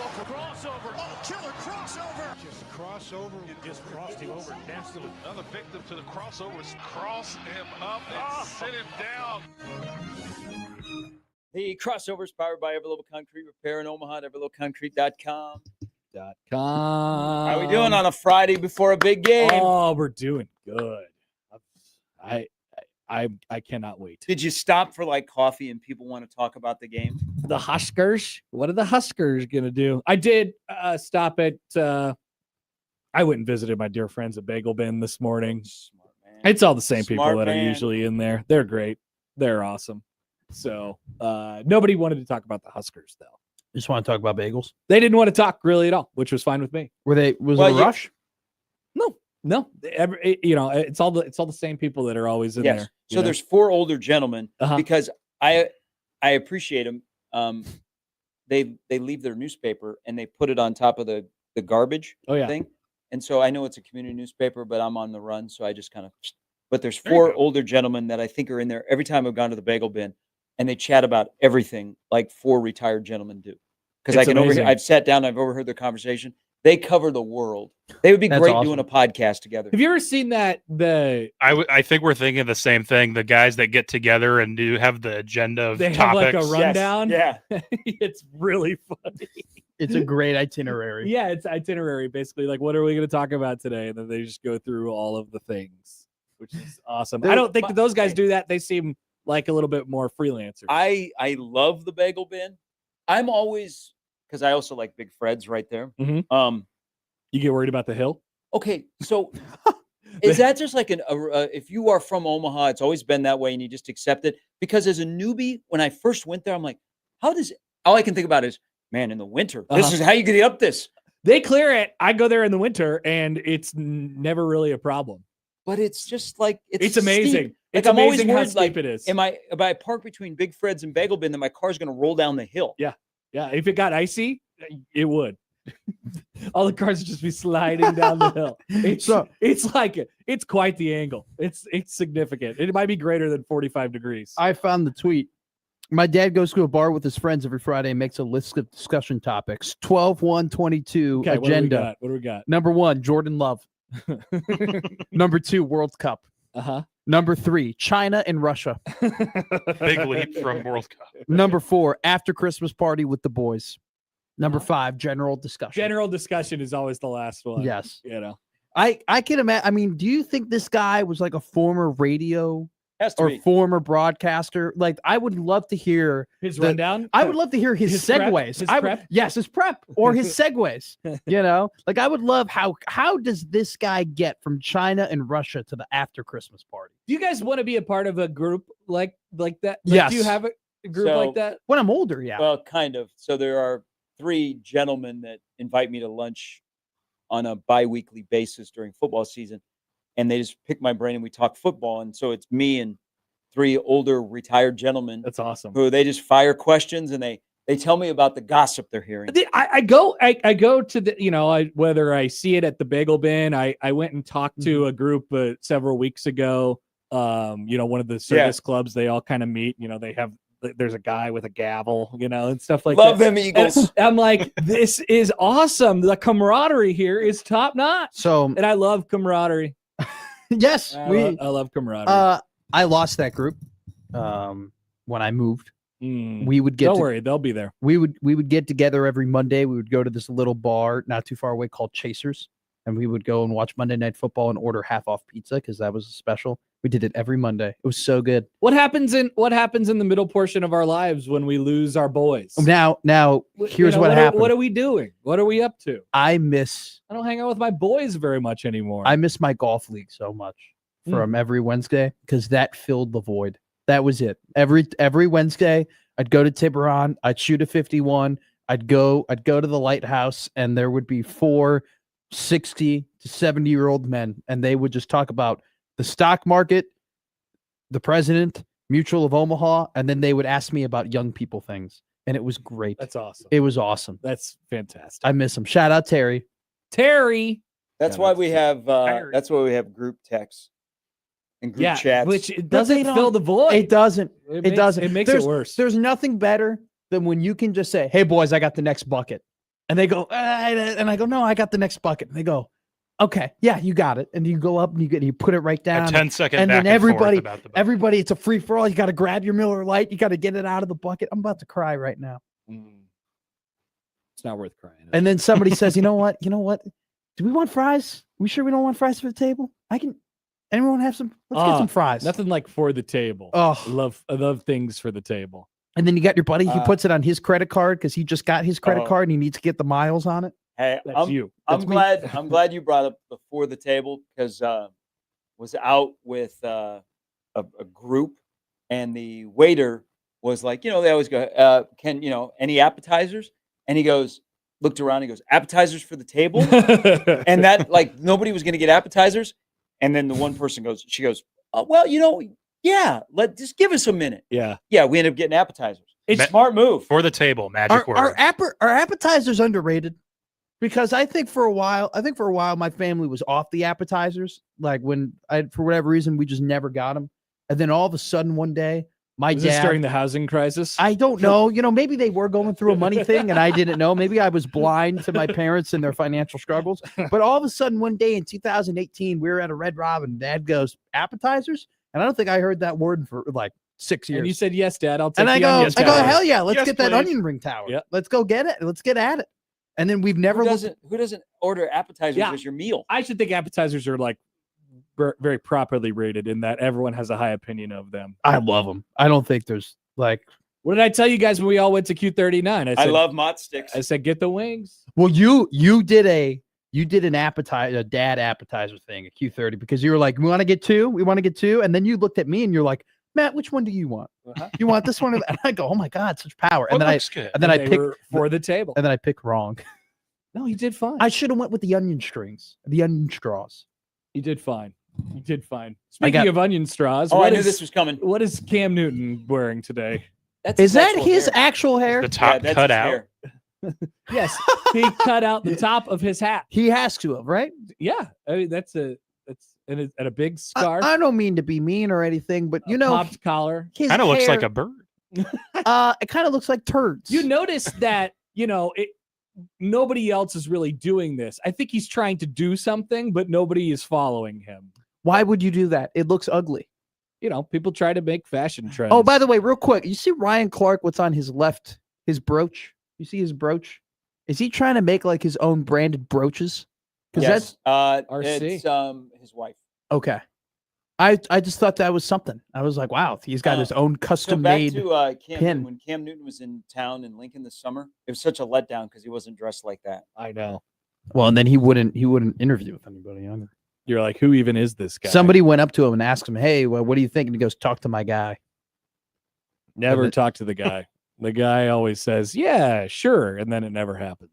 Crossover. Oh, killer crossover. Just crossover. It just crossed him over and danced to it. Another victim to the crossovers. Cross him up and sit him down. The crossovers powered by Everlevel Concrete Repair in Omaha at everlevelconcrete.com. How we doing on a Friday before a big game? Oh, we're doing good. I cannot wait. Did you stop for like coffee and people want to talk about the game? The Huskers. What are the Huskers gonna do? I did stop at. I went and visited my dear friends at Bagel Bin this morning. Smart man. It's all the same people Smart that man. are usually in there. They're great. They're awesome. So nobody wanted to talk about the Huskers though. Just want to talk about bagels. They didn't want to talk really at all, which was fine with me. Was it a rush? No. It's all the same people that are always in Yes. there. So there's four older gentlemen because I appreciate them. They leave their newspaper and they put it on top of the garbage thing. And so I know it's a community newspaper, but I'm on the run, so I just kind of. But there's four older gentlemen that I think are in there every time I've gone to the Bagel Bin, and they chat about everything like four retired gentlemen do. Because I can overhear. I've sat down, I've overheard their conversation. They cover the world. They would be great doing a podcast together. Have you ever seen that? I think we're thinking the same thing. The guys that get together and do have the agenda of they topics. have like a rundown. Yes. Yeah, it's really funny. It's a great itinerary. Yeah, it's itinerary basically. Like, what are we going to talk about today? And then they just go through all of the things, which is awesome. I don't think that those guys do that. They seem like a little bit more freelancers. I love the Bagel Bin. I'm always because I also like Big Fred's right there. Mm-hmm. You get worried about the hill? Okay, so is that just like if you are from Omaha, it's always been that way and you just accept it? Because as a newbie, when I first went there, I'm like, all I can think about is, man, in the winter, this is how you get up this. They clear it. I go there in the winter and it's never really a problem. But it's just like, it's amazing. Steep. It's like, I'm amazing always how worried, steep it is. If I park between Big Fred's and Bagel Bin, then my car's going to roll down the hill. Yeah. Yeah. If it got icy, it would. All the cars would just be sliding down the hill. It's quite the angle. It's significant. It might be greater than 45 degrees. I found the tweet. My dad goes to a bar with his friends every Friday and makes a list of discussion topics. 12-1-22 agenda. What do we got? Number 1, Jordan Love. Number 2, World Cup. Number 3, China and Russia. Big leap from World Cup. Number 4, after Christmas party with the boys. Number 5, general discussion. General discussion is always the last one. Yes. I can imagine. I mean, do you think this guy was like a former radio or former broadcaster? Like, I would love to hear his rundown. I would love to hear his segues. His prep? Yes, his prep or his segues. Like I would love how does this guy get from China and Russia to the after Christmas party? Do you guys want to be a part of a group like that? Like, yes. Do you have a group like that? When I'm older, yeah. Well, kind of. So there are 3 gentlemen that invite me to lunch on a bi-weekly basis during football season, and they just pick my brain and we talk football. And so it's me and 3 older retired gentlemen. That's awesome. Who they just fire questions and they tell me about the gossip they're hearing. I go to the, whether I see it at the Bagel Bin. I went and talked to a group several weeks ago. One of the service clubs, they all kind of meet, there's a guy with a gavel, and stuff like that. Love them Eagles. And I'm like, this is awesome. The camaraderie here is top notch. So, and I love camaraderie. Yes, I love camaraderie. I lost that group when I moved. We would get. Don't worry, they'll be there. We would get together every Monday. We would go to this little bar not too far away called Chasers, and we would go and watch Monday Night Football and order half-off pizza because that was a special. We did it every Monday. It was so good. What happens in the middle portion of our lives when we lose our boys? Now here's what happened. What are we doing? What are we up to? I don't hang out with my boys very much anymore. I miss my golf league so much from every Wednesday because that filled the void. That was it. Every Wednesday, I'd go to Tiburon. I'd shoot a 51. I'd go to the lighthouse, and there would be 4 60 to 70-year-old men, and they would just talk about the stock market, the president, Mutual of Omaha, and then they would ask me about young people things, and it was great. That's awesome. It was awesome. That's fantastic. I miss him. Shout out Terry. That's why we have group texts and group chats. Which it doesn't fill the void. It doesn't. It doesn't. It makes it worse. There's nothing better than when you can just say, "Hey boys, I got the next bucket." And they go, and I go, no, I got the next bucket. And they go, okay, yeah, you got it. And you go up and you put it right down. A 10-second and back then everybody, everybody, it's a free for all. You got to grab your Miller Lite. You got to get it out of the bucket. I'm about to cry right now. It's not worth crying. And then somebody says, you know what? Do we want fries? We sure we don't want fries for the table? Anyone have some? Let's get some fries. Nothing like for the table. Oh, I love things for the table. And then you got your buddy. He puts it on his credit card because he just got his credit card and he needs to get the miles on it. Hey, That's you. I'm glad you brought up the for the table because was out with a group and the waiter was like, they always go, any appetizers? And he looked around, he goes, appetizers for the table? And that, like, nobody was going to get appetizers. And then the one person she goes, oh, well, yeah, just give us a minute. Yeah. Yeah, we end up getting appetizers. It's Ma- smart move. For the table, magic word. Are appetizers underrated? Because I think for a while my family was off the appetizers. Like when for whatever reason, we just never got them. And then all of a sudden one day, Was this during the housing crisis? I don't know. Maybe they were going through a money thing and I didn't know. Maybe I was blind to my parents and their financial struggles. But all of a sudden one day in 2018, we were at a Red Robin. Dad goes, appetizers? And I don't think I heard that word for like 6 years. And you said, yes, Dad, I'll take and I go, hell yeah, let's Yes, get that please. onion ring tower. Yep. Let's go get it. Let's get at it. And then we've never Who doesn't order appetizers as your meal? I should think appetizers are like very properly rated in that everyone has a high opinion of them. I love them. I don't think there's like. What did I tell you guys when we all went to Q39? I love Mott sticks. I said, get the wings. Well, you did an appetizer, a dad appetizer thing at Q30 because you were like, we want to get two. And then you looked at me and you're like, Matt, which one do you want? You want this one? And I go, oh my God, such power. And then I picked for the table. And then I picked wrong. No, he did fine. I should have went with the onion strings, the onion straws. He did fine. Speaking of onion straws, I knew this was coming. What is Cam Newton wearing today? Is that his actual hair? The top cut out. Yes, he cut out the top of his hat. He has to have, right? Yeah, I mean that's and a big scarf. I don't mean to be mean or anything, but popped collar. Kind of looks like a bird. It kind of looks like turds. You notice that nobody else is really doing this. I think he's trying to do something, but nobody is following him. Why would you do that? It looks ugly. People try to make fashion trends. Oh, by the way, real quick, you see Ryan Clark, what's on his left, his brooch? You see his brooch? Is he trying to make like his own branded brooches? Because that's RC. It's his wife. Okay. I just thought that was something. I was like, wow, he's got his own custom made pin. When Cam Newton was in town in Lincoln this summer, it was such a letdown because he wasn't dressed like that. I know. Well, and then he wouldn't interview with anybody either. You're like, who even is this guy? Somebody went up to him and asked him, hey, well, what do you think? And he goes, talk to my guy. Never talk to the guy. The guy always says, yeah, sure. And then it never happens.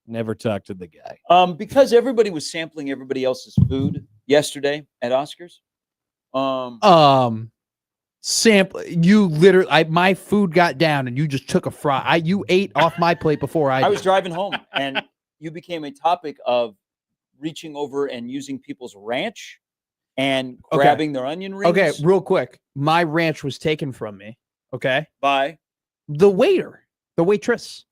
Never talk to the guy. Because everybody was sampling everybody else's food yesterday at Oscars. Sample. You literally, my food got down and you just took a fry. You ate off my plate before I was driving home and you became a topic of reaching over and using people's ranch and grabbing their onion rings. Okay, real quick. My ranch was taken from me. Okay. By the waitress.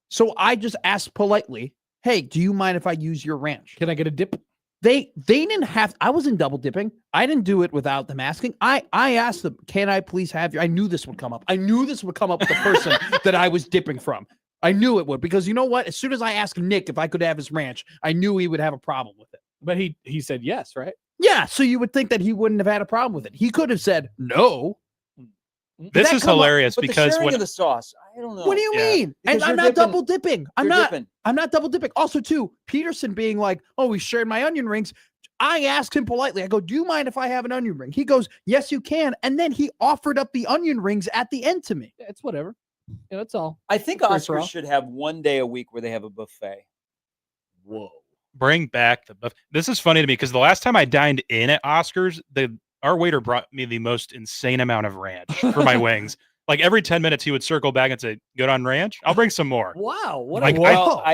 So I just asked politely, hey, do you mind if I use your ranch? Can I get a dip? They didn't have, I wasn't double dipping. I didn't do it without them asking. I asked them, can I please have your, I knew this would come up. I knew this would come up with the person that I was dipping from. I knew it would, because you know what? As soon as I asked Nick if I could have his ranch, I knew he would have a problem with it. But he said yes, right? Yeah. So you would think that he wouldn't have had a problem with it. He could have said no. This is hilarious because when the sauce, I don't know. What do you mean? And I'm not double dipping. I'm not double dipping. Also, too, Peterson being like, "Oh, he shared my onion rings." I asked him politely. I go, "Do you mind if I have an onion ring?" He goes, "Yes, you can." And then he offered up the onion rings at the end to me. Yeah, it's whatever. Yeah, that's all. I think Oscars should have one day a week where they have a buffet. Whoa! Bring back the buffet. This is funny to me because the last time I dined in at Oscars, our waiter brought me the most insane amount of ranch for my wings. Like every 10 minutes, he would circle back and say, "Good on ranch? I'll bring some more." Wow! What like,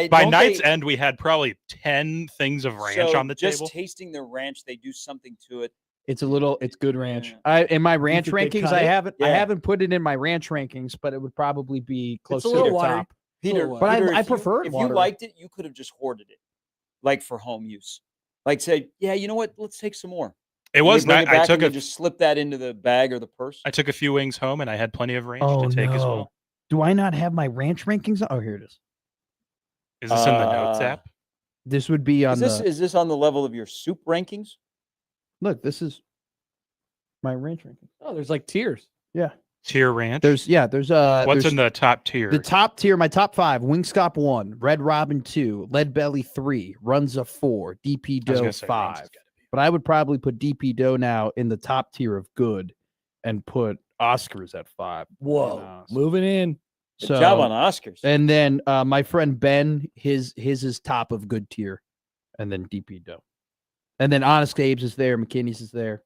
by night's end, we had probably 10 things of ranch on the just table. Just tasting the ranch, they do something to it. It's good ranch. In my ranch rankings, I haven't put it in my ranch rankings, but it would probably be close to the top. Peter, But But Peter, I if prefer it if you watery. liked it, you could have just hoarded it, like for home use. Like say, yeah, you know what? Let's take some more. It And was they bring not. it back and they just slip that into the bag or the purse. I took a few wings home, and I had plenty of ranch Oh, to take as no. well. Do I not have my ranch rankings? Oh, here it is. Is this in the notes app? This would be on Is this on the level of your soup rankings? Look, this is my ranch rankings. Oh, there's like tiers. Yeah. Tier ranch. There's What's there's in the top tier? the top tier, my top 5, Wingstop 1, Red Robin 2, Lead Belly 3, Runza 4, DP I was Dough gonna say ranch 5. has gotta be- But I would probably put DP Dough now in the top tier of good and put Oscars at 5. Whoa, moving in. Good job on Oscars. And then my friend Ben, his is top of good tier, and then DP Dough. And then Honest Abe's is there, McKinney's is there,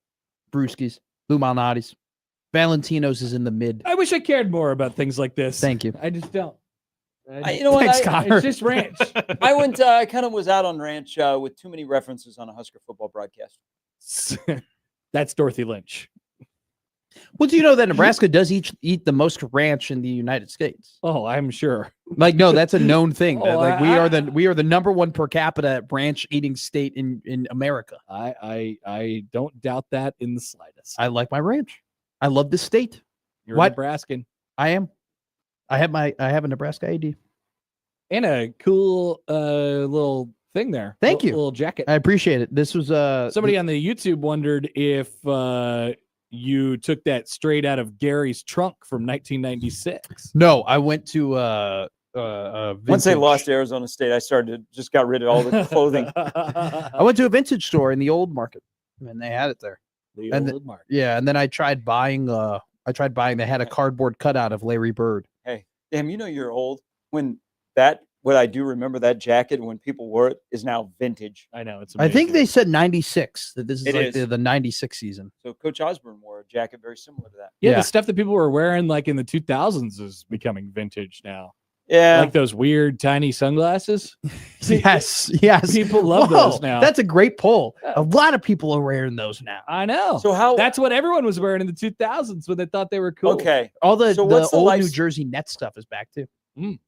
Brewski's, Lou Malnati's. Valentino's is in the mid. I wish I cared more about things like this. Thank you. I just don't. You know what? Thanks, Connor. It's just ranch. I went. I kind of was out on ranch with too many references on a Husker football broadcast. That's Dorothy Lynch. Well, do you know that Nebraska does eat the most ranch in the United States? Oh, I'm sure. Like, no, that's a known thing. Oh, Like, we are the number 1 per capita ranch eating state in America. I don't doubt that in the slightest. I like my ranch. I love this state. You're What? Nebraskan. I am. I have a Nebraska ID. And a cool little thing there. Thank you. Little jacket. I appreciate it. This was Somebody on the YouTube wondered if you took that straight out of Gary's trunk from 1996. No, I went to Once they lost Arizona State, I just got rid of all the clothing. I went to a vintage store in the old market, and they had it there. The And old mark. Yeah, and then I tried buying. They had a cardboard cutout of Larry Bird. Hey, damn, you know you're old when what I do remember that jacket when people wore it is now vintage. I know it's. I think amazing. they said 96. That this is It like is. the 96 season. So Coach Osborne wore a jacket very similar to that. Yeah, Yeah. the stuff that people were wearing like in the 2000s is becoming vintage now. Yeah, Like those weird tiny sunglasses. Yes. People love Whoa, those now. That's a great poll. A lot of people are wearing those now. I know. So how? That's what everyone was wearing in the 2000s when they thought they were cool. Okay. All the So what's the old life- New Jersey Nets stuff is back too.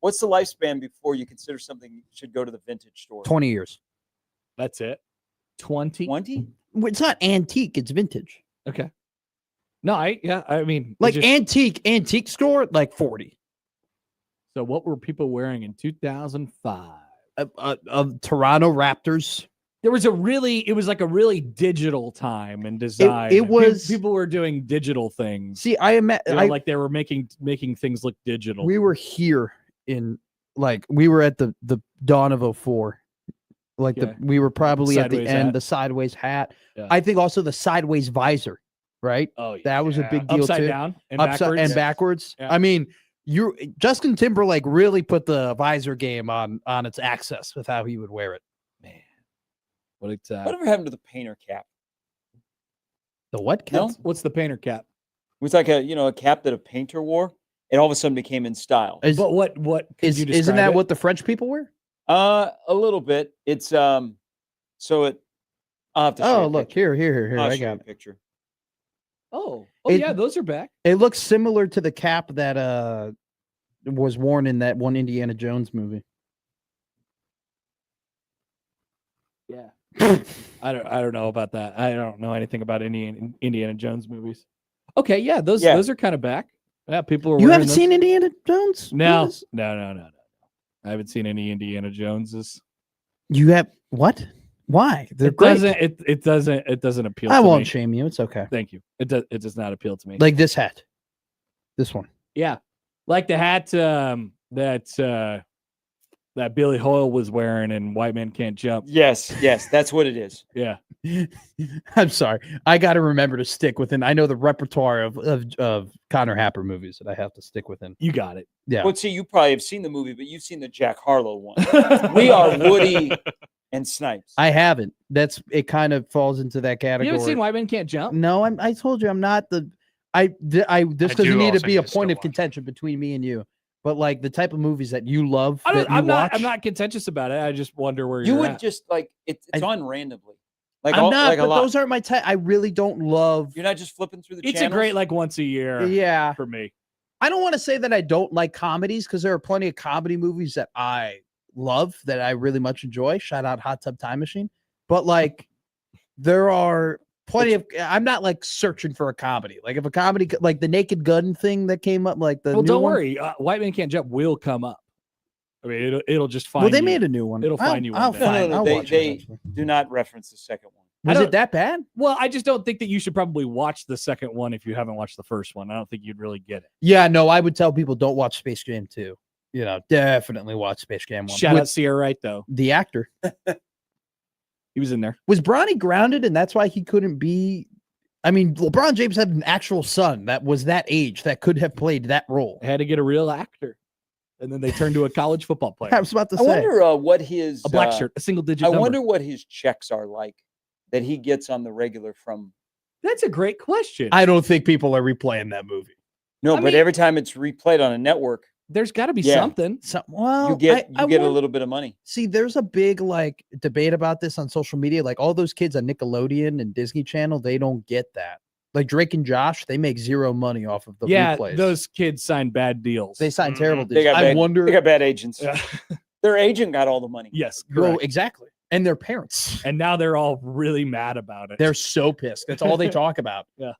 What's the lifespan before you consider something should go to the vintage store? 20 years. That's it. 20. 20? Well, it's not antique. It's vintage. Okay. No, I mean, Like just- antique store, like 40. so what were people wearing in 2005? Toronto Raptors. It was like a really digital time in design. it was- people were doing digital things. See, I Like they were making things look digital. we were here we were at the dawn of 04. Like Yeah. we were probably at the Sideways end, hat. the sideways hat. Yeah. I think also the sideways visor, right? Oh, That was a yeah. big deal upside too. down and Upside backwards. and backwards. Yeah. I mean, Justin Timberlake really put the visor game on its axis with how he would wear it. Man, what Whatever happened to the painter cap? The what? No? what's the painter cap? It was like a cap that a painter wore. It all of a sudden became in style. But what could you Isn't describe that it? what the French people wear? A little bit. It's so it. I'll have to. show you Oh, a look picture. here. I'll I show you got a it. picture. Oh, It- yeah, those are back. It looks similar to the cap that was worn in that one Indiana Jones movie. Yeah. I don't know about that. I don't know anything about any Indiana Jones movies. Okay, yeah, those are kind of back. Yeah, people are. You wearing haven't those. seen Indiana Jones? No, movies? no. I haven't seen any Indiana Joneses. You have what? Why? They're It great. doesn't appeal. I to won't me. shame you. It's okay. Thank you. It does not appeal to me. Like this hat, this one. Yeah, like the hat that Billy Hoyle was wearing in White Men Can't Jump. Yes, that's what it is. Yeah. I'm sorry. I got to remember to stick within. I know the repertoire of Connor Happer movies that I have to stick within. You got it. Yeah. Well, see, you probably have seen the movie, but you've seen the Jack Harlow one. We are Woody and Snipes. I haven't. It kind of falls into that category. You haven't seen White Men Can't Jump? No, I told you I'm not the. This I doesn't do need to also be need a to still point of watch. contention between me and you, but like the type of movies that you love that you I'm watch. not contentious about it. I just wonder where You you're would at. just like it's on randomly. Like I'm not, like a but lot. those aren't my type. I really don't love. You're not just flipping through the It's channels? a great like once a year. Yeah, For me. I don't want to say that I don't like comedies because there are plenty of comedy movies that I love that I really much enjoy. Shout out Hot Tub Time Machine. But like there are plenty of I'm not like searching for a comedy. Like if a comedy like the Naked Gun thing that came up, like the well, new don't one, worry. White Man Can't Jump will come up. I mean, it'll just find. Well, they you. made a new one. It'll find you. I'll one day. find. I'll watch they it. do not reference the second one. Was it that bad? Well, I just don't think that you should probably watch the second one if you haven't watched the first one. I don't think you'd really get it. Yeah, no, I would tell people don't watch Space Jam 2. You know, definitely watch Space Jam 1. Shout out Sierra Wright, though. The actor. He was in there. Was Bronny grounded and that's why he couldn't be? I mean, LeBron James had an actual son that was that age that could have played that role. Had to get a real actor. And then they turned to a college football player. I was about to say. I wonder what his a black shirt, a single digit. I number. wonder what his checks are like that he gets on the regular from. That's a great question. I don't think people are replaying that movie. No, I but mean- every time it's replayed on a network, There's got to be Yeah. something. Well, you get I a little bit of money. See, there's a big like debate about this on social media. Like all those kids on Nickelodeon and Disney Channel, they don't get that. Like Drake and Josh, they make zero money off of the replays. Those kids signed bad deals. They sign terrible They deals. got I bad, wonder. they got bad agents. Yeah. Their agent got all the money. Yes, Well, correct. exactly. And their parents. And now they're all really mad about it. They're so pissed. That's all they talk about. Yeah.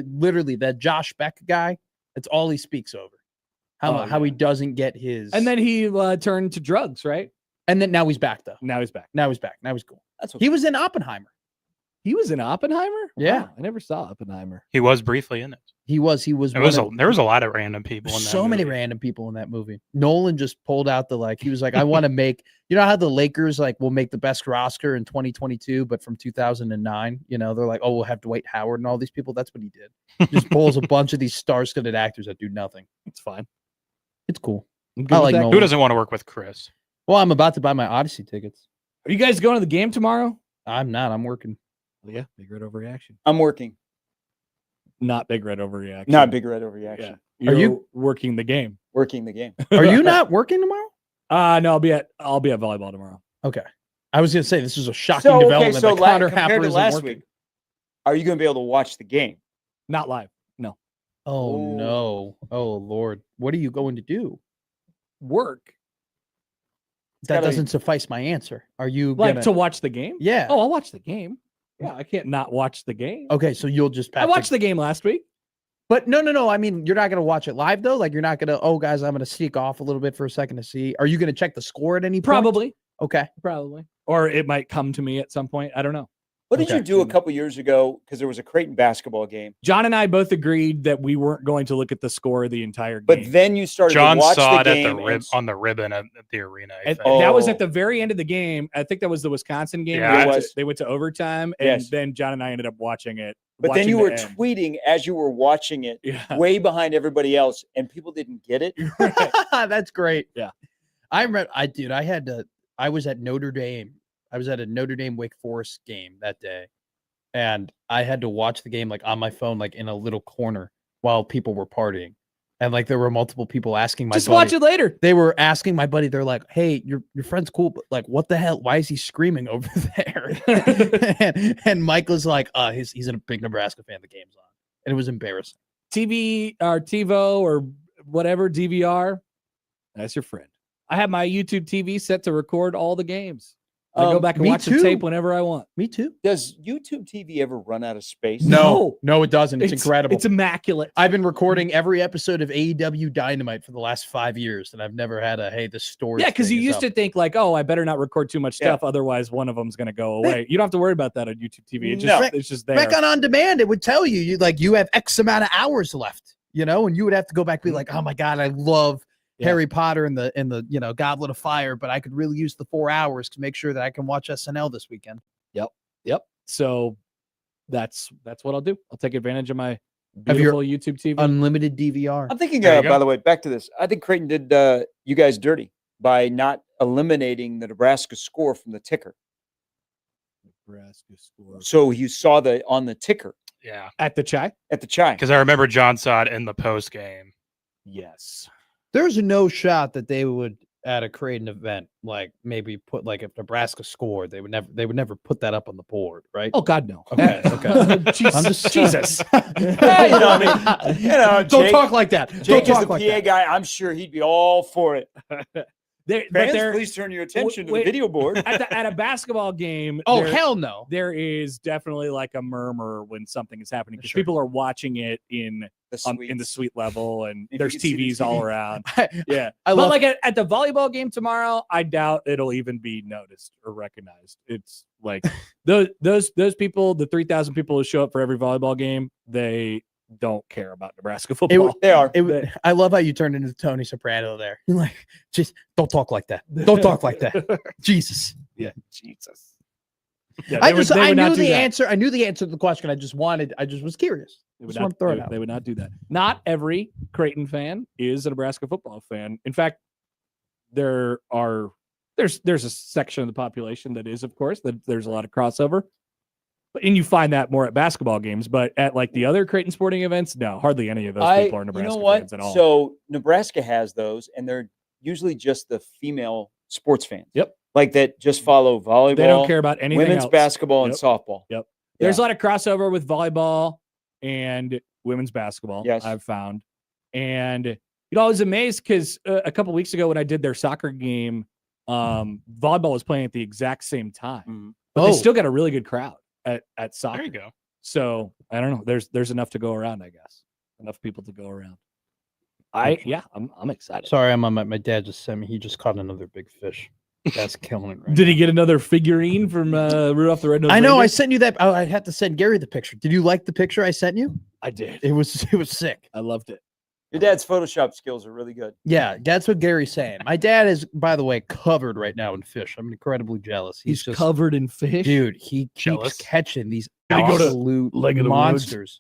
Literally, that Josh Beck guy, that's all he speaks over. How he doesn't get his. And then he turned to drugs, right? And then now he's back, though. Now he's back. Now he's back. Now he's cool. That's okay. He was in Oppenheimer. He was in Oppenheimer? Yeah. Wow, I never saw Oppenheimer. He was briefly in it. He was. There was a lot of random people in that So many movie. random people in that movie. Nolan just pulled out he was like, I want to make, you know how the Lakers will make the best roster in 2022, but from 2009, they're like, oh, we'll have Dwight Howard and all these people. That's what he did. Just pulls a bunch of these star-studded actors that do nothing. It's fine. It's cool. I'm good I with like that. Nolan. Who doesn't want to work with Chris? Well, I'm about to buy my Odyssey tickets. Are you guys going to the game tomorrow? I'm not. I'm working. Yeah, big red overreaction. I'm working. Not big red overreaction. Not big red overreaction. Yeah. Are you- You're working the game? Working the game. Are you not working tomorrow? No, I'll be at volleyball tomorrow. Okay. I was going to say this is a shocking development. that Connor compared Happer to isn't last working. week, are you going to be able to watch the game? Not live. No. Oh, Oh. no. Oh, Lord. What are you going to do? Work. That gotta- doesn't suffice my answer. Are you Like gonna... to watch the game? Yeah. Oh, I'll watch the game. Yeah, I can't not watch the game. Okay, so you'll just I have watched to... the game last week. But no. I mean, you're not going to watch it live, though? Like, you're not going to, oh, guys, I'm going to sneak off a little bit for a second to see. Are you going to check the score at any point? Probably. Okay. Probably. Or it might come to me at some point. I don't know. What did Okay. you do a couple years ago? Because there was a Creighton basketball game, John and I both agreed that we weren't going to look at the score of the entire game. but then you started John to watch saw the it game at on the ribbon at the arena. I think. That was Oh. at the very end of the game. I think that was the Wisconsin game. Yeah, They it went was. they went to overtime, and Yes. then John and I ended up watching it. But then watching you the were end. tweeting as you were watching it, Yeah. way behind everybody else, and people didn't get it. That's great. Yeah. I was at Notre Dame. I was at a Notre Dame Wake Forest game that day. And I had to watch the game on my phone, in a little corner while people were partying. And there were multiple people asking my Just buddy. watch it later. They were asking my buddy, they're like, hey, your friend's cool, but what the hell? Why is he screaming over there? and Mike was like, he's a big Nebraska fan. The game's on. And it was embarrassing. TV or TiVo or whatever, DVR. That's your friend. I have my YouTube TV set to record all the games. I go back and me watch the too. tape whenever I want. Me too. Does YouTube TV ever run out of space? No. No, it doesn't. It's incredible. It's immaculate. I've been recording every episode of AEW Dynamite for the last 5 years, and I've never had the story. Yeah, because you used to think I better not record too much Yeah. stuff, otherwise one of them's going to go away. You don't have to worry about that on YouTube TV. It's just there. back on demand. It would tell you you have X amount of hours left, and you would have to go back and be like, oh my god, I love Harry Potter and the Goblet of Fire, but I could really use the 4 hours to make sure that I can watch SNL this weekend. Yep. So that's what I'll do. I'll take advantage of my Of your beautiful YouTube TV. Unlimited DVR. I'm thinking, There you go. by the way, back to this. I think Creighton did you guys dirty by not eliminating the Nebraska score from the ticker. Nebraska score So you saw on the ticker Yeah, at the Chai. at the chime. because I remember John saw it in the post game. Yes. There's no shot that they would at a Creighton event, like maybe put like if Nebraska scored, they would never put that up on the board, right? Oh God, no. Okay. Jesus. Don't Jake, talk like that. Jake Don't is talk the like PA that. guy. I'm sure he'd be all for it. Fans, But please turn your attention to the wait, video board. at a basketball game. Oh hell no! There is definitely like a murmur when something is happening because Sure. people are watching it in the suite level, and If there's you can see TVs the all TV. around. I But love like at the volleyball game tomorrow, I doubt it'll even be noticed or recognized. It's like those people, the 3,000 people who show up for every volleyball game, they don't care about Nebraska football. They are. I love how you turned into Tony Soprano there. You're like, just don't talk like that. Don't talk like that. Jesus. Yeah, Jesus. Yeah, I would not knew do the that. answer. I knew the answer to the question. I just was curious. They would, Just want to throw it not, out. they would not do that. Not every Creighton fan is a Nebraska football fan. In fact, there's a section of the population that is, of course, that there's a lot of crossover. And you find that more at basketball games, but at like the other Creighton sporting events, no, hardly any of those people are Nebraska fans at all. So Nebraska has those, and they're usually just the female sports fans. Yep. Like that just follow volleyball. They don't care about anything women's else. basketball and softball. Yep. There's a lot of crossover with volleyball and women's basketball. Yes. I've found. And I was amazed because a couple weeks ago when I did their soccer game, volleyball was playing at the exact same time. Mm-hmm. But they still got a really good crowd at soccer. There you go. So I don't know. There's enough to go around, I guess. Enough people to go around. I'm excited. Sorry, I'm on my dad just sent me. He just caught another big fish. That's killing it right Did now. he get another figurine from Rudolph the Red-Nosed I know. Reindeer? I sent you that. I had to send Gary the picture. Did you like the picture I sent you? I did. It was sick. I loved it. Your dad's Photoshop skills are really good. Yeah, that's what Gary's saying. My dad is, by the way, covered right now in fish. I'm incredibly jealous. He's just covered in fish. dude. He keeps Jealous? catching these Did he go to absolute Leg of the Woods? monsters.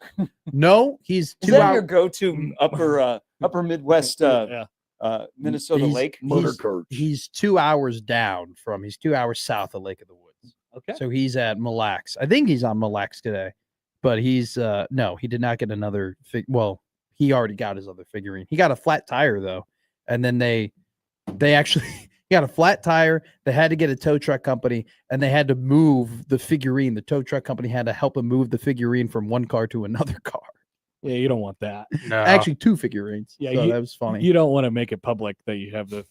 No, he's Is 2 that hours. your go-to upper Midwest Minnesota lake? He's 2 hours down from. He's 2 hours south of Lake of the Woods. Okay. So he's at Mille Lacs. I think he's on Mille Lacs today, but he's no, he did not get another. Well, he already got his other figurine. He got a flat tire though, and then they actually he got a flat tire. They had to get a tow truck company, and they had to move the figurine. The tow truck company had to help him move the figurine from one car to another car. Yeah, you don't want that. No. Actually, 2 figurines. Yeah, so that was funny. You don't want to make it public that you have the.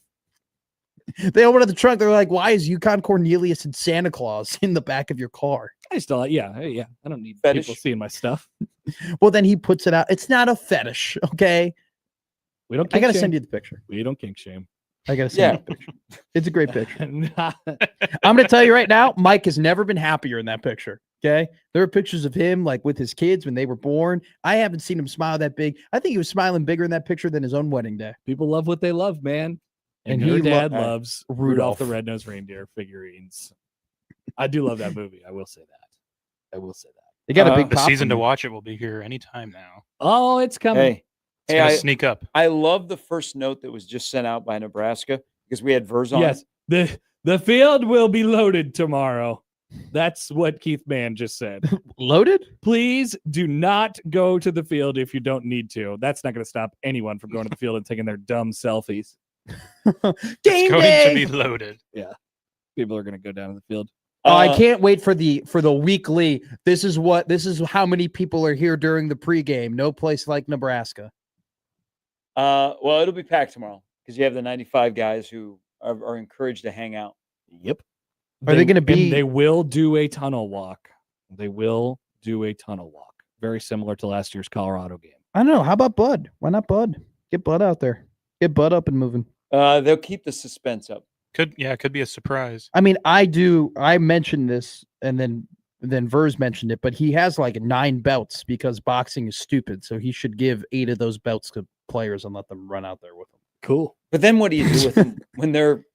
They opened up the trunk. They're like, "Why is Yukon Cornelius and Santa Claus in the back of your car?" I still, yeah. I don't need Fetish. people seeing my stuff. Well, then he puts it out. It's not a fetish, okay? We don't. I gotta kink send shame. you the picture. We don't kink shame. I gotta send you the picture. It's a great picture. Nah. I'm gonna tell you right now, Mike has never been happier in that picture. Okay, there are pictures of him like with his kids when they were born. I haven't seen him smile that big. I think he was smiling bigger in that picture than his own wedding day. People love what they love, man. And And your he dad lo- loves Rudolph. Rudolph the Red-Nosed Reindeer figurines. I do love that movie. I will say that. They got a big The pop season from to it. watch it will be here anytime now. Oh, it's coming. Hey, It's gonna I sneak up. love the first note that was just sent out by Nebraska because we had Verz on. Yes, the field will be loaded tomorrow. That's what Keith Mann just said. Loaded. Please do not go to the field if you don't need to. That's not going to stop anyone from going to the field and taking their dumb selfies. It's Game going day. to be loaded. People are going to go down to the field. Oh, I can't wait for the weekly. This is how many people are here during the pregame. No place like Nebraska. Well, it'll be packed tomorrow because you have the 95 guys who are encouraged to hang out. Yep. Are they gonna be- And they will do a tunnel walk. They will do a tunnel walk. Very similar to last year's Colorado game. I don't know. How about Bud? Why not Bud? Get Bud out there. Get Bud up and moving. They'll keep the suspense up. Could be a surprise. I mean, I mentioned this, and then Verz mentioned it, but he has like 9 belts because boxing is stupid. So he should give 8 of those belts to players and let them run out there with them. Cool. But then what do you do with them when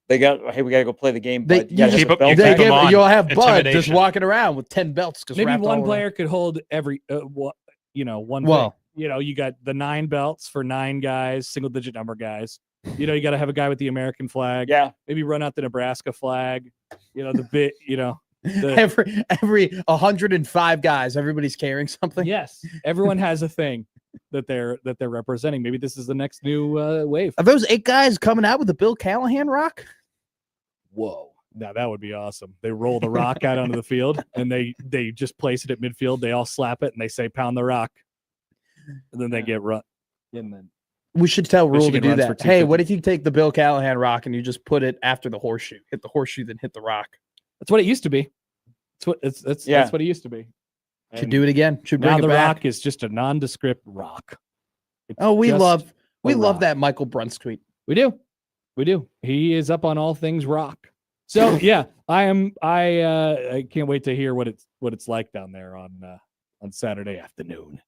we got to go play the game? They- But you gotta you have keep a belt up- They keep back. them on. you'll have Bud just Intimidation. walking around with 10 belts. Just Maybe wrapped all one around. player could hold every one Well- thing. You got the 9 belts for 9 guys, single digit number guys. You got to have a guy with the American flag. Yeah. Maybe run out the Nebraska flag. The Every 105 guys, everybody's carrying something. yes, everyone has a thing. that they're representing. Maybe this is the next new wave. Are those 8 guys coming out with the Bill Callahan rock? Whoa. Now that would be awesome. They roll the rock out onto the field and they just place it at midfield. They all slap it and they say, "Pound the rock." And then they get run. And then we should tell Rule to do that. Hey, 250. what if you take the Bill Callahan rock and you just put it after the horseshoe? Hit the horseshoe, then hit the rock. That's what it used to be. That's what it used to be. Should do it again. Should bring now it the back. rock is just a nondescript rock. It's we just love a rock. that Michael Bruns tweet. We do. He is up on all things rock. So yeah, I can't wait to hear what it's like down there on Saturday afternoon.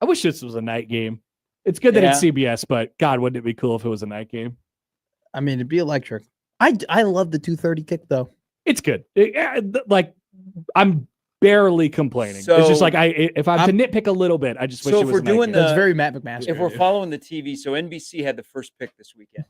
I wish this was a night game. It's good that it's CBS, but God, wouldn't it be cool if it was a night game? I mean, it'd be electric. I love the 2:30 kick though. It's good. I'm barely complaining. So, it's just like if I'm to nitpick a little bit, I just wish it was if we're doing That's very Matt McMaster. if we're following the TV, so NBC had the first pick this weekend.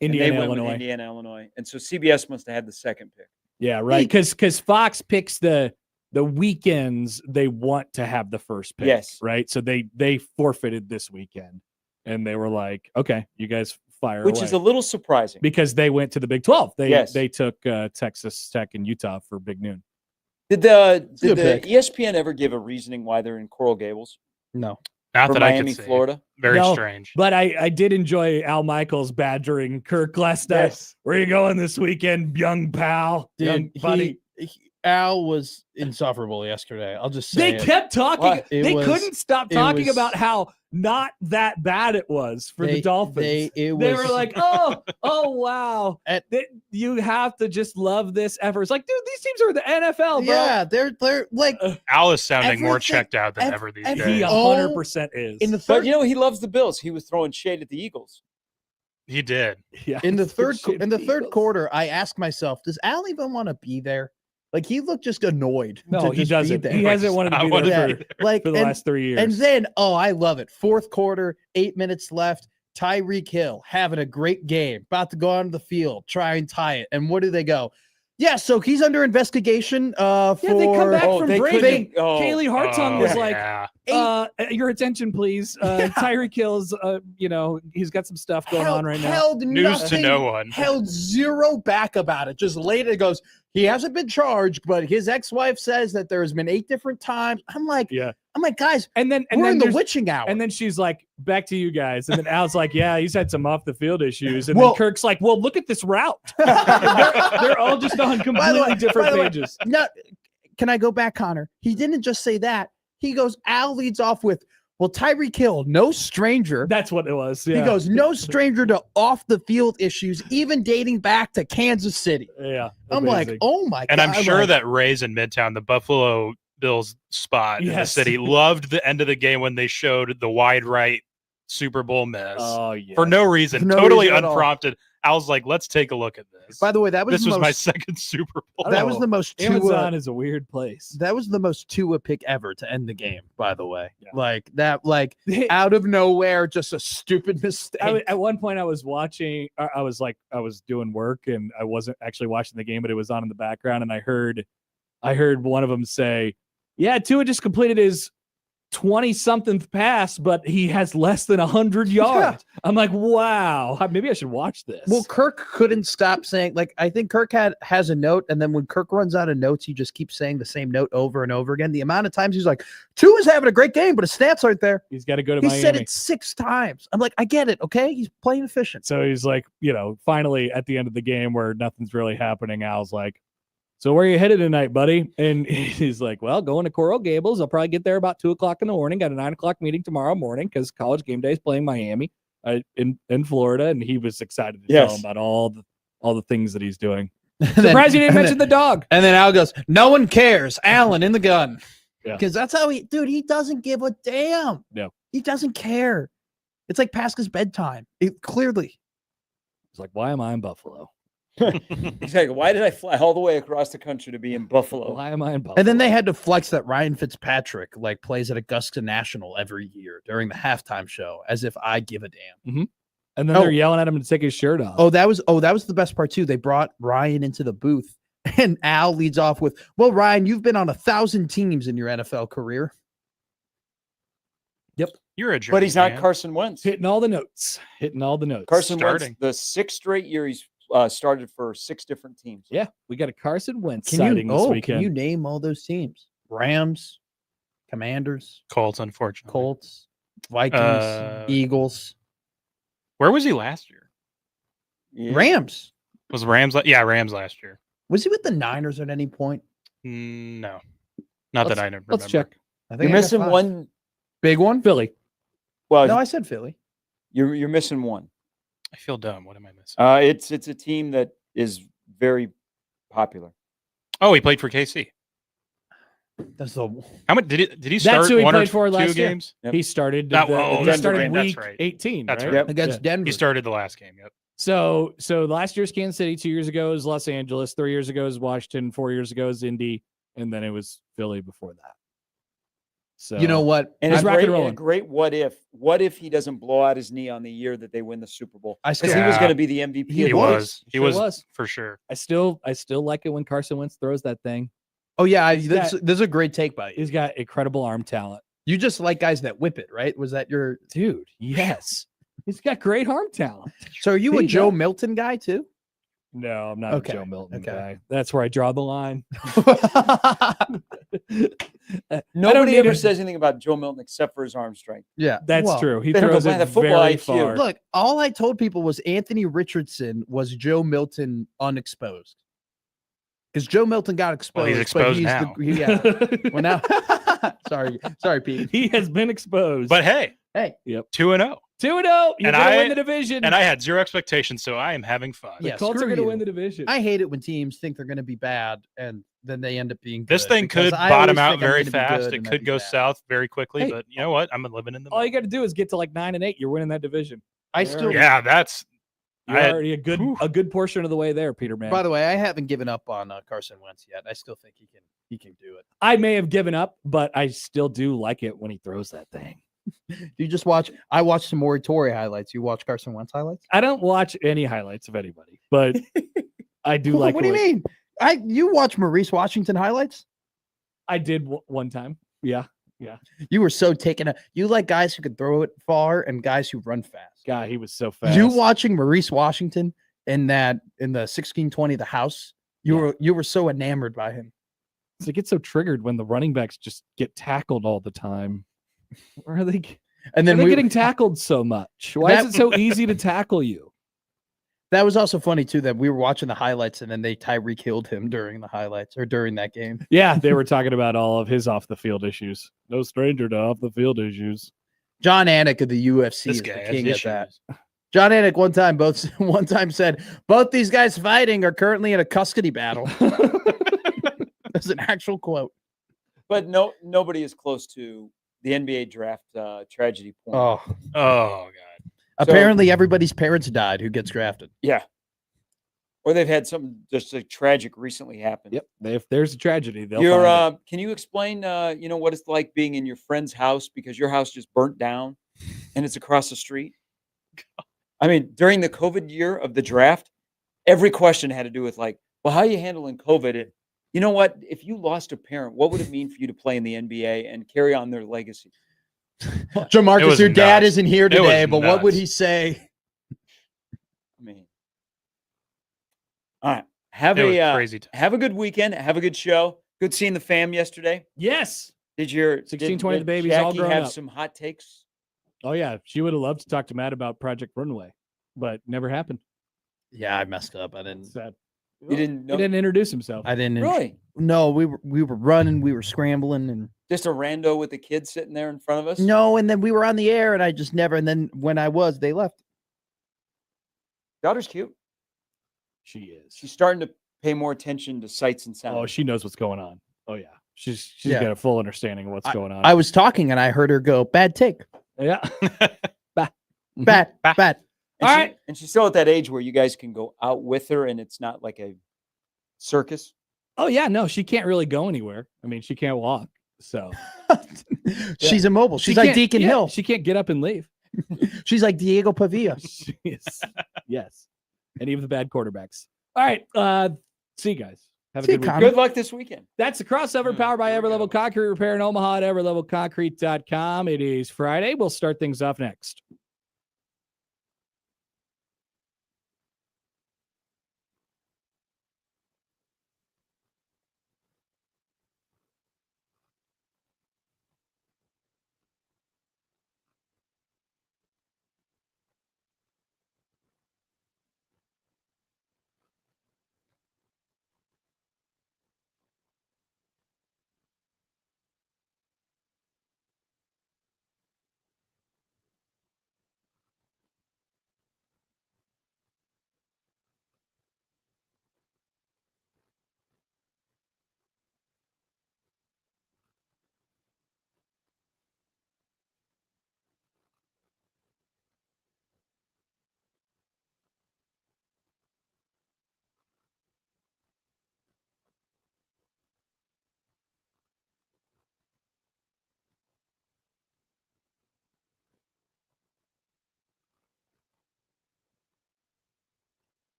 Indiana, Illinois. And so CBS must have had the second pick. Yeah, right. Because Fox picks the weekends they want to have the first pick. Yes. Right. So they forfeited this weekend and they were like, okay, you guys fire Which away. is a little surprising. Because they went to the Big 12. They took Texas Tech and Utah for Big Noon. Did the ESPN ever give a reasoning why they're in Coral Gables? No. Not For that Miami, I could see. Florida? Very No, strange. But I did enjoy Al Michaels badgering Kirk last night. Yes. Where are you going this weekend, young pal? Young buddy. Al was insufferable yesterday. I'll just say They kept talking. What? They couldn't stop talking was- about how not that bad it was for the Dolphins. They were like, oh wow. You have to just love this effort. It's like, dude, these teams are the NFL, bro. Yeah, they're like Al is sounding more everything- checked out than ever these He days. 100% is. in the But third he loves the Bills. He was throwing shade at the Eagles. He did. Yeah, in the third shit Eagles. quarter, I asked myself, does Al even want to be there? Like he looked just annoyed. No, to he just be doesn't. there. He hasn't wanted to I be wanted there to for, be like for the and, last 3 years. and then I love it. Fourth quarter, 8 minutes left. Tyreek Hill having a great game, about to go onto the field, try and tie it. And what do they go? Yeah, so he's under investigation. For they come back from they break. couldn't- Kaylee Hartung was like, yeah. your attention, please. Tyreek Hill's, he's got some stuff going on right now. Held News nothing, to no one. Held zero back about it. Just later it goes, he hasn't been charged, but his ex-wife says that there's been 8 different times. I'm like, guys, And then we're in the there's- witching hour. And then she's like, back to you guys. And then Al's like, yeah, he's had some off the field issues. And Well- then Kirk's like, well, look at this route. they're all just on completely different pages. No, can I go back, Connor? He didn't just say that. He goes, Al leads off with, well, Tyreek Hill, no stranger. That's what it was. He Yeah. goes, no stranger to off the field issues, even dating back to Kansas City. Yeah. I'm like, amazing. oh my And God. I'm sure like, that Ray's in Midtown, the Buffalo Bills spot in the Yes. city, loved the end of the game when they showed the wide right Super Bowl miss Oh, yeah. for no reason, For no totally reason at all. unprompted. Al's like, let's take a look at this. by the way, that was this the was my most, second Super Bowl. that was the most Amazon is a weird place. that was the most Tua pick ever to end the game, by the way. Yeah. Like that, like out of nowhere, just a stupid mistake. At one point I was watching, I was doing work and I wasn't actually watching the game, but it was on in the background. And I heard one of them say, yeah, Tua just completed his 20-something pass, but he has less than 100 yards. I'm like, wow, maybe I should watch this. Well, Kirk couldn't stop saying, like, I think Kirk has a note, and then when Kirk runs out of notes, he just keeps saying the same note over and over again. The amount of times he's like, Tua's having a great game, but his stats aren't there. he's got to go to He Miami. said it 6 times. I'm like, I get it, okay? He's playing efficient. So he's like, finally at the end of the game where nothing's really happening, Al's like, so where are you headed tonight, buddy? And he's like, well, going to Coral Gables. I'll probably get there about 2:00 in the morning. Got a 9:00 meeting tomorrow morning because College Game Day is playing Miami in Florida. And he was excited to tell him about all the things that he's doing. Surprised he didn't mention the dog. And then Al goes, no one cares. Allen in the gun. Yeah. Because that's how he doesn't give a damn. No. He doesn't care. It's like past his bedtime. Clearly. He's like, why am I in Buffalo? He's like, why did I fly all the way across the country to be in Buffalo? Why am I in Buffalo? And then they had to flex that Ryan Fitzpatrick like plays at Augusta National every year during the halftime show, as if I give a damn. And then they're yelling at him to take his shirt off. Oh, that was the best part too. They brought Ryan into the booth, and Al leads off with, "Well, Ryan, you've been on 1,000 teams in your NFL career." Yep. You're a jerk, but he's not man. Carson Wentz. Hitting all the notes. Carson Wentz, Starting. the 6th straight year he's started for 6 different teams. Yeah, we got a Carson Wentz Can sighting this you weekend. name all those teams? Rams, Commanders, Colts, unfortunately. Colts, Vikings, Eagles. Where was he last year? Yeah. Rams. Was Rams? Rams last year. Was he with the Niners at any point? No, not that I remember. Let's check. I think You're I got missing 5. one. Big one. Philly. Well, No, I said Philly. you're missing one. I feel dumb. What am I missing? It's a team that is very popular. Oh, he played for KC. That's the How much did he start? That's who he one or played for two last year. games? Yep. He started. That- he that's started right, that's week right. 18. That's right? right. against Denver. He started the last game. Yep. So last year's Kansas City, 2 years ago is Los Angeles, 3 years ago is Washington, 4 years ago is Indy, and then it was Philly before that. So You know what? And He's it's rock and great, rolling. a great what if. What if he doesn't blow out his knee on the year that they win the Super Bowl? I Because still, he was Yeah. going to be the MVP. He of He the was. league. He Sure was was. for sure. I still like it when Carson Wentz throws that thing. Oh yeah, He's this got- is a great take by you. He's got incredible arm talent. You just like guys that whip it, right? Was that your? Dude, yes. He's got great arm talent. So are you He a Joe does. Milton guy too? No, I'm not Okay, a Joe Milton okay. guy. That's where I draw the line. Nobody need ever to- says anything about Joe Milton except for his arm strength. Yeah, That's well, true. He they don't throws go it by the football very IQ. far. Look, all I told people was Anthony Richardson was Joe Milton unexposed. Because Joe Milton got exposed. Well, he's exposed now. Well, now, sorry, Pete. He has been exposed. But hey, Hey, 2-0, 2-0. You're And going to I- win the division. and I had zero expectations, so I am having fun. the Yeah, Colts are screw going to you. win the division. I hate it when teams think they're going to be bad and then they end up being good. This thing because could I bottom always out think I'm very gonna be fast. good It and could then be go bad. south very quickly, Hey. but you know what? I'm living in the All you moment. got to do is get to like 9-8. You're winning that division. I still, Yeah, that's You're I had- already Whew. a good portion of the way there, Peter Man. by the way, I haven't given up on Carson Wentz yet. I still think he can do it. I may have given up, but I still do like it when he throws that thing. You just watch. I watched some Moritori highlights. You watch Carson Wentz highlights? I don't watch any highlights of anybody, but I do like. What do you mean? You watch Maurice Washington highlights? I did one time. Yeah, You were so taken. You like guys who can throw it far and guys who run fast. God, he was so fast. You watching Maurice Washington in the 1620 the house? You were so enamored by him. I get so triggered when the running backs just get tackled all the time. Where are they? And Then then are they getting tackled so much? Why is That- it so easy to tackle you? that was also funny too that we were watching the highlights and then they Tyreek killed him during the highlights or during that game. Yeah, they were talking about all of his off the field issues. No stranger to off the field issues. John Anik of the UFC this is guy the has king at that. issues. John Anik one time said both these guys fighting are currently in a custody battle. That's an actual quote. But nobody is close to the NBA draft tragedy point. Oh, Oh god. apparently everybody's parents died who gets drafted. Yeah. Or they've had something just like tragic recently happen. Yep. If there's a tragedy, they'll You're, find it. can you explain, what it's like being in your friend's house because your house just burnt down and it's across the street? I mean, during the COVID year of the draft, every question had to do with like, well, how are you handling COVID? And you know what? If you lost a parent, what would it mean for you to play in the NBA and carry on their legacy? Jamarcus, was your dad nuts. isn't here It was today, but what would nuts. he say? I mean, all right. Have It was a crazy. have a good weekend. Have a good show. Good seeing the fam yesterday. Yes. Did your 1620 did the babies all Jackie grown have up. some hot takes? Oh yeah, she would have loved to talk to Matt about Project Runway, but never happened. Yeah, I messed up. I didn't. Sad. You didn't know? He didn't introduce himself. I didn't. Really? No, we were running, we were scrambling, and Just a rando with the kid sitting there in front of us? no, and then we were on the air, and I just never. And then when I was, they left. Daughter's cute. She is. She's starting to pay more attention to sights and sounds. Oh, she knows what's going on. Oh yeah, she's Yeah. got a full understanding of what's going on. I was talking, and I heard her go, "Bad take, yeah. bad, Bah. bad." And All she- right. And she's still at that age where you guys can go out with her and it's not like a circus. Oh yeah, no, she can't really go anywhere. I mean, she can't walk, so She's immobile. She She's like can't- Deacon yeah, Hill. She can't get up and leave. She's like Diego Pavia. She is. Yes, any of the bad quarterbacks. All right, see you guys. Have a See good you, week. Connor. Good luck this weekend. That's the crossover powered by Everlevel Concrete Repair in Omaha at everlevelconcrete.com. It is Friday. We'll start things off next.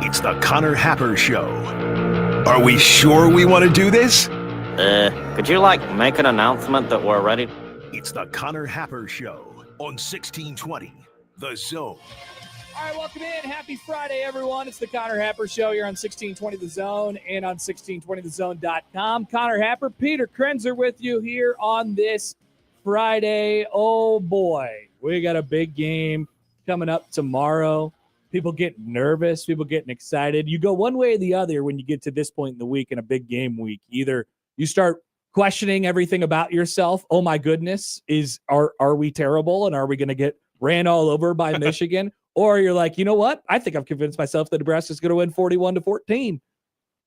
It's the Connor Happer Show. Are we sure we want to do this? Could you, make an announcement that we're ready? It's the Connor Happer Show on 1620, The Zone. All right, welcome in. Happy Friday, everyone. It's the Connor Happer Show here on 1620 The Zone and on 1620thezone.com. Connor Happer, Peter Krenzer with you here on this Friday. Oh, boy. We got a big game coming up tomorrow. People getting nervous. People getting excited. You go one way or the other when you get to this point in the week in a big game week. Either you start questioning everything about yourself. Oh, my goodness. Are we terrible? And are we going to get ran all over by Michigan? Or you're like, you know what? I think I've convinced myself that Nebraska's going to win 41-14.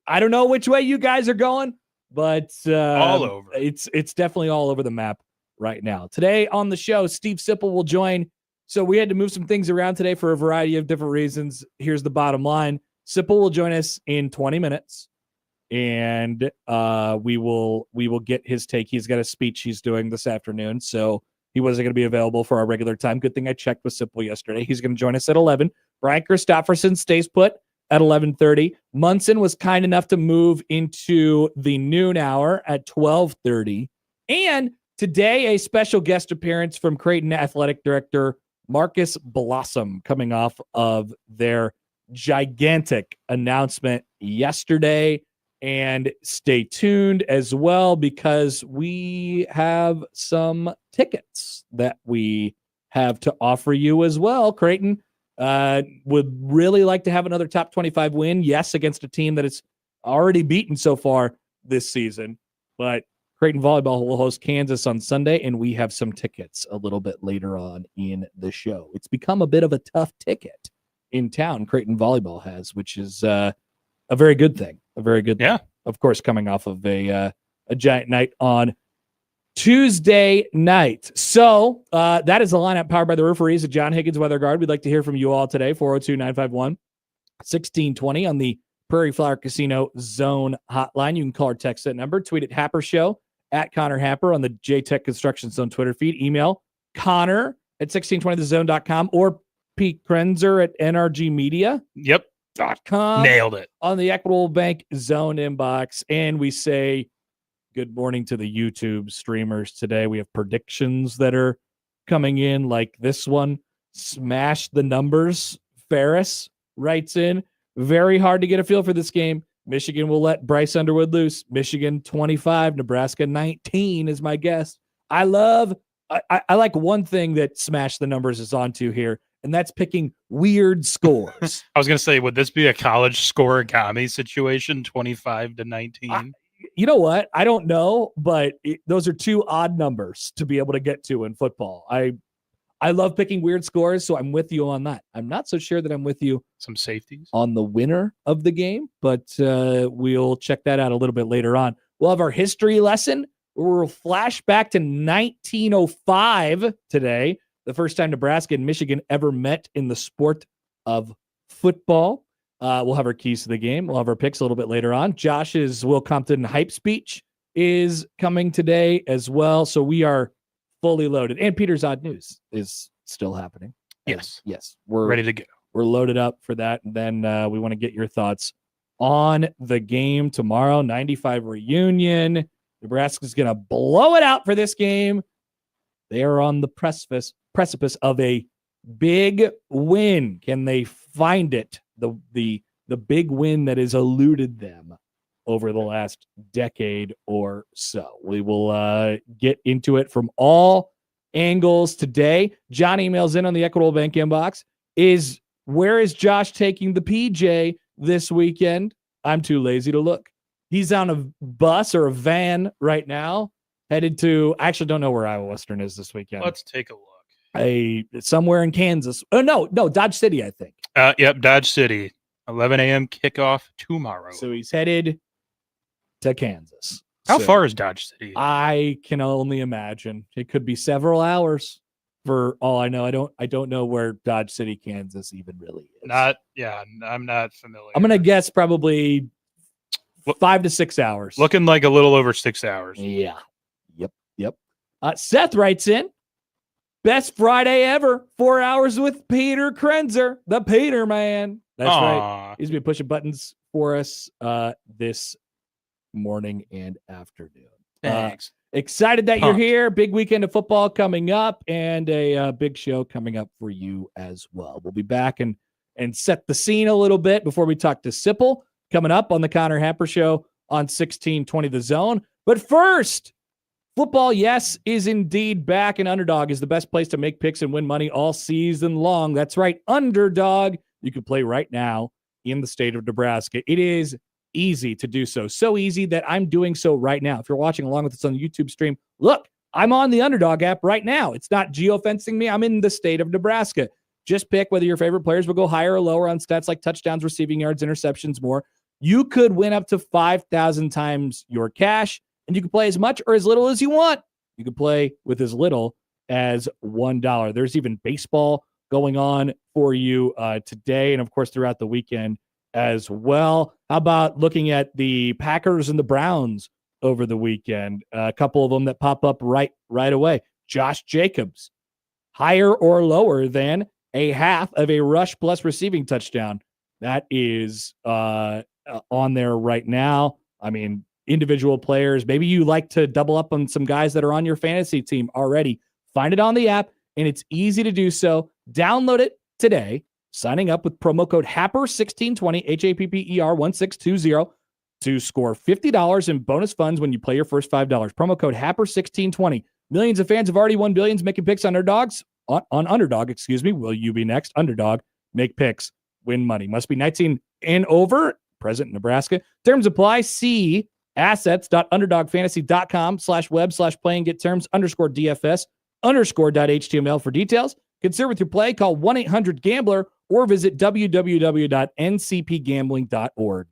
I don't know which way you guys are going, but all over. It's definitely all over the map right now. Today on the show, Steve Sipple will join. So we had to move some things around today for a variety of different reasons. Here's the bottom line. Sipple will join us in 20 minutes, and we will get his take. He's got a speech he's doing this afternoon, so he wasn't going to be available for our regular time. Good thing I checked with Sipple yesterday. He's going to join us at 11. Brian Christopherson stays put at 11:30. Munson was kind enough to move into the noon hour at 12:30. And today, a special guest appearance from Creighton Athletic Director Marcus Blossom, coming off of their gigantic announcement yesterday. And stay tuned as well, because we have some tickets that we have to offer you as well. Creighton would really like to have another top 25 win. Yes, against a team that it's already beaten so far this season. But Creighton Volleyball will host Kansas on Sunday, and we have some tickets a little bit later on in the show. It's become a bit of a tough ticket in town, Creighton Volleyball has, which is a very good thing. A very good thing. Of course, coming off of a giant night on Tuesday night. So that is the lineup powered by the Rooferees at John Higgins Weather Guard. We'd like to hear from you all today. 402-951-1620 on the Prairie Flower Casino Zone hotline. You can call or text that number. Tweet at Happer Show, at Connor Happer on the JTech Construction Zone Twitter feed. Email Connor at 1620thezone.com or Pete Krenzer at NRGmedia. Yep. .com. Nailed it. On the Equitable Bank Zone inbox. And we say good morning to the YouTube streamers today. We have predictions that are coming in, like this one. Smash the numbers. Ferris writes in, very hard to get a feel for this game. Michigan will let Bryce Underwood loose. Michigan 25, Nebraska 19 is my guess. I like one thing that Smash the Numbers is onto here, and that's picking weird scores. I was going to say, would this be a college scoregami situation, 25-19? You know what? I don't know, but those are two odd numbers to be able to get to in football. I love picking weird scores, so I'm with you on that. I'm not so sure that I'm with you some safeties on the winner of the game, but we'll check that out a little bit later on. We'll have our history lesson. We'll flash back to 1905 today, the first time Nebraska and Michigan ever met in the sport of football. We'll have our keys to the game. We'll have our picks a little bit later on. Josh's Will Compton hype speech is coming today as well. So we are fully loaded. And Peter's Odd News is still happening. Yes. We're ready to go. We're loaded up for that. And then we want to get your thoughts on the game tomorrow. 95 reunion. Nebraska's going to blow it out for this game. They are on the precipice of a big win. Can they find it? The big win that has eluded them over the last decade or so. We will get into it from all angles today. John emails in on the Equitable Bank inbox. Where is Josh taking the PJ this weekend? I'm too lazy to look. He's on a bus or a van right now, headed to, I actually don't know where Iowa Western is this weekend. Let's take a look. Somewhere in Kansas. Oh, no, Dodge City, I think. Yep, Dodge City. 11 a.m. kickoff tomorrow. So he's headed to Kansas. How far is Dodge City? I can only imagine. It could be several hours for all I know. I don't know where Dodge City, Kansas even really is. I'm not familiar. I'm going to guess probably 5 to 6 hours. Looking like a little over 6 hours. Yeah. Yep. Seth writes in, best Friday ever. 4 hours with Peter Krenzer, the Peter man. That's right. He's been pushing buttons for us this morning and afternoon. Thanks. Excited that you're here. Big weekend of football coming up, and a big show coming up for you as well. We'll be back and set the scene a little bit before we talk to Sipple coming up on the Connor Happer Show on 1620 The Zone. But first, football, yes, is indeed back, and Underdog is the best place to make picks and win money all season long. That's right, Underdog. You can play right now in the state of Nebraska. It is easy to do so. So easy that I'm doing so right now. If you're watching along with us on the YouTube stream, look, I'm on the Underdog app right now. It's not geofencing me. I'm in the state of Nebraska. Just pick whether your favorite players will go higher or lower on stats like touchdowns, receiving yards, interceptions, more. You could win up to 5,000 times your cash, and you can play as much or as little as you want. You can play with as little as $1. There's even baseball going on for you today and, of course, throughout the weekend as well. How about looking at the Packers and the Browns over the weekend? A couple of them that pop up right away. Josh Jacobs, higher or lower than a half of a rush plus receiving touchdown. That is on there right now. I mean, individual players. Maybe you like to double up on some guys that are on your fantasy team already. Find it on the app, and it's easy to do so. Download it today. Signing up with promo code HAPPER1620, HAPPER1620, to score $50 in bonus funds when you play your first $5. Promo code HAPPER1620. Millions of fans have already won billions making picks on Underdog. Will you be next? Underdog. Make picks. Win money. Must be 19 and over. Present in Nebraska. Terms apply. See assets.underdogfantasy.com/web/play and get terms _DFS_.html for details. Consider with your play. Call 1-800-GAMBLER or visit www.ncpgambling.org.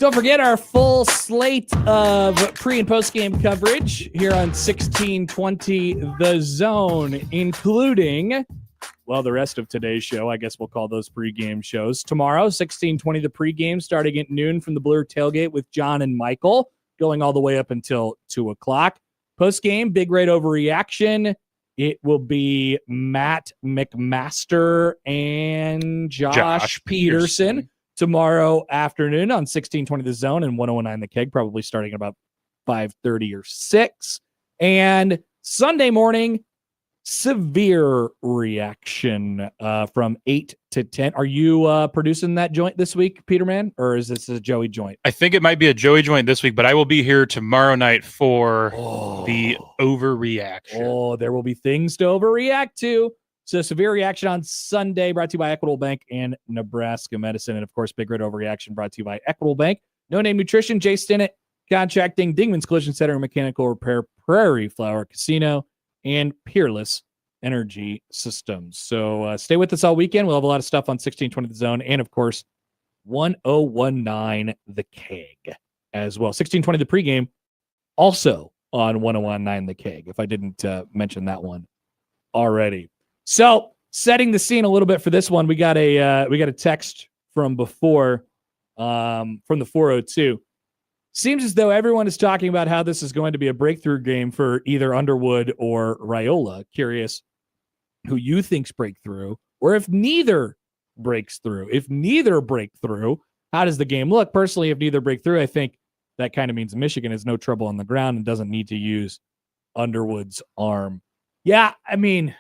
Don't forget our full slate of pre- and post-game coverage here on 1620 The Zone, including, well, the rest of today's show. I guess we'll call those pregame shows. Tomorrow, 1620 the pregame, starting at noon from the Blue Tailgate with John and Michael, going all the way up until 2 o'clock. Post-game, Big Red Overreaction. It will be Matt McMaster and Josh Peterson tomorrow afternoon on 1620 The Zone and 1019 The Keg, probably starting at about 5:30 or 6. And Sunday morning, Severe Reaction from 8 to 10. Are you producing that joint this week, Peterman, or is this a Joey joint? I think it might be a Joey joint this week, but I will be here tomorrow night for the overreaction. Oh, there will be things to overreact to. So Severe Reaction on Sunday, brought to you by Equitable Bank and Nebraska Medicine. And, of course, Big Red Overreaction brought to you by Equitable Bank, No Name Nutrition, Jay Stinnett, Contracting, Dingman's Collision Center and Mechanical Repair, Prairie Flower Casino, and Peerless Energy Systems. So stay with us all weekend. We'll have a lot of stuff on 1620 The Zone and, of course, 1019 The Keg as well. 1620 The Pregame, also on 1019 The Keg, if I didn't mention that one already. So, setting the scene a little bit for this one, we got a text from before, from the 402. Seems as though everyone is talking about how this is going to be a breakthrough game for either Underwood or Raiola. Curious who you think's breakthrough, or if neither breaks through. If neither break through, how does the game look? Personally, if neither break through, I think that kind of means Michigan has no trouble on the ground and doesn't need to use Underwood's arm. Yeah, I mean,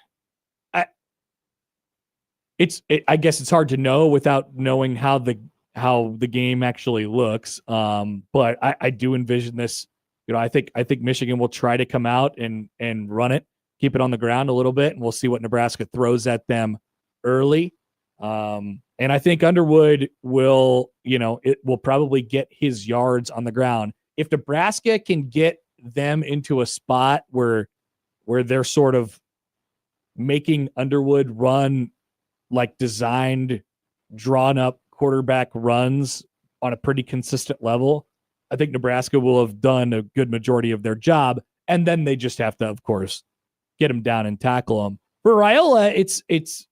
I guess it's hard to know without knowing how the game actually looks. But I do envision this. I think Michigan will try to come out and run it, keep it on the ground a little bit, and we'll see what Nebraska throws at them early. And I think Underwood will probably get his yards on the ground. If Nebraska can get them into a spot where they're sort of making Underwood run like designed, drawn up quarterback runs on a pretty consistent level, I think Nebraska will have done a good majority of their job. And then they just have to, of course, get him down and tackle him. For Raiola, it's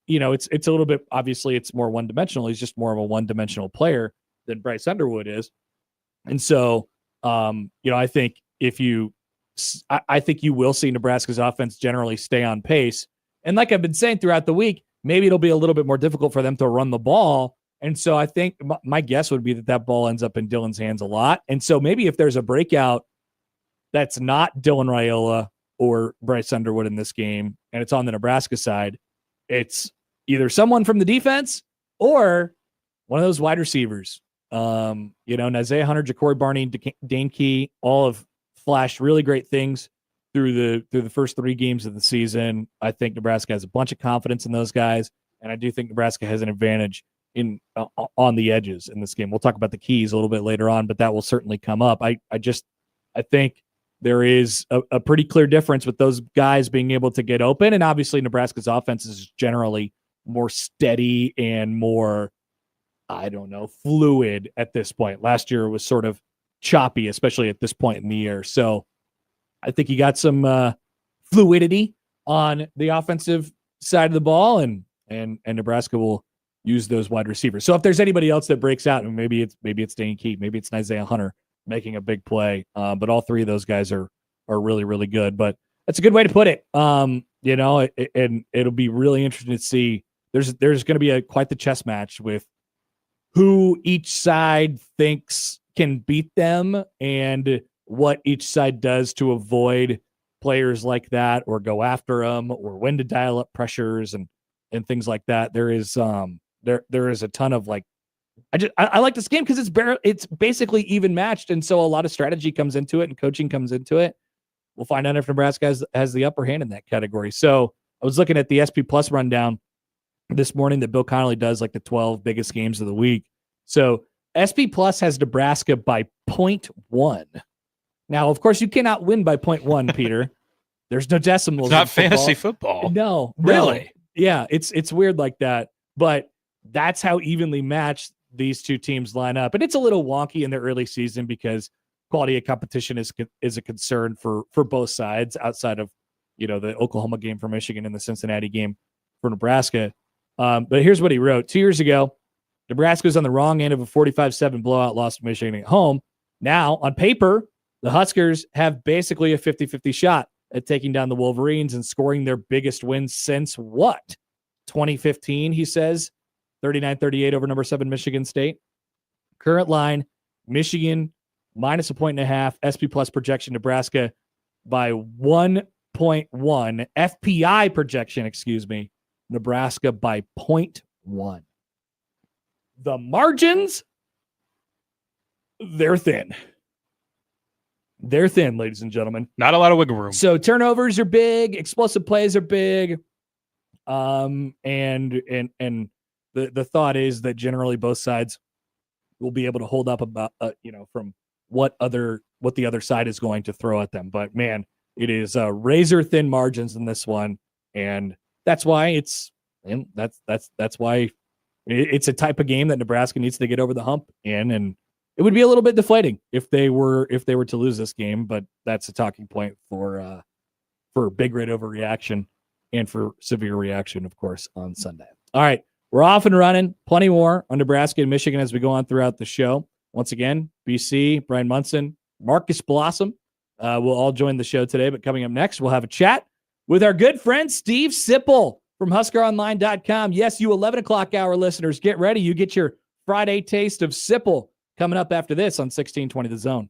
a little bit, obviously it's more one-dimensional. He's just more of a one-dimensional player than Bryce Underwood is. And so, I think I think you will see Nebraska's offense generally stay on pace. And like I've been saying throughout the week, maybe it'll be a little bit more difficult for them to run the ball. And so I think my guess would be that ball ends up in Dylan's hands a lot. And so maybe if there's a breakout that's not Dylan Raiola or Bryce Underwood in this game, and it's on the Nebraska side, it's either someone from the defense or one of those wide receivers. Isaiah Hunter, Ja'Cory Barney, Dane Key, all have flashed really great things through the first 3 games of the season. I think Nebraska has a bunch of confidence in those guys, and I do think Nebraska has an advantage on the edges in this game. We'll talk about the keys a little bit later on, but that will certainly come up. I think there is a pretty clear difference with those guys being able to get open, and obviously Nebraska's offense is generally more steady and more, fluid at this point. Last year was sort of choppy, especially at this point in the year. So I think you got some fluidity on the offensive side of the ball, and Nebraska will use those wide receivers. So if there's anybody else that breaks out, and maybe it's Dane Key, maybe it's Isaiah Hunter making a big play, but all 3 of those guys are really, really good. But that's a good way to put it. And it'll be really interesting to see. There's going to be quite the chess match with who each side thinks can beat them and what each side does to avoid players like that or go after them or when to dial up pressures and things like that. There is there is a ton of I like this game because it's basically even matched, and so a lot of strategy comes into it and coaching comes into it. We'll find out if Nebraska has the upper hand in that category. So I was looking at the SP Plus rundown this morning that Bill Connolly does, like the 12 biggest games of the week. So SP Plus has Nebraska by 0.1. Now, of course, you cannot win by 0.1, Peter. There's no decimals. It's not fantasy football. No. Really? Yeah, it's weird like that. But that's how evenly matched these two teams line up. And it's a little wonky in the early season because quality of competition is a concern for both sides outside of, the Oklahoma game for Michigan and the Cincinnati game for Nebraska. But here's what he wrote. 2 years ago, Nebraska was on the wrong end of a 45-7 blowout loss to Michigan at home. Now, on paper, the Huskers have basically a 50-50 shot at taking down the Wolverines and scoring their biggest win since what? 2015, he says. 39-38 over number 7 Michigan State. Current line, Michigan minus 1.5. SP plus projection, Nebraska by 1.1. FPI projection, Nebraska by 0.1. The margins, they're thin. They're thin, ladies and gentlemen. Not a lot of wiggle room. So turnovers are big, explosive plays are big. And the thought is that generally both sides will be able to hold up about from what the other side is going to throw at them. But man, it is razor thin margins in this one, and that's why it's why it's a type of game that Nebraska needs to get over the hump in, and it would be a little bit deflating if they were to lose this game. But that's a talking point for big red overreaction and for severe reaction, of course, on Sunday. All right. We're off and running. Plenty more on Nebraska and Michigan as we go on throughout the show. Once again, BC, Brian Munson, Marcus Blossom will all join the show today. But coming up next, we'll have a chat with our good friend Steve Sipple from HuskerOnline.com. Yes, you 11 o'clock hour listeners, get ready. You get your Friday taste of Sipple coming up after this on 1620 The Zone.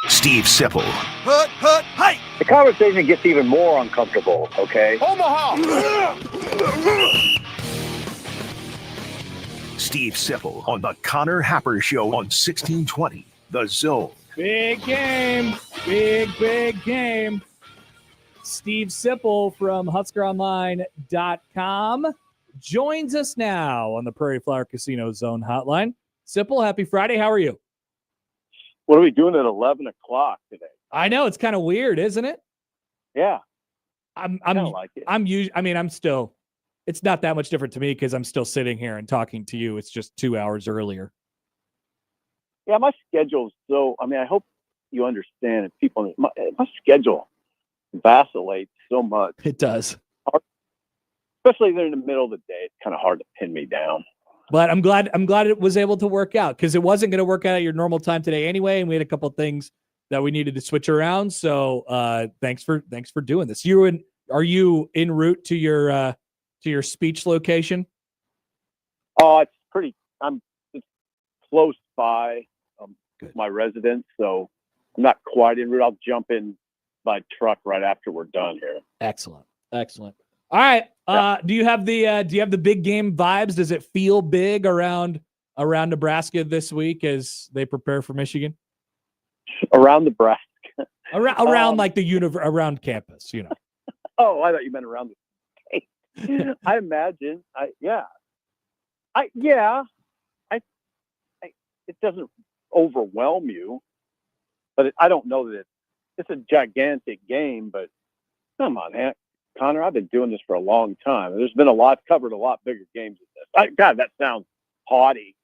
Steve Sipple, The conversation gets even more uncomfortable, okay? Steve Sipple on the Connor Happer Show on 1620 The Zone. Big game. Big game. Steve Sipple from HuskerOnline.com joins us now on the Prairie Flower Casino Zone Hotline. Sipple, happy Friday. How are you? What are we doing at 11 o'clock today? I know, it's kind of weird, isn't it? Yeah. I'm like it. I'm still, it's not that much different to me because I'm still sitting here and talking to you. It's just 2 hours earlier. Yeah, my schedule's I hope you understand it. People, my schedule vacillates so much. It does. Especially if they're in the middle of the day. It's kind of hard to pin me down. But I'm glad it was able to work out because it wasn't going to work out at your normal time today anyway, and we had a couple of things that we needed to switch around. So thanks for doing this. Are you en route to your speech location? Oh, it's close by my residence, so I'm not quite en route. I'll jump in by truck right after we're done here. Excellent. All right. Do you have the big game vibes? Does it feel big around Nebraska this week as they prepare for Michigan? Around Nebraska. Around like around campus, you know. Oh, I thought you meant around the state. I imagine. It doesn't overwhelm you, but I don't know that it's a gigantic game. But come on, Connor, I've been doing this for a long time. There's been I've covered a lot bigger games than this. God, that sounds haughty,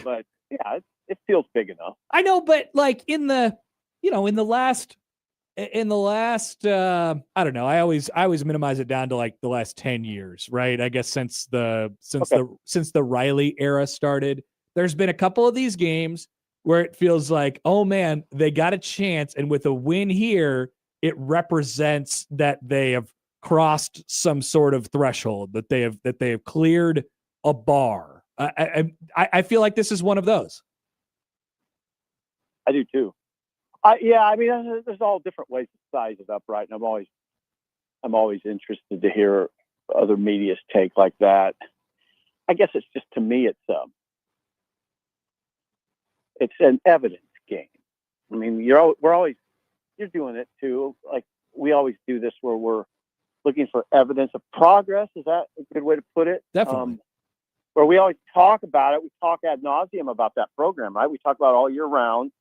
but yeah, it feels big enough. I know, but like in the last, I don't know. I always minimize it down to like the last 10 years, right? I guess since the Riley era started, there's been a couple of these games where it feels like, oh man, they got a chance, and with a win here, it represents that they have crossed some sort of threshold, that they have cleared a bar. I feel like this is one of those. I do too. There's all different ways to size it up, right? And I'm always interested to hear other media's take like that. I guess it's just, to me, it's an evidence game. I mean, you're doing it too. Like we always do this, where we're looking for evidence of progress. Is that a good way to put it? Definitely. Where we always talk about it. We talk ad nauseum about that program, right? We talk about it all year round,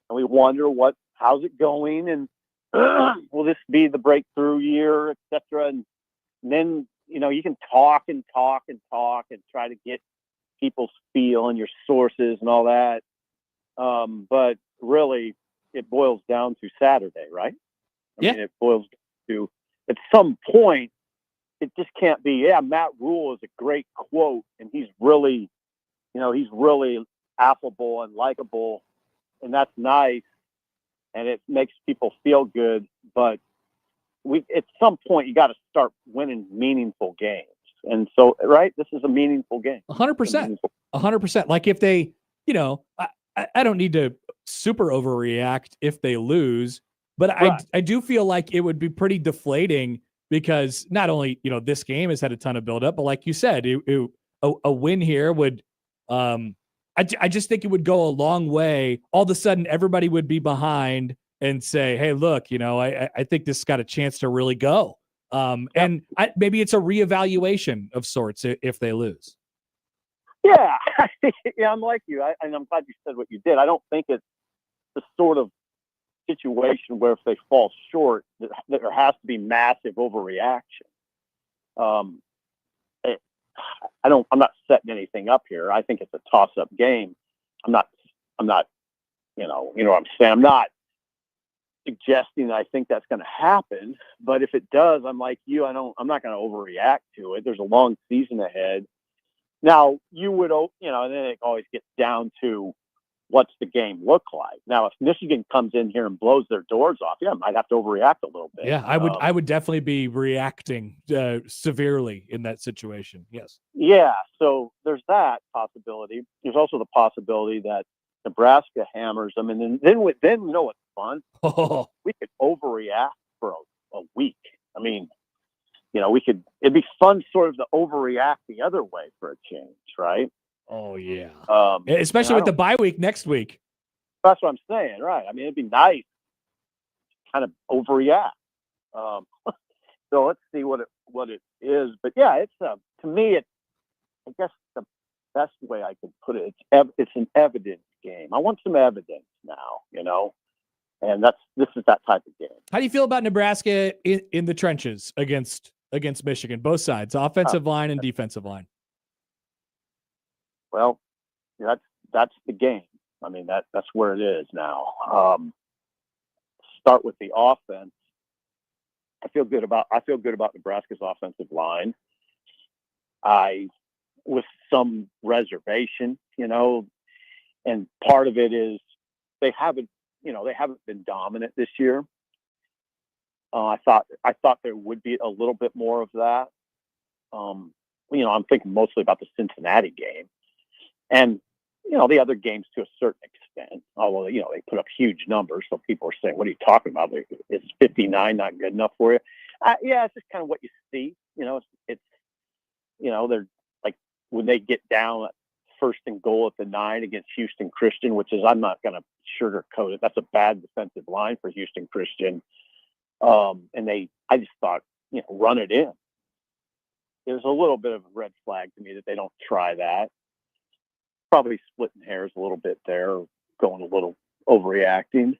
and we wonder how's it going, and will this be the breakthrough year, et cetera. And then, you can talk and talk and talk and try to get people's feel and your sources and all that. But really, it boils down to Saturday, right? I mean, it boils to, at some point, it just can't be, Matt Rule is a great quote, and he's really affable and likable, and that's nice, and it makes people feel good. But at some point, you got to start winning meaningful games. And so, right, this is a meaningful game. 100%. 100%. Like if they, I don't need to super overreact if they lose, but right. I do feel like it would be pretty deflating because not only, this game has had a ton of buildup, but like you said, a win here would, I just think it would go a long way. All of a sudden, everybody would be behind and say, hey, look, I think this got a chance to really go. And maybe it's a reevaluation of sorts if they lose. Yeah. Yeah, I'm like you. And I'm glad you said what you did. I don't think it's the sort of situation where if they fall short, that there has to be massive overreaction. I'm not setting anything up here. I think it's a toss-up game. I'm not, what I'm saying? I'm not suggesting that I think that's going to happen, but if it does, I'm like you, I'm not going to overreact to it. There's a long season ahead. Now you would, and then it always gets down to what's the game look like. Now, if Michigan comes in here and blows their doors off, I might have to overreact a little bit. Yeah, I would definitely be reacting severely in that situation. Yes. Yeah. So there's that possibility. There's also the possibility that Nebraska hammers them, and then you know what fun. Oh, We could overreact for a week. I mean, it'd be fun sort of to overreact the other way for a change, right? oh yeah. Especially with the bye week next week. That's what I'm saying, right? I mean, it'd be nice to kind of overreact. So let's see what it is. But yeah, it's to me, I guess the best way I could put it, it's an evidence game. I want some evidence now, and this is that type of game. How do you feel about Nebraska in the trenches against Michigan, both sides, offensive line and defensive line? Well, that's the game. I mean, that's where it is now. Start with the offense. I feel good about Nebraska's offensive line. With some reservation, and part of it is they haven't been dominant this year. I thought there would be a little bit more of that. I'm thinking mostly about the Cincinnati game, and the other games to a certain extent. Although they put up huge numbers, so people are saying, "What are you talking about? Is 59 not good enough for you?" Yeah, it's just kind of what you see. It's they're like when they get down first and goal at the 9 against Houston Christian, which is, I'm not going to sugarcoat it, that's a bad defensive line for Houston Christian. And I just thought, run it in. There's a little bit of a red flag to me that they don't try that. Probably splitting hairs a little bit there, going a little overreacting.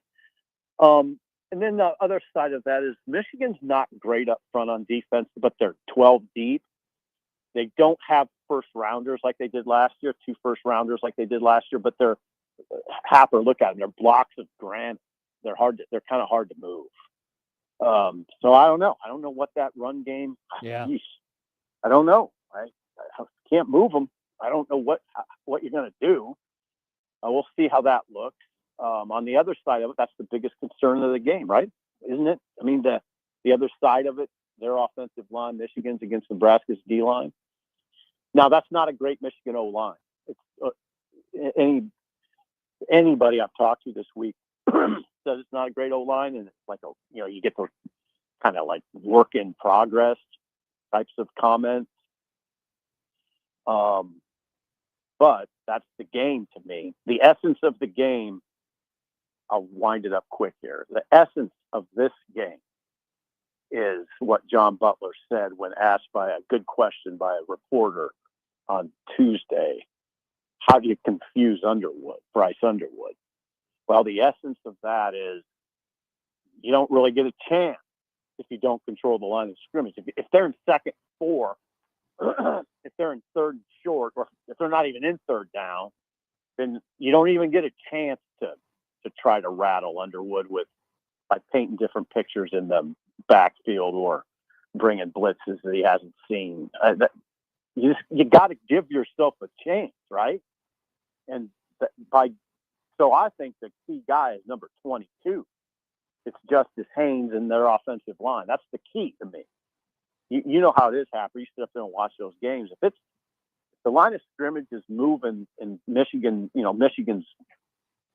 And then the other side of that is Michigan's not great up front on defense, but they're 12 deep. They don't have first rounders like they did last year, 2 first rounders like they did last year, but they're Happer, look at them. They're blocks of granite. They're kind of hard to move. So I don't know. I don't know what that run game. Yeah. I don't know. I can't move them. I don't know what you're going to do. We'll see how that looks. On the other side of it, that's the biggest concern of the game, right? Isn't it? I mean, the other side of it, their offensive line, Michigan's against Nebraska's D line. Now, that's not a great Michigan O line. It's anybody I've talked to this week says it's not a great O line, and it's like you get the kind of like work in progress types of comments. But that's the game to me. The essence of the game. I'll wind it up quick here. The essence of this game is what John Butler said when asked by a good question by a reporter on Tuesday. How do you confuse Bryce Underwood? Well, the essence of that is you don't really get a chance if you don't control the line of scrimmage. If they're in second 4, if they're in third and short, or if they're not even in third down, then you don't even get a chance to try to rattle Underwood by painting different pictures in the backfield or bringing blitzes that he hasn't seen. You got to give yourself a chance, right? And so I think the key guy is number 22. It's Justice Haynes and their offensive line. That's the key to me. You know how it is, Happer. You sit up there and watch those games. If the line of scrimmage is moving in Michigan,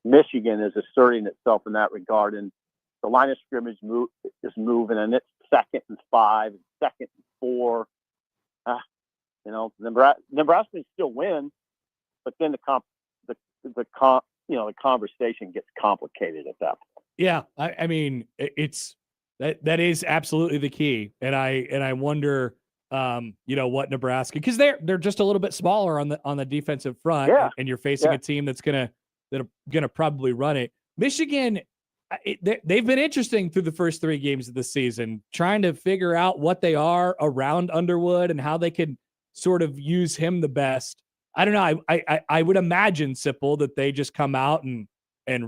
Michigan is asserting itself in that regard, and the line of scrimmage is moving, and it's 2nd and 5, and 2nd and 4. Nebraska can still win, but then the conversation gets complicated at that point. Yeah, I mean, it's that is absolutely the key, and I wonder, what Nebraska, because they're just a little bit smaller on the defensive front, and you're facing a team that's gonna probably run it. Michigan, they've been interesting through the first 3 games of the season, trying to figure out what they are around Underwood and how they can sort of use him the best. I don't know. I would imagine, Sipple, that they just come out and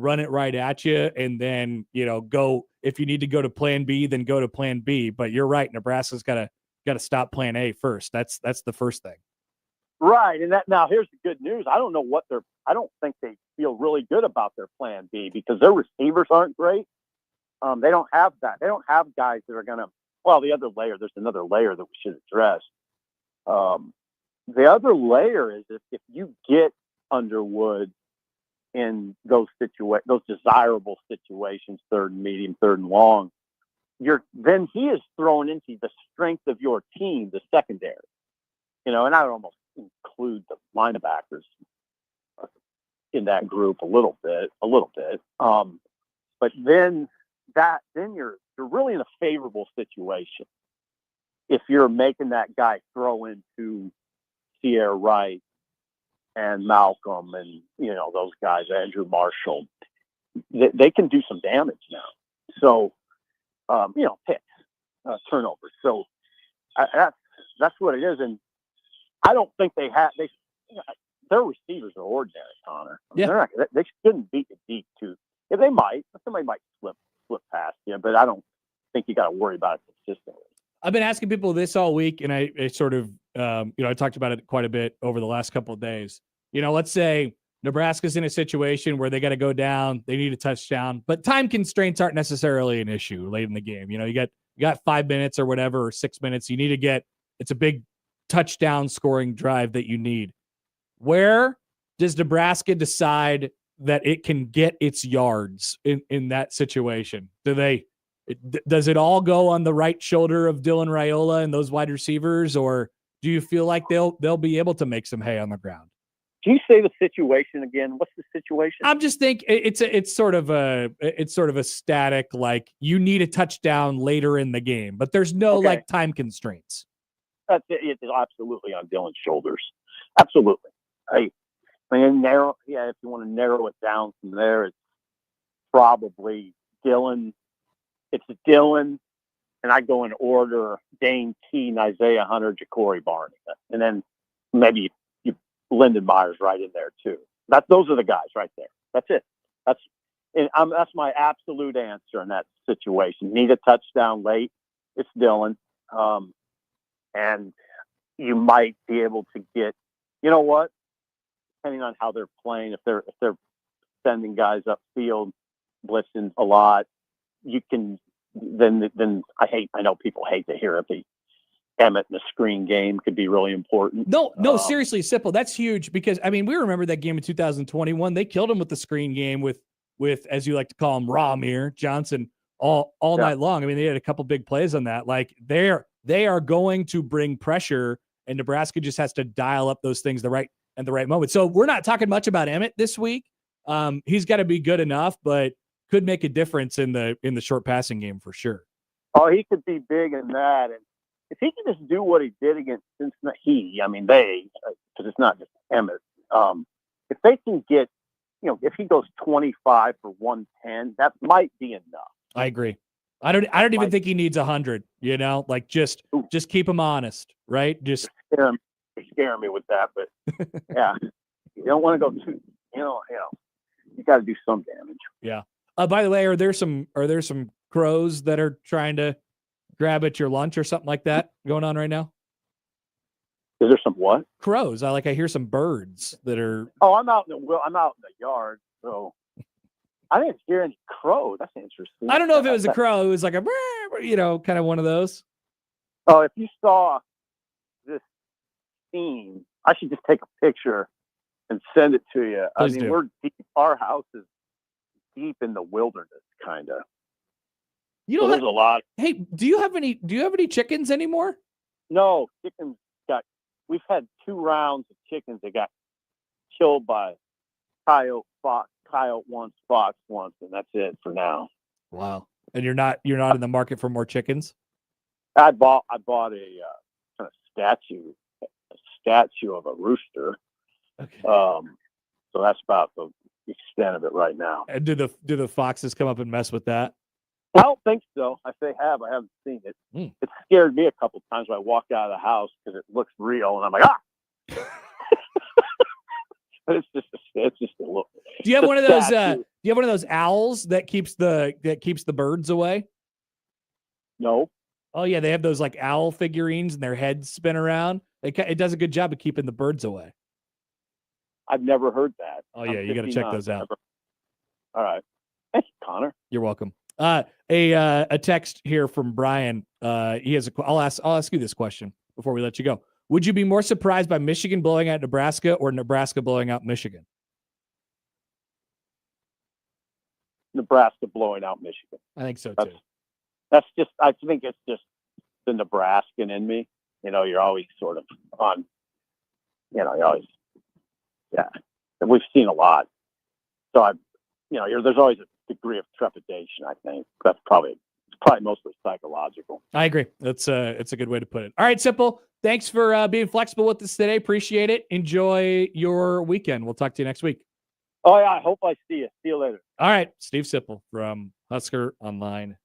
run it right at you, and then go, if you need to go to plan B, then go to plan B. But you're right, Nebraska's got to stop plan A first. That's the first thing. Right, and now here's the good news. I don't think they feel really good about their plan B because their receivers aren't great. They don't have that. They don't have guys that are going to. Well, the other layer. There's another layer that we should address. The other layer is if you get Underwood in those desirable situations, third and medium, third and long, then he is thrown into the strength of your team, the secondary. And I would almost include the linebackers in that group a little bit. But then you're really in a favorable situation if you're making that guy throw into Sierra Wright and Malcolm and those guys, Andrew Marshall. They can do some damage now. So picks, turnovers. So that's what it is. And I don't think their receivers are ordinary, Connor. Yeah. They shouldn't beat the deep too. Yeah, they might. Somebody might slip past you, but I don't think you got to worry about it consistently. I've been asking people this all week, and I sort of, I talked about it quite a bit over the last couple of days. Let's say Nebraska's in a situation where they got to go down, they need a touchdown, but time constraints aren't necessarily an issue late in the game. You got 5 minutes or whatever, or 6 minutes. You need to it's a big touchdown scoring drive that you need. Where does Nebraska decide that it can get its yards in that situation? Does it all go on the right shoulder of Dylan Raiola and those wide receivers, or do you feel like they'll be able to make some hay on the ground? Can you say the situation again? What's the situation? I'm just thinking it's sort of a static, like you need a touchdown later in the game, but there's no like time constraints. It's absolutely on Dylan's shoulders. Absolutely. If you want to narrow it down from there, it's probably Dylan. It's Dylan, and I go in order: Dane Keene, Isaiah Hunter, Ja'Cory Barney, and then maybe Lyndon Myers right in there too. Those are the guys right there. That's it. That's my absolute answer in that situation. Need a touchdown late? It's Dylan, and you might be able to get. You know what? Depending on how they're playing, if they're sending guys upfield, blitzing a lot, you can. Then I know people hate to hear it. The Emmett in the screen game could be really important. No, seriously, Sipple, that's huge because we remember that game in 2021. They killed him with the screen game with as you like to call him, Ramir Johnson all night long. They had a couple big plays on that. Like they are going to bring pressure, and Nebraska just has to dial up those things the right moment. So we're not talking much about Emmett this week. He's got to be good enough, but could make a difference in the short passing game for sure. Oh, he could be big in that, and if he can just do what he did against Cincinnati, because it's not just Emmett. If they can get, if he goes 25 for 110, that might be enough. I agree. I don't even think he needs 100. Just keep him honest, right? Just scare me with that, but yeah, you don't want to go too. You got to do some damage. Yeah. By the way, are there some crows that are trying to grab at your lunch or something like that going on right now? Is there some what? Crows. I hear some birds that are. Oh, I'm out in the yard, so I didn't hear any crow. That's interesting. I don't know if it was a crow. It was like a, kind of one of those. Oh, if you saw this scene, I should just take a picture and send it to you. Please do. We're deep. Our house is deep in the wilderness, kind of. There's a lot. Hey, do you have any chickens anymore? No, chickens we've had 2 rounds of chickens that got killed by coyote once, fox once, and that's it for now. Wow. And you're not in the market for more chickens? I bought a kind of statue of a rooster. Okay. So that's about the extent of it right now. And do the foxes come up and mess with that? I don't think so. If they have, I haven't seen it. It scared me a couple times when I walked out of the house because it looks real, and I'm like, but it's just a look. Do you have one of those? Do you have one of those owls that keeps the birds away? No. Oh yeah, they have those like owl figurines, and their heads spin around. It does a good job of keeping the birds away. I've never heard that. Oh yeah, you got to check those out. All right. Thanks, Connor. You're welcome. A text here from Brian. He has I'll ask you this question before we let you go. Would you be more surprised by Michigan blowing out Nebraska or Nebraska blowing out Michigan? Nebraska blowing out Michigan. I think so too. That's just, I think it's just the Nebraskan in me. You're always sort of on, you're always, yeah. And we've seen a lot. So there's always a degree of trepidation, I think. That's probably mostly psychological. I agree. It's a good way to put it. All right, Sipple. Thanks for being flexible with us today. Appreciate it. Enjoy your weekend. We'll talk to you next week. Oh, yeah. I hope I see you. See you later. All right. Steve Sipple from HuskerOnline.com.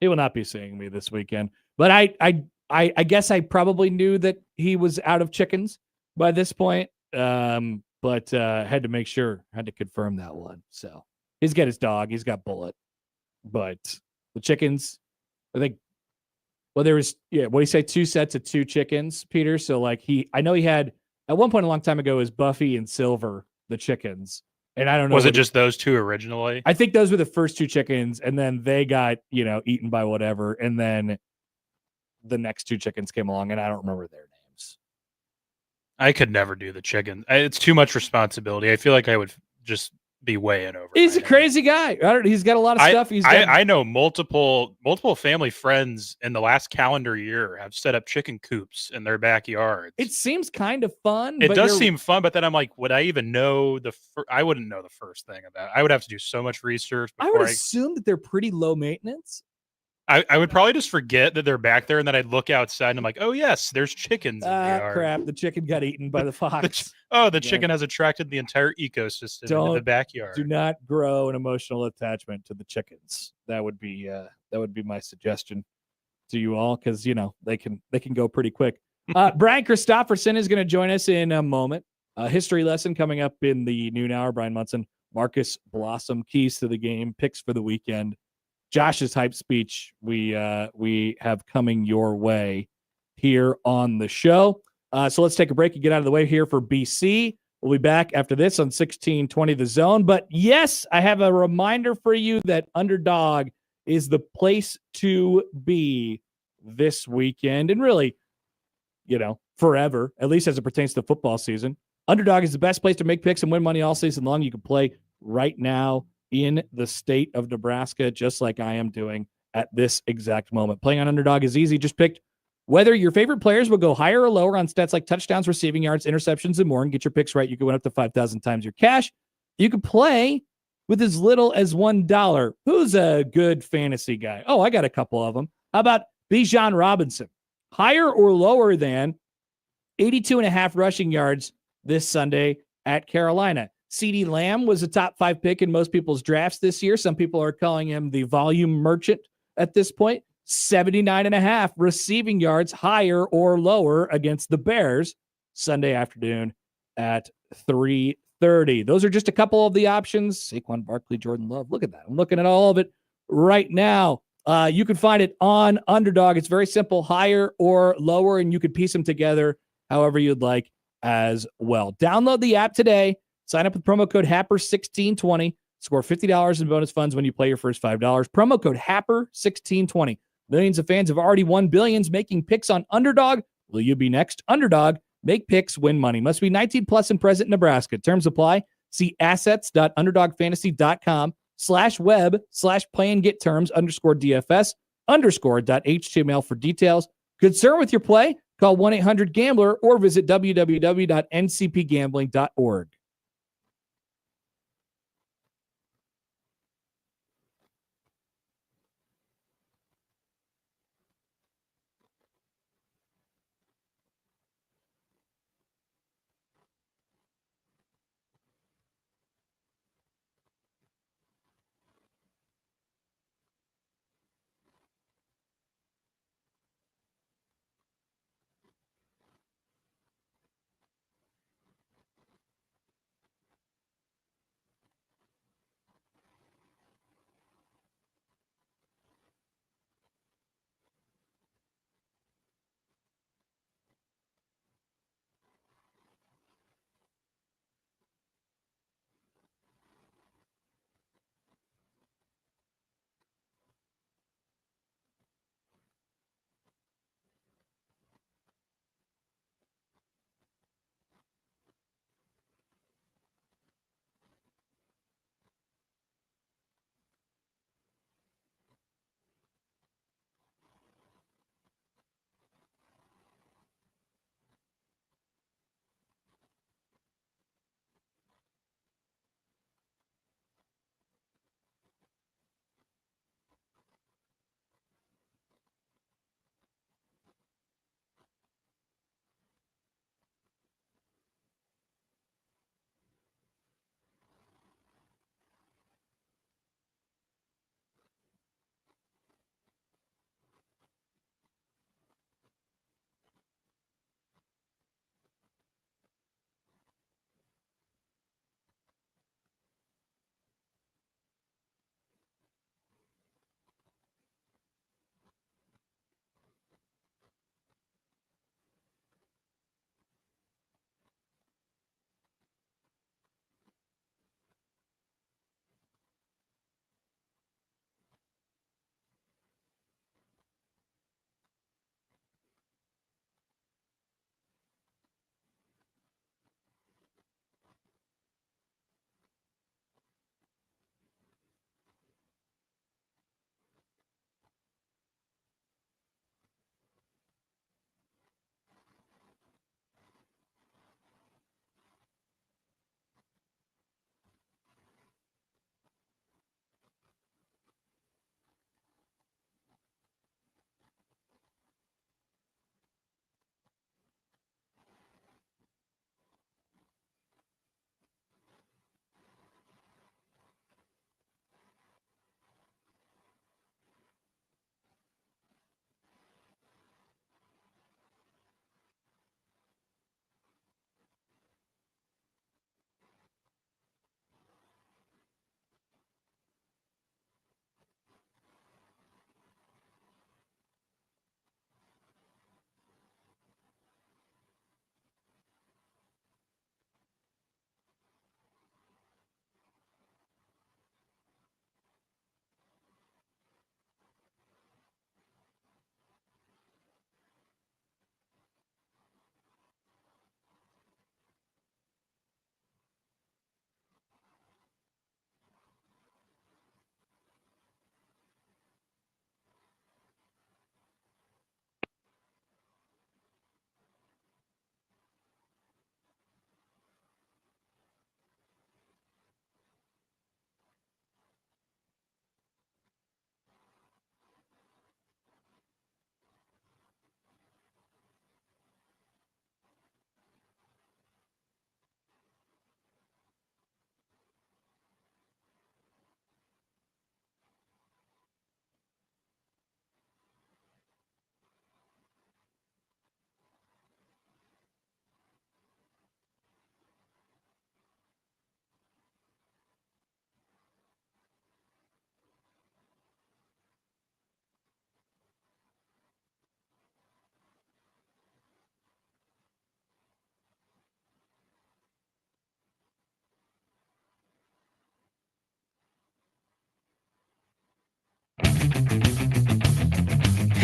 He will not be seeing me this weekend, but I guess I probably knew that he was out of chickens by this point. But had to make sure, had to confirm that one. So he's got his dog. He's got Bullet. But the chickens, I think, well, there was, what do you say, 2 sets of 2 chickens, Peter? So, I know he had, at one point a long time ago, it was Buffy and Silver, the chickens. And I don't know. Was it just those 2 originally? I think those were the first 2 chickens, and then they got, eaten by whatever. And then the next 2 chickens came along, and I don't remember their names. I could never do the chicken. It's too much responsibility. I feel like I would just be weighing over. He's a crazy guy. He's got a lot of stuff. I know multiple family friends in the last calendar year have set up chicken coops in their backyards. It seems kind of fun. It does seem fun, but then I'm like, would I even know I wouldn't know the first thing about it. I would have to do so much research. I would assume that they're pretty low maintenance. I would probably just forget that they're back there, and then I'd look outside and I'm like, oh yes, there's chickens in the yard. Crap, the chicken got eaten by the fox. The chicken has attracted the entire ecosystem into the backyard. Do not grow an emotional attachment to the chickens. That would be my suggestion to you all, because they can go pretty quick. Brian Christopherson is going to join us in a moment. A history lesson coming up in the noon hour. Brian Munson, Marcus Blossom, keys to the game, picks for the weekend. Josh's hype speech we have coming your way here on the show. So let's take a break and get out of the way here for BC. We'll be back after this on 1620 The Zone. But yes, I have a reminder for you that Underdog is the place to be this weekend, and really, forever, at least as it pertains to the football season. Underdog is the best place to make picks and win money all season long. You can play right now in the state of Nebraska, just like I am doing at this exact moment. Playing on Underdog is easy. Just pick whether your favorite players will go higher or lower on stats like touchdowns, receiving yards, interceptions, and more, and get your picks right. You can win up to 5,000 times your cash. You can play with as little as $1. Who's a good fantasy guy? Oh, I got a couple of them. How about Bijan Robinson? Higher or lower than 82.5 rushing yards this Sunday at Carolina. CeeDee Lamb was a top 5 pick in most people's drafts this year. Some people are calling him the volume merchant at this point. 79.5 receiving yards, higher or lower against the Bears Sunday afternoon at 3:30. Those are just a couple of the options. Saquon Barkley, Jordan Love. Look at that. I'm looking at all of it right now. You can find it on Underdog. It's very simple, higher or lower, and you can piece them together however you'd like as well. Download the app today. Sign up with promo code HAPPER1620. Score $50 in bonus funds when you play your first $5. Promo code HAPPER1620. Millions of fans have already won billions making picks on Underdog. Will you be next? Underdog. Make picks, win money. Must be 19 plus and present in Nebraska. Terms apply. See assets.underdogfantasy.com/web/play and get terms _DFS_.html for details. Concerned with your play? Call 1-800-GAMBLER or visit www.ncpgambling.org.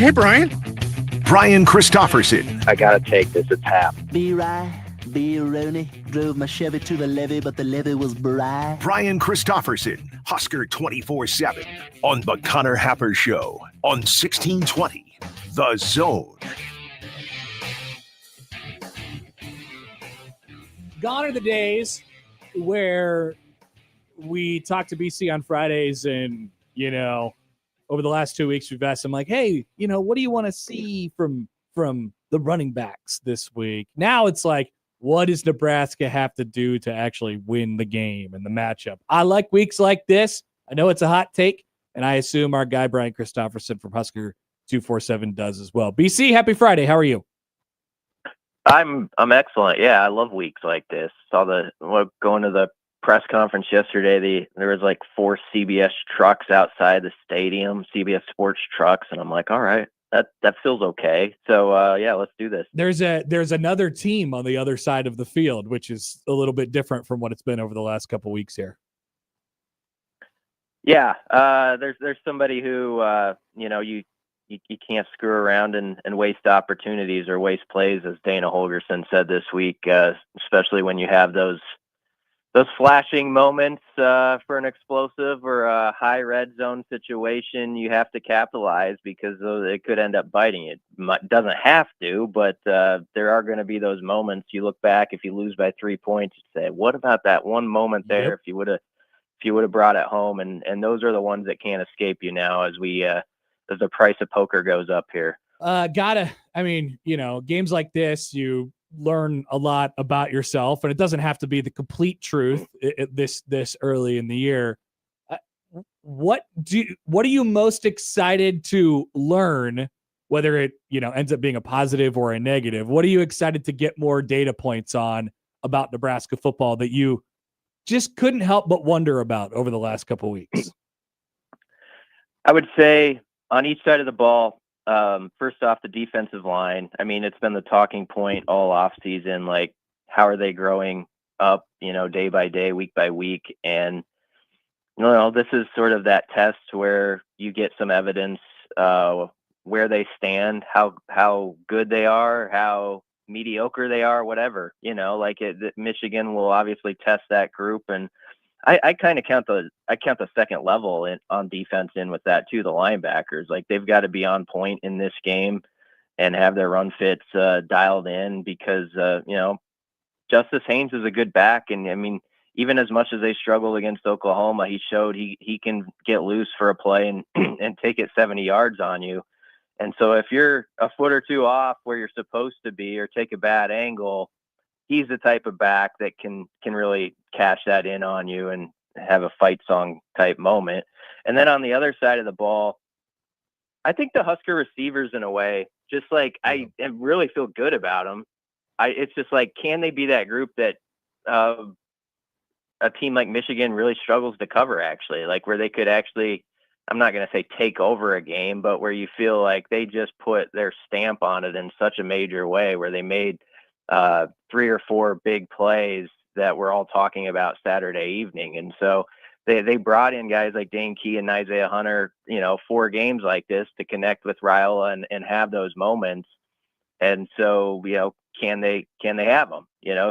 Hey, Brian. Brian Christopherson. I got to take this. It's Hap. B. Rooney drove my Chevy to the levee, but the levee was dry. Brian Christopherson, Husker 24/7 on the Connor Happer Show on 1620 The Zone. Gone are the days where we talk to BC on Fridays and, over the last 2 weeks, we've asked them like, hey, what do you want to see from the running backs this week? Now it's like, what does Nebraska have to do to actually win the game and the matchup? I like weeks like this. I know it's a hot take, and I assume our guy Brian Christopherson from Husker 247 does as well. BC, happy Friday. How are you? I'm excellent. Yeah, I love weeks like this. Going to the press conference yesterday, there was like 4 CBS trucks outside the stadium, CBS Sports trucks, and I'm like, all right, that feels okay. So yeah, let's do this. There's another team on the other side of the field, which is a little bit different from what it's been over the last couple of weeks here. Yeah, there's somebody who you can't screw around and waste opportunities or waste plays, as Dana Holgerson said this week, especially when you have those flashing moments for an explosive or a high red zone situation. You have to capitalize because it could end up biting you. It doesn't have to, but there are going to be those moments. You look back, if you lose by 3 points, you say, what about that one moment there? Yep. If you would have brought it home, and those are the ones that can't escape you now as the price of poker goes up here. Games like this, you learn a lot about yourself, and it doesn't have to be the complete truth this early in the year. What are you most excited to learn, whether it ends up being a positive or a negative? What are you excited to get more data points on about Nebraska football that you just couldn't help but wonder about over the last couple of weeks? I would say on each side of the ball, first off, the defensive line. I mean, it's been the talking point all off season. Like, how are they growing up, day by day, week by week? And, this is sort of that test where you get some evidence, where they stand, how good they are, how mediocre they are, whatever, Michigan will obviously test that group. And I kind of count the second level on defense in with that too. The linebackers, like, they've got to be on point in this game and have their run fits dialed in because Justice Haynes is a good back, and I mean, even as much as they struggled against Oklahoma, he showed he can get loose for a play and take it 70 yards on you. And so if you're a foot or two off where you're supposed to be or take a bad angle, he's the type of back that can really cash that in on you and have a fight song type moment. And then on the other side of the ball, I think the Husker receivers, in a way, just like I really feel good about them. It's just like, can they be that group that a team like Michigan really struggles to cover, actually, like where they could actually, I'm not going to say take over a game, but where you feel like they just put their stamp on it in such a major way, where they made 3 or 4 big plays that we're all talking about Saturday evening. And so they brought in guys like Dane Key and Isaiah Hunter, 4 games like this to connect with Riola and have those moments. And so, can they have them,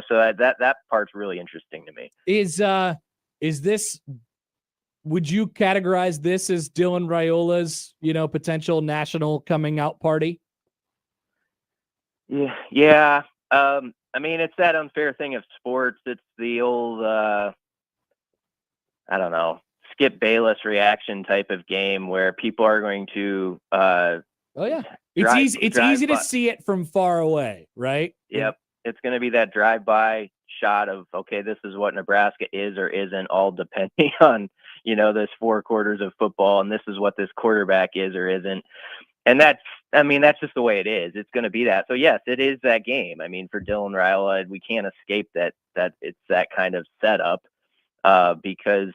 so that part's really interesting to me. Is this, would you categorize this as Dylan Raiola's, potential national coming out party? Yeah. I mean, it's that unfair thing of sports. It's the old, I don't know, Skip Bayless reaction type of game where people are going to, it's easy to see it from far away, right? Yep. It's going to be that drive-by shot of, okay, this is what Nebraska is or isn't, all depending on, this 4 quarters of football, and this is what this quarterback is or isn't. And that's just the way it is. It's going to be that. So yes, it is that game. I mean, for Dylan Riola, we can't escape that it's that kind of setup, because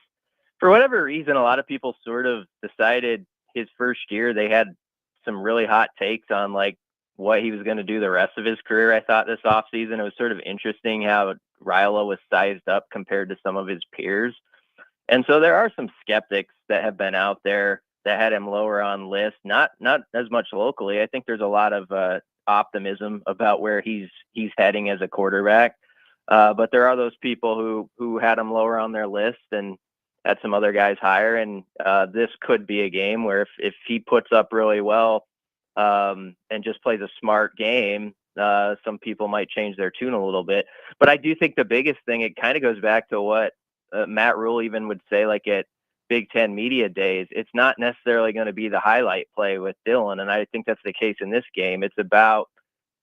for whatever reason, a lot of people sort of decided his first year, they had some really hot takes on like what he was going to do the rest of his career. I thought this offseason, it was sort of interesting how Riola was sized up compared to some of his peers. And so there are some skeptics that have been out there that had him lower on lists. Not as much locally. I think there's a lot of optimism about where he's heading as a quarterback. But there are those people who had him lower on their list and had some other guys higher. And this could be a game where if he puts up really well and just plays a smart game, some people might change their tune a little bit. But I do think the biggest thing, it kind of goes back to what Matt Rule even would say, like at Big Ten media days, it's not necessarily going to be the highlight play with Dylan. And I think that's the case in this game. It's about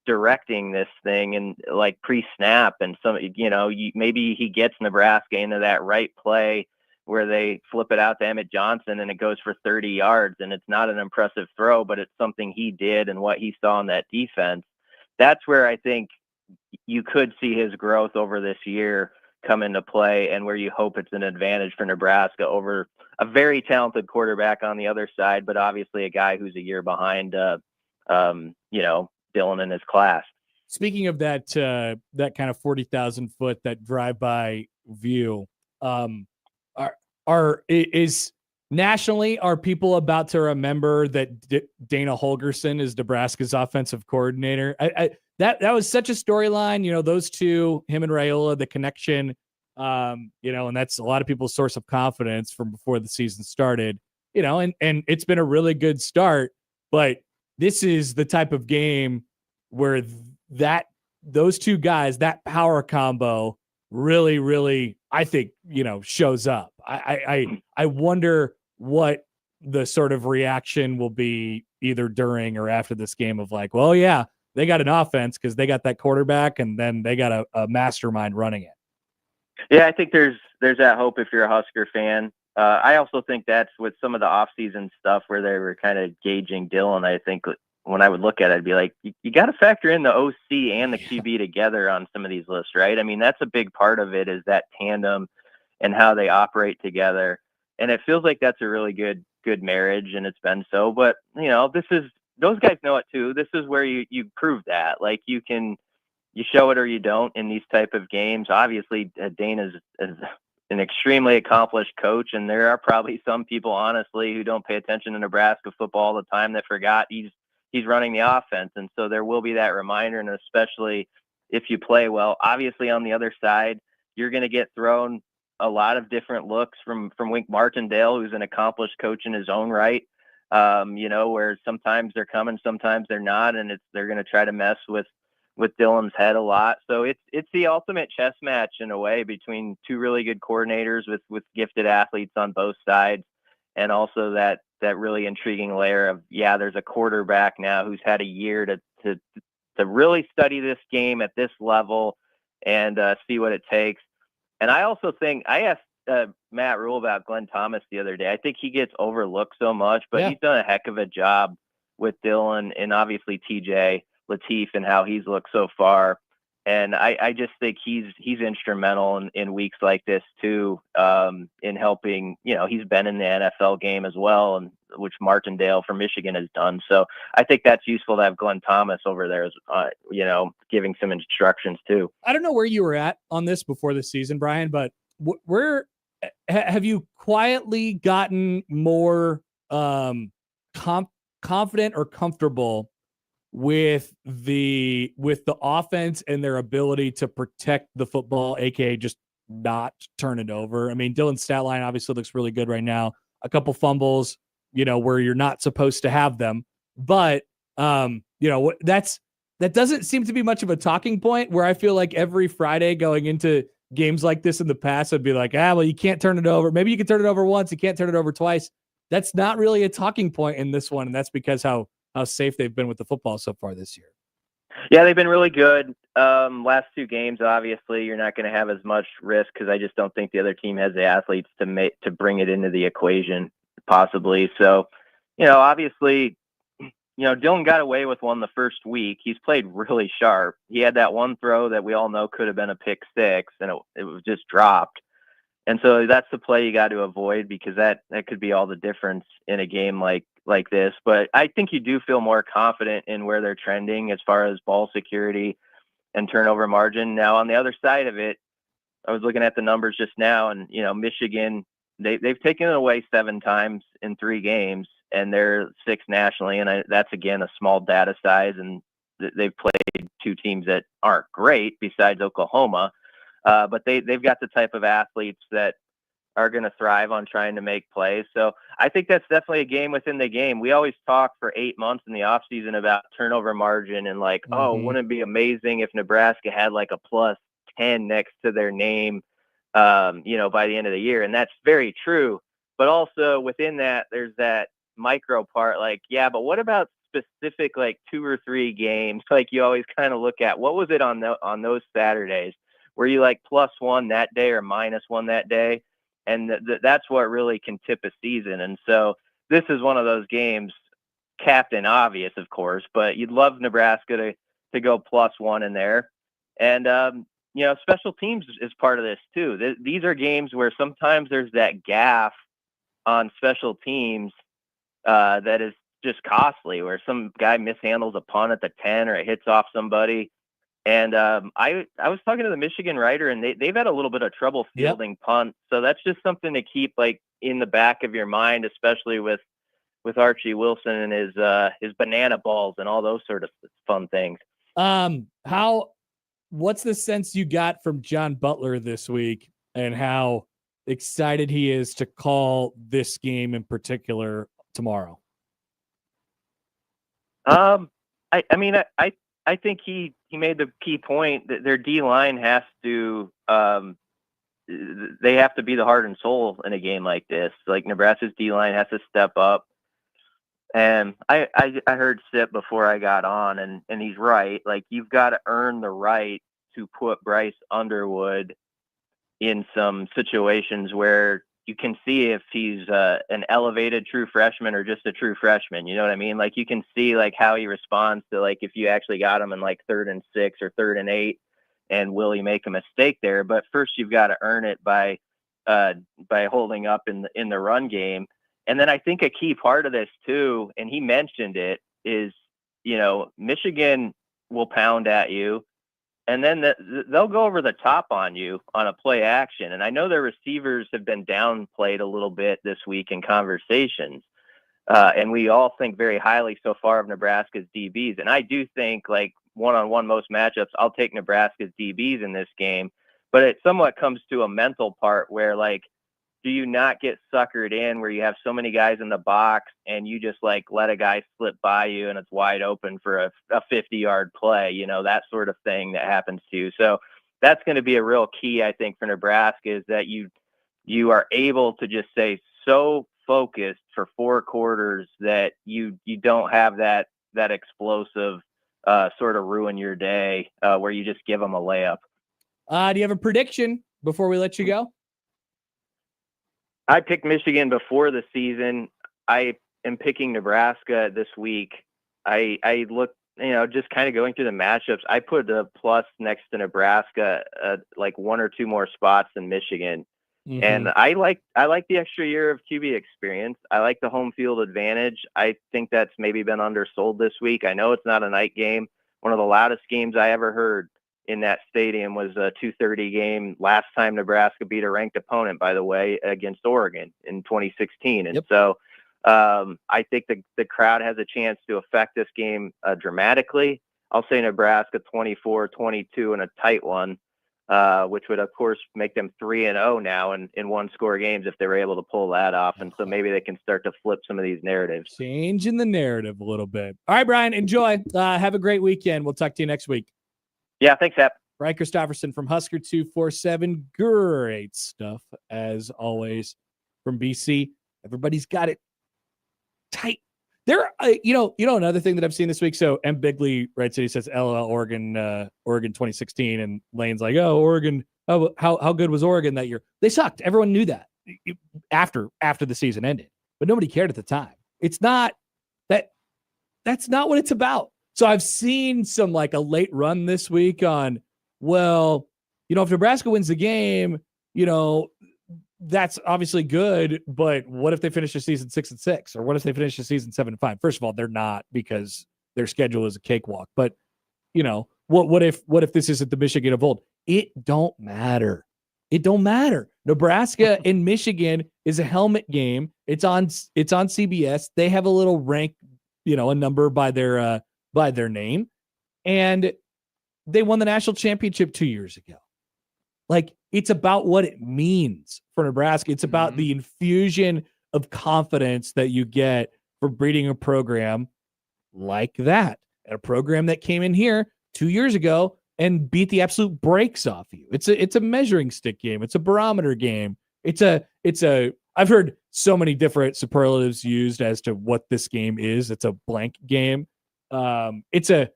directing this thing and like pre-snap and maybe he gets Nebraska into that right play where they flip it out to Emmett Johnson and it goes for 30 yards and it's not an impressive throw, but it's something he did and what he saw in that defense. That's where I think you could see his growth over this year come into play and where you hope it's an advantage for Nebraska over a very talented quarterback on the other side, but obviously a guy who's a year behind, Dylan in his class. Speaking of that kind of 40,000 foot, that drive-by view, is nationally, are people about to remember that Dana Holgerson is Nebraska's offensive coordinator? That was such a storyline, those two, him and Raiola, the connection, and that's a lot of people's source of confidence from before the season started, and it's been a really good start, but this is the type of game where those two guys, that power combo really, really, I think, shows up. I wonder what the sort of reaction will be either during or after this game of like, well, yeah, they got an offense because they got that quarterback and then they got a mastermind running it. Yeah, I think there's that hope if you're a Husker fan. I also think that's with some of the offseason stuff where they were kind of gauging Dylan. I think when I would look at it, I'd be like, you got to factor in the OC and the QB together on some of these lists, right? I mean, that's a big part of it is that tandem and how they operate together. And it feels like that's a really good marriage, and it's been so. But, those guys know it too. This is where you prove that. Like you show it or you don't in these type of games. Obviously, Dana's an extremely accomplished coach, and there are probably some people, honestly, who don't pay attention to Nebraska football all the time that forgot he's running the offense. And so there will be that reminder, and especially if you play well. Obviously, on the other side, you're going to get thrown a lot of different looks from Wink Martindale, who's an accomplished coach in his own right, where sometimes they're coming, sometimes they're not, and they're going to try to mess with Dylan's head a lot. So it's the ultimate chess match in a way between two really good coordinators with gifted athletes on both sides, and also that really intriguing layer of, there's a quarterback now who's had a year to really study this game at this level and see what it takes. And I also think I asked Matt Rule about Glenn Thomas the other day. I think he gets overlooked so much, but he's done a heck of a job with Dylan and obviously TJ Lateef and how he's looked so far. And I just think he's instrumental in weeks like this too, in helping, he's been in the NFL game as well, and which Martindale from Michigan has done. So I think that's useful to have Glenn Thomas over there, giving some instructions too. I don't know where you were at on this before the season, Brian, but where have you quietly gotten more confident or comfortable with the offense and their ability to protect the football, aka just not turn it over? I mean, Dylan's stat line obviously looks really good right now. A couple fumbles, where you're not supposed to have them, but that doesn't seem to be much of a talking point. Where I feel like every Friday going into games like this in the past, I'd be like, well, you can't turn it over. Maybe you can turn it over once, you can't turn it over twice. That's not really a talking point in this one, and that's because how safe they've been with the football so far this year. Yeah, they've been really good. Last two games, obviously, you're not going to have as much risk because I just don't think the other team has the athletes to bring it into the equation, possibly. So, obviously, Dylan got away with one the first week. He's played really sharp. He had that one throw that we all know could have been a pick six, and it was just dropped. And so that's the play you got to avoid, because that could be all the difference in a game like this. But I think you do feel more confident in where they're trending as far as ball security and turnover margin. Now, on the other side of it, I was looking at the numbers just now, and, Michigan they've taken it away 7 times in 3 games, and they're 6th nationally. And that's, again, a small data size, and they've played 2 teams that aren't great besides Oklahoma. But they've got the type of athletes that are going to thrive on trying to make plays. So I think that's definitely a game within the game. We always talk for 8 months in the offseason about turnover margin and like, oh, wouldn't it be amazing if Nebraska had like a +10 next to their name, by the end of the year. And that's very true. But also within that, there's that micro part, like, yeah, but what about specific, like 2 or 3 games? Like you always kind of look at what was it on those Saturdays? Were you like +1 that day or -1 that day? And that's what really can tip a season. And so this is one of those games, Captain Obvious, of course, but you'd love Nebraska to go +1 in there. And, special teams is part of this too. These are games where sometimes there's that gaff on special teams that is just costly, where some guy mishandles a punt at the 10 or it hits off somebody. And I was talking to the Michigan writer, and they've had a little bit of trouble fielding punts. So that's just something to keep like in the back of your mind, especially with Archie Wilson and his banana balls and all those sort of fun things. What's the sense you got from John Butler this week, and how excited he is to call this game in particular tomorrow? I think he made the key point that their D-line has to they have to be the heart and soul in a game like this. Like Nebraska's D-line has to step up. And I heard Sip before I got on, and he's right. Like you've got to earn the right to put Bryce Underwood in some situations where you can see if he's an elevated true freshman or just a true freshman. You know what I mean? Like you can see like how he responds to like if you actually got him in like 3rd and 6 or 3rd and 8, and will he make a mistake there? But first you've got to earn it by holding up in the run game. And then I think a key part of this too, and he mentioned it, is Michigan will pound at you. And then they'll go over the top on you on a play action. And I know their receivers have been downplayed a little bit this week in conversations. And we all think very highly so far of Nebraska's DBs. And I do think, like, one-on-one most matchups, I'll take Nebraska's DBs in this game. But it somewhat comes to a mental part where, like, do you not get suckered in where you have so many guys in the box and you just like let a guy slip by you and it's wide open for a 50-yard play, that sort of thing that happens to you. So that's going to be a real key, I think, for Nebraska, is that you are able to just stay so focused for 4 quarters that you don't have that explosive sort of ruin your day where you just give them a layup. Do you have a prediction before we let you go? I picked Michigan before the season. I am picking Nebraska this week. I look, just kind of going through the matchups. I put a plus next to Nebraska, like 1 or 2 more spots than Michigan. Mm-hmm. And I like the extra year of QB experience. I like the home field advantage. I think that's maybe been undersold this week. I know it's not a night game. One of the loudest games I ever heard in that stadium was a 2:30 game last time Nebraska beat a ranked opponent, by the way, against Oregon in 2016. And so I think the crowd has a chance to affect this game dramatically. I'll say Nebraska 24-22 in a tight one, which would, of course, make them 3-0 now in 1-score games if they were able to pull that off. And so maybe they can start to flip some of these narratives. Changing the narrative a little bit. All right, Brian, enjoy. Have a great weekend. We'll talk to you next week. Yeah, thanks, Hap. Brian Christopherson from Husker 247. Great stuff, as always, from BC. Everybody's got it tight. There, another thing that I've seen this week. So M. Bigley writes it. He says, "LOL, Oregon 2016," and Lane's like, "Oh, Oregon. Oh, how good was Oregon that year? They sucked. Everyone knew that after the season ended, but nobody cared at the time. It's not that. That's not what it's about." So I've seen some like a late run this week on, well, if Nebraska wins the game, that's obviously good, but what if they finish the season 6-6, or what if they finish the season 7-5? First of all, they're not, because their schedule is a cakewalk. But what if this isn't the Michigan of old? It don't matter. It don't matter. Nebraska and Michigan is a helmet game. It's on CBS. They have a little rank, a number by their name, and they won the national championship 2 years ago. Like, it's about what it means for Nebraska. It's about the infusion of confidence that you get for breeding a program like that. A program that came in here 2 years ago and beat the absolute brakes off you. It's a measuring stick game. It's a barometer game. I've heard so many different superlatives used as to what this game is. It's a blank game. It's a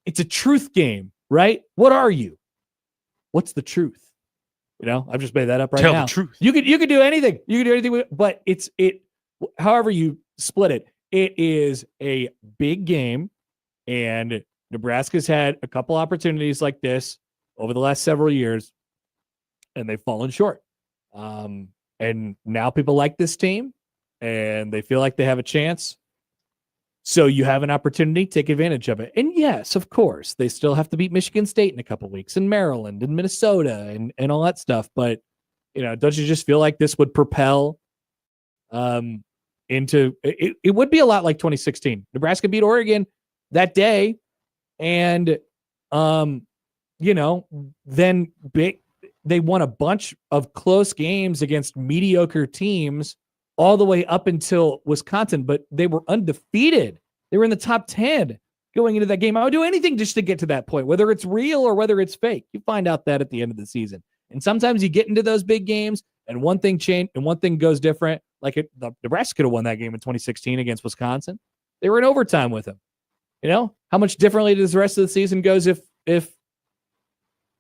truth game, right? What are you? What's the truth? I've just made that up right now. Tell the truth. You could do anything. You could do anything, but however you split it, it is a big game, and Nebraska's had a couple opportunities like this over the last several years, and they've fallen short. And now people like this team, and they feel like they have a chance. So you have an opportunity, take advantage of it. And yes, of course, they still have to beat Michigan State in a couple of weeks, and Maryland and Minnesota and all that stuff. But, don't you just feel like this would propel into it? It would be a lot like 2016. Nebraska beat Oregon that day. And, then they won a bunch of close games against mediocre teams all the way up until Wisconsin, but they were undefeated. They were in the top 10 going into that game. I would do anything just to get to that point, whether it's real or whether it's fake. You find out that at the end of the season. And sometimes you get into those big games and one thing changed and one thing goes different. Like Nebraska could have won that game in 2016 against Wisconsin. They were in overtime with them. How much differently does the rest of the season goes if it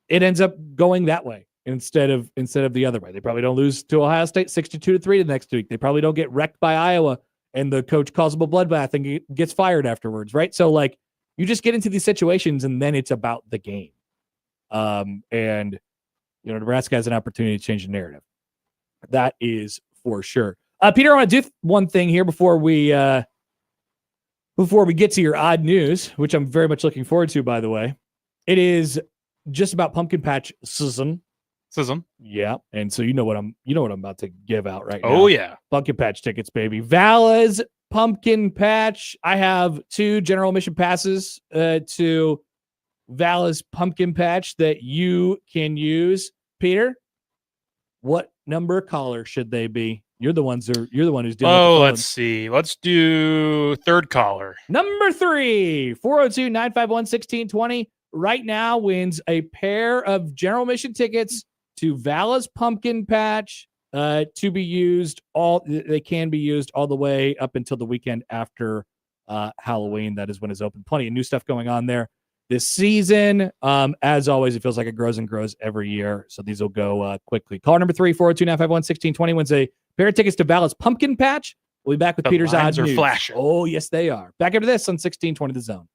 ends up going that way instead of the other way? They probably don't lose to Ohio State 62-3 the next week. They probably don't get wrecked by Iowa and the coach calls them a bloodbath and gets fired afterwards, right? So, like, you just get into these situations and then it's about the game. And Nebraska has an opportunity to change the narrative. That is for sure. Peter, I want to do one thing here before we get to your odd news, which I'm very much looking forward to, by the way. It is just about pumpkin patch season. Yeah. And so you know what I'm about to give out right now. Oh yeah. Pumpkin patch tickets, baby. Vala's pumpkin patch. I have 2 general admission passes to Vala's pumpkin patch that you can use. Peter, what number caller should they be? You're the one who's dealing with the phone. Let's see. Let's do third caller. Number 3, 402-951-1620. Right now wins a pair of general admission tickets to Vala's pumpkin patch to be used. They can be used all the way up until the weekend after Halloween. That is when it's open. Plenty of new stuff going on there this season. As always, it feels like it grows and grows every year. So these will go quickly. Call number 3, 402-951-1620 wins a pair of tickets to Vala's pumpkin patch. We'll be back with Peter's odd news. Flashing. Oh, yes, they are. Back after this on 1620 The Zone.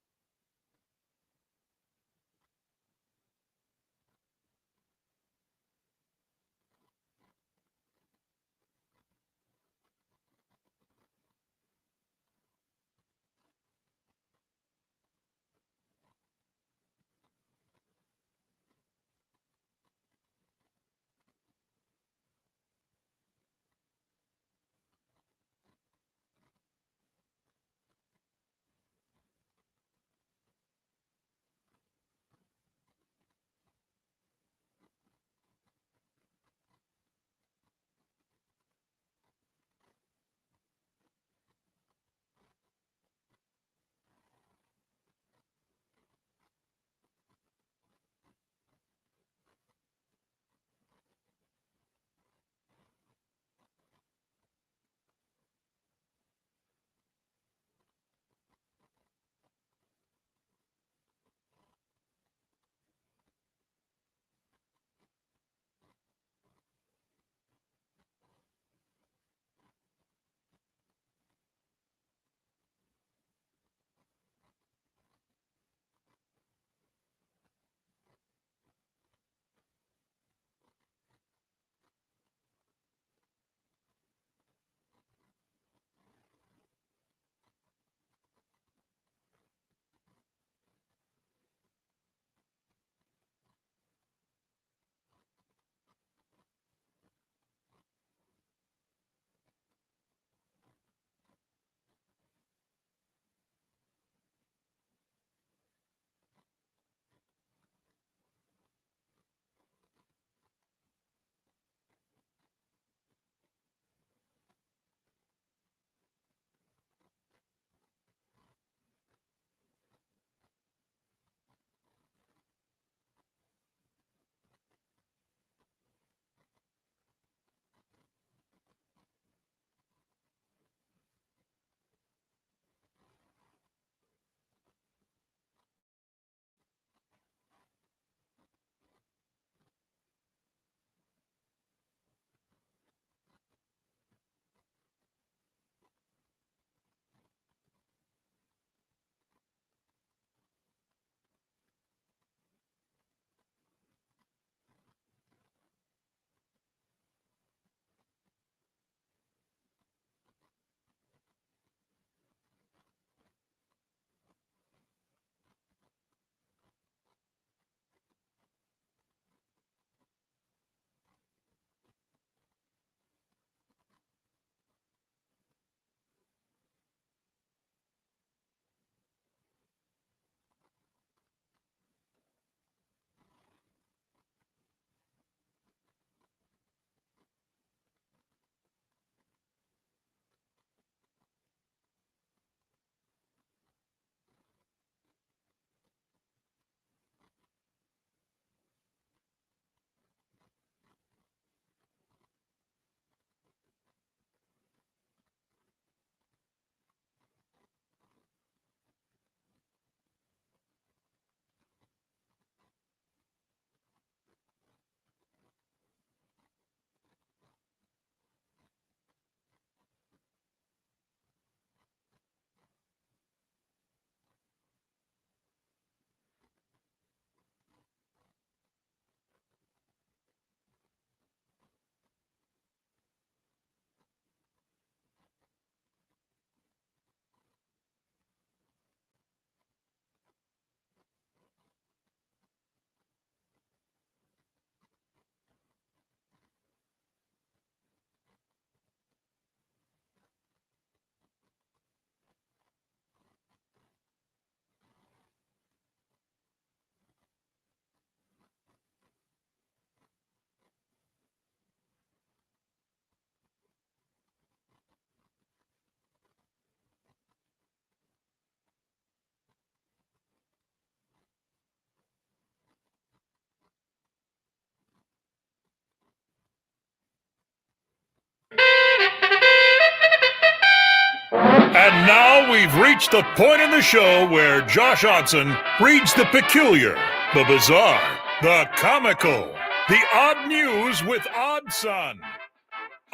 And now we've reached the point in the show where Josh Oddson reads the peculiar, the bizarre, the comical, the odd news with Oddson.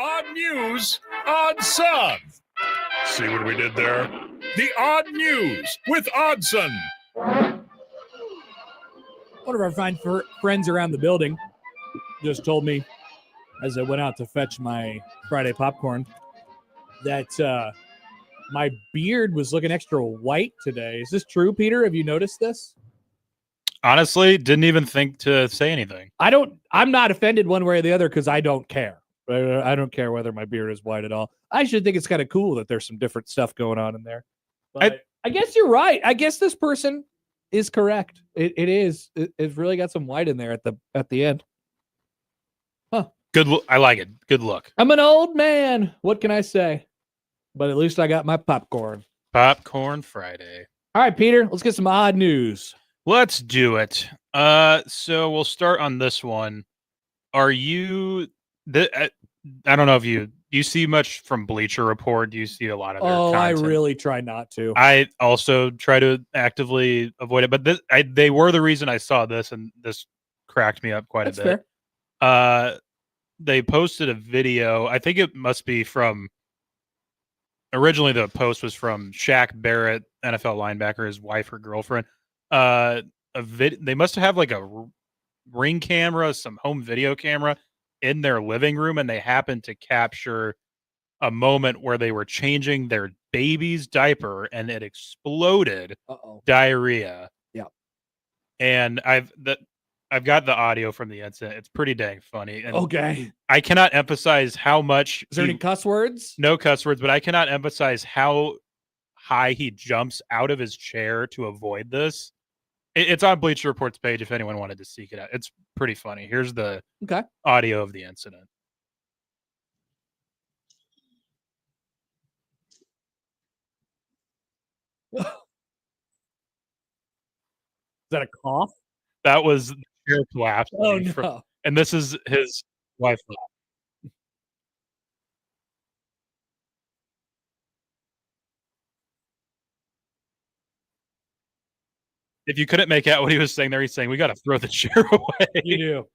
Odd news, Oddson. See what we did there? The odd news with Oddson. One of our fine friends around the building just told me as I went out to fetch my Friday popcorn that my beard was looking extra white today. Is this true, Peter? Have you noticed this? Honestly, didn't even think to say anything. I'm not offended one way or the other because I don't care. I don't care whether my beard is white at all. I should think it's kind of cool that there's some different stuff going on in there. But I guess you're right. I guess this person is correct. It is. It's really got some white in there at the end. Huh. Good look. I like it. Good look. I'm an old man. What can I say? But at least I got my popcorn. Popcorn Friday. All right, Peter, let's get some odd news. Let's do it. So we'll start on this one. Are you I don't know if you see much from Bleacher Report. Do you see a lot of their content? I really try not to. I also try to actively avoid it, but they were the reason I saw this, and this cracked me up quite a bit. Fair. They posted a video. I think it must be from. Originally, the post was from Shaq Barrett, NFL linebacker, his wife or girlfriend. They must have like a Ring camera, some home video camera in their living room, and they happened to capture a moment where they were changing their baby's diaper and it exploded. Diarrhea. Yeah. And I've got the audio from the incident. It's pretty dang funny. And okay. I cannot emphasize how much. Is there any cuss words? No cuss words, but I cannot emphasize how high he jumps out of his chair to avoid this. It's on Bleacher Report's page if anyone wanted to seek it out. It's pretty funny. Here's the audio of the incident. Is that a cough? That was Sheriff laugh. Oh, no. And this is his wife laugh. If you couldn't make out what he was saying there, he's saying, we got to throw the chair away. You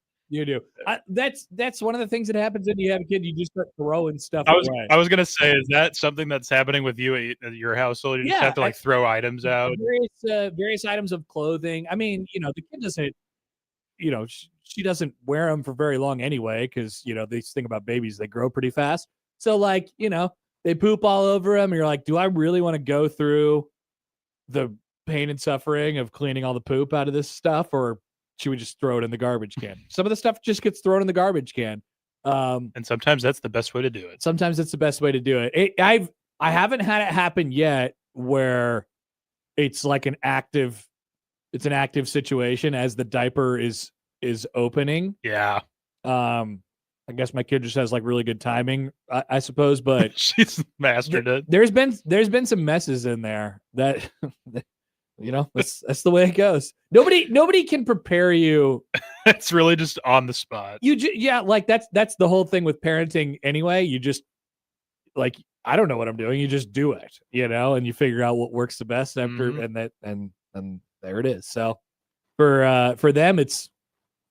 do. That's one of the things that happens when you have a kid. You just start throwing stuff away. I was going to say, is that something that's happening with you at your household? You just have to throw items out? Various items of clothing. I mean, the kid doesn't, she doesn't wear them for very long anyway because, this thing about babies, they grow pretty fast. So, they poop all over them. And you're like, do I really want to go through the pain and suffering of cleaning all the poop out of this stuff, or should we just throw it in the garbage can? Some of the stuff just gets thrown in the garbage can. And sometimes that's the best way to do it. Sometimes it's the best way to do it. I haven't had it happen yet where it's like an active situation as the diaper is opening. Yeah. I guess my kid just has really good timing, I suppose, but she's mastered it. There's been some messes in there that that's the way it goes. Nobody can prepare you. It's really just on the spot. That's the whole thing with parenting anyway. You just I don't know what I'm doing. You just do it, and you figure out what works the best after, and there it is. So for them, it's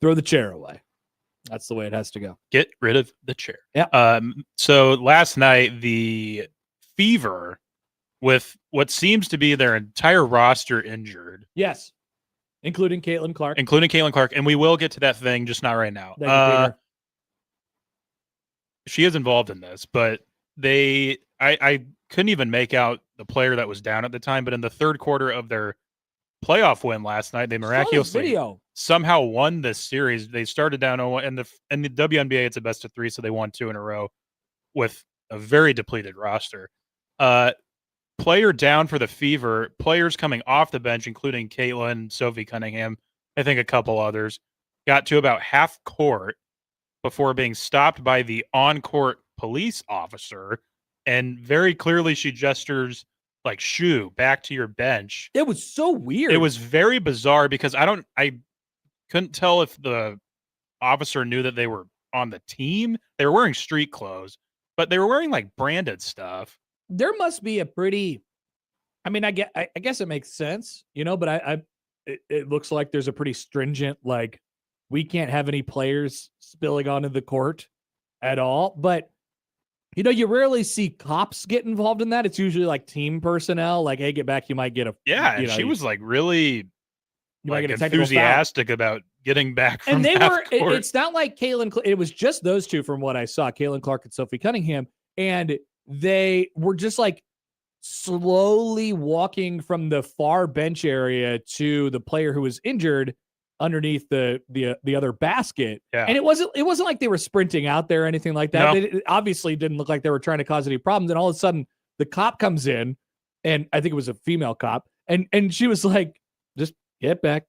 throw the chair away. That's the way it has to go. Get rid of the chair. Yeah. So last night, the Fever, with what seems to be their entire roster injured. Yes. Including Caitlin Clark. And we will get to that thing, just not right now. She is involved in this, but I couldn't even make out the player that was down at the time, but in the third quarter of their playoff win last night, they miraculously somehow won this series. They started down 0-1, and the WNBA, it's a best of 3, so they won 2 in a row with a very depleted roster. Player down for the Fever, players coming off the bench, including Caitlin, Sophie Cunningham, I think a couple others, got to about half court before being stopped by the on-court police officer, and very clearly she gestures shoo, back to your bench. It was so weird. It was very bizarre because I couldn't tell if the officer knew that they were on the team. They were wearing street clothes, but they were wearing branded stuff. there must be a pretty, I mean, I guess it makes sense, but it looks like there's a pretty stringent, like, we can't have any players spilling onto the court at all. But, you rarely see cops get involved in that. It's usually like team personnel, like, hey, get back. You might get a, and she was like really might get a technical enthusiastic about getting back from and they half were, court. it's not like it was just those two from what I saw, Caitlin Clark and Sophie Cunningham. And they were just like slowly walking from the far bench area to the player who was injured underneath the other basket. Yeah. And it wasn't like they were sprinting out there or anything like that. No. It obviously didn't look like they were trying to cause any problems. And all of a sudden the cop comes in, and I think it was a female cop. And she was like, just get back,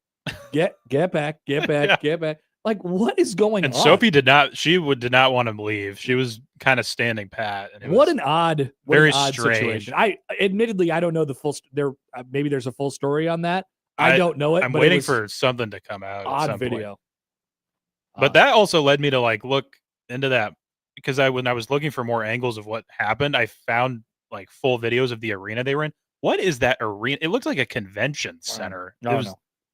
get back, get back, Yeah. get back. Like, what is going on? And Sophie did not want to leave. She was kind of standing pat. And what an odd strange situation. I admittedly, I don't know the full. Maybe there's a full story on that. I don't know it. I'm but waiting it was for something to come out. odd at some video. Point. But that also led me to like look into that, because when I was looking for more angles of what happened, I found like full videos of the arena they were in. What is that arena? It looked like a convention center. It was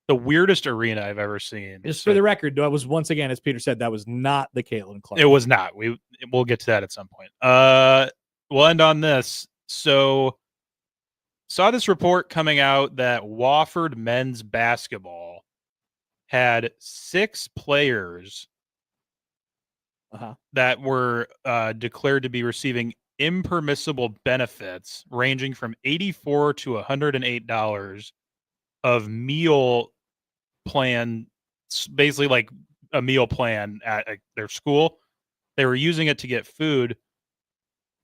the weirdest arena I've ever seen. Just for the record, that was, once again, as Peter said, that was not the Caitlin Clark. It was not. We'll get to that at some point. We'll end on this. So, saw this report coming out that Wofford men's basketball had 6 players that were declared to be receiving impermissible benefits ranging from $84 to $108 of meal plan, basically like a meal plan at their school. They were using it to get food,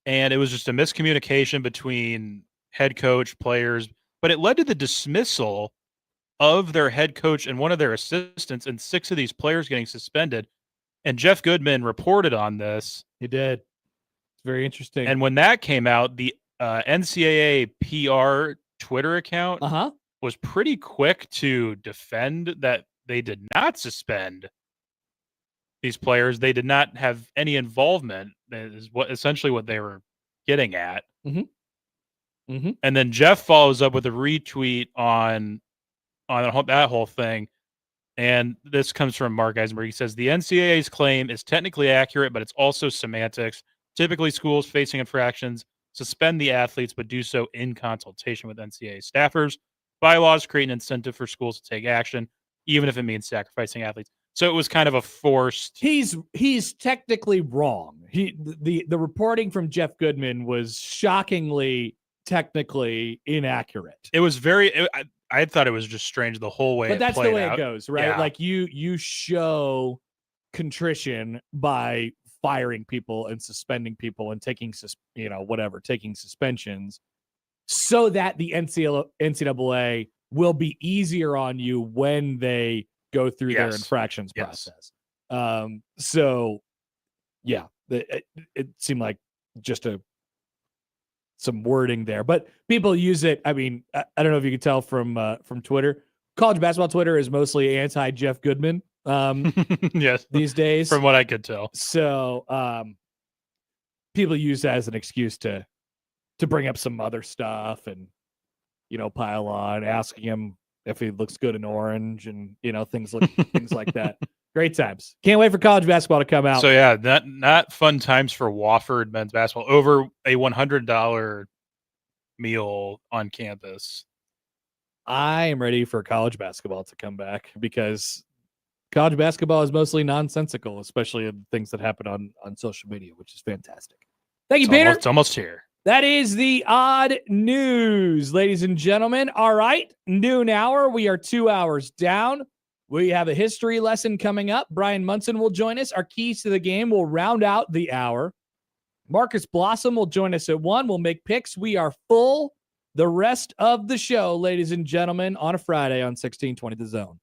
and it was just a miscommunication between head coach, players, but it led to the dismissal of their head coach and one of their assistants, and 6 of these players getting suspended. And Jeff Goodman reported on this. He did. It's very interesting. And when that came out, the NCAA PR Twitter account was pretty quick to defend that they did not suspend these players. They did not have any involvement, is essentially what they were getting at. And then Jeff follows up with a retweet on that whole thing. And this comes from Mark Eisenberg. He says, the NCAA's claim is technically accurate, but it's also semantics. Typically, schools facing infractions suspend the athletes, but do so in consultation with NCAA staffers. Bylaws create an incentive for schools to take action, even if it means sacrificing athletes. So it was kind of a forced. He's technically wrong. The reporting from Jeff Goodman was shockingly technically inaccurate. It was I thought it was just strange the whole way. But that's the way it goes, right? Yeah. Like you show contrition by firing people and suspending people and taking suspensions, so that the NCAA will be easier on you when they go through their infractions process. So yeah, it seemed like just some wording there, but people use it. I mean, I don't know if you could tell from Twitter. College basketball Twitter is mostly anti Jeff Goodman. Yes, these days, from what I could tell. So people use that as an excuse to bring up some other stuff and pile on, asking him if he looks good in orange and things like that. Great times. Can't wait for college basketball to come out. So yeah, not fun times for Wofford men's basketball over a $100 meal on campus. I am ready for college basketball to come back, because college basketball is mostly nonsensical, especially in things that happen on social media, which is fantastic. Thank you, Peter. It's almost here. That is the odd news, ladies and gentlemen. All right, noon hour. We are 2 hours down. We have a history lesson coming up. Brian Munson will join us. Our keys to the game will round out the hour. Marcus Blossom will join us at 1. We'll make picks. We are full the rest of the show, ladies and gentlemen, on a Friday on 1620 The Zone.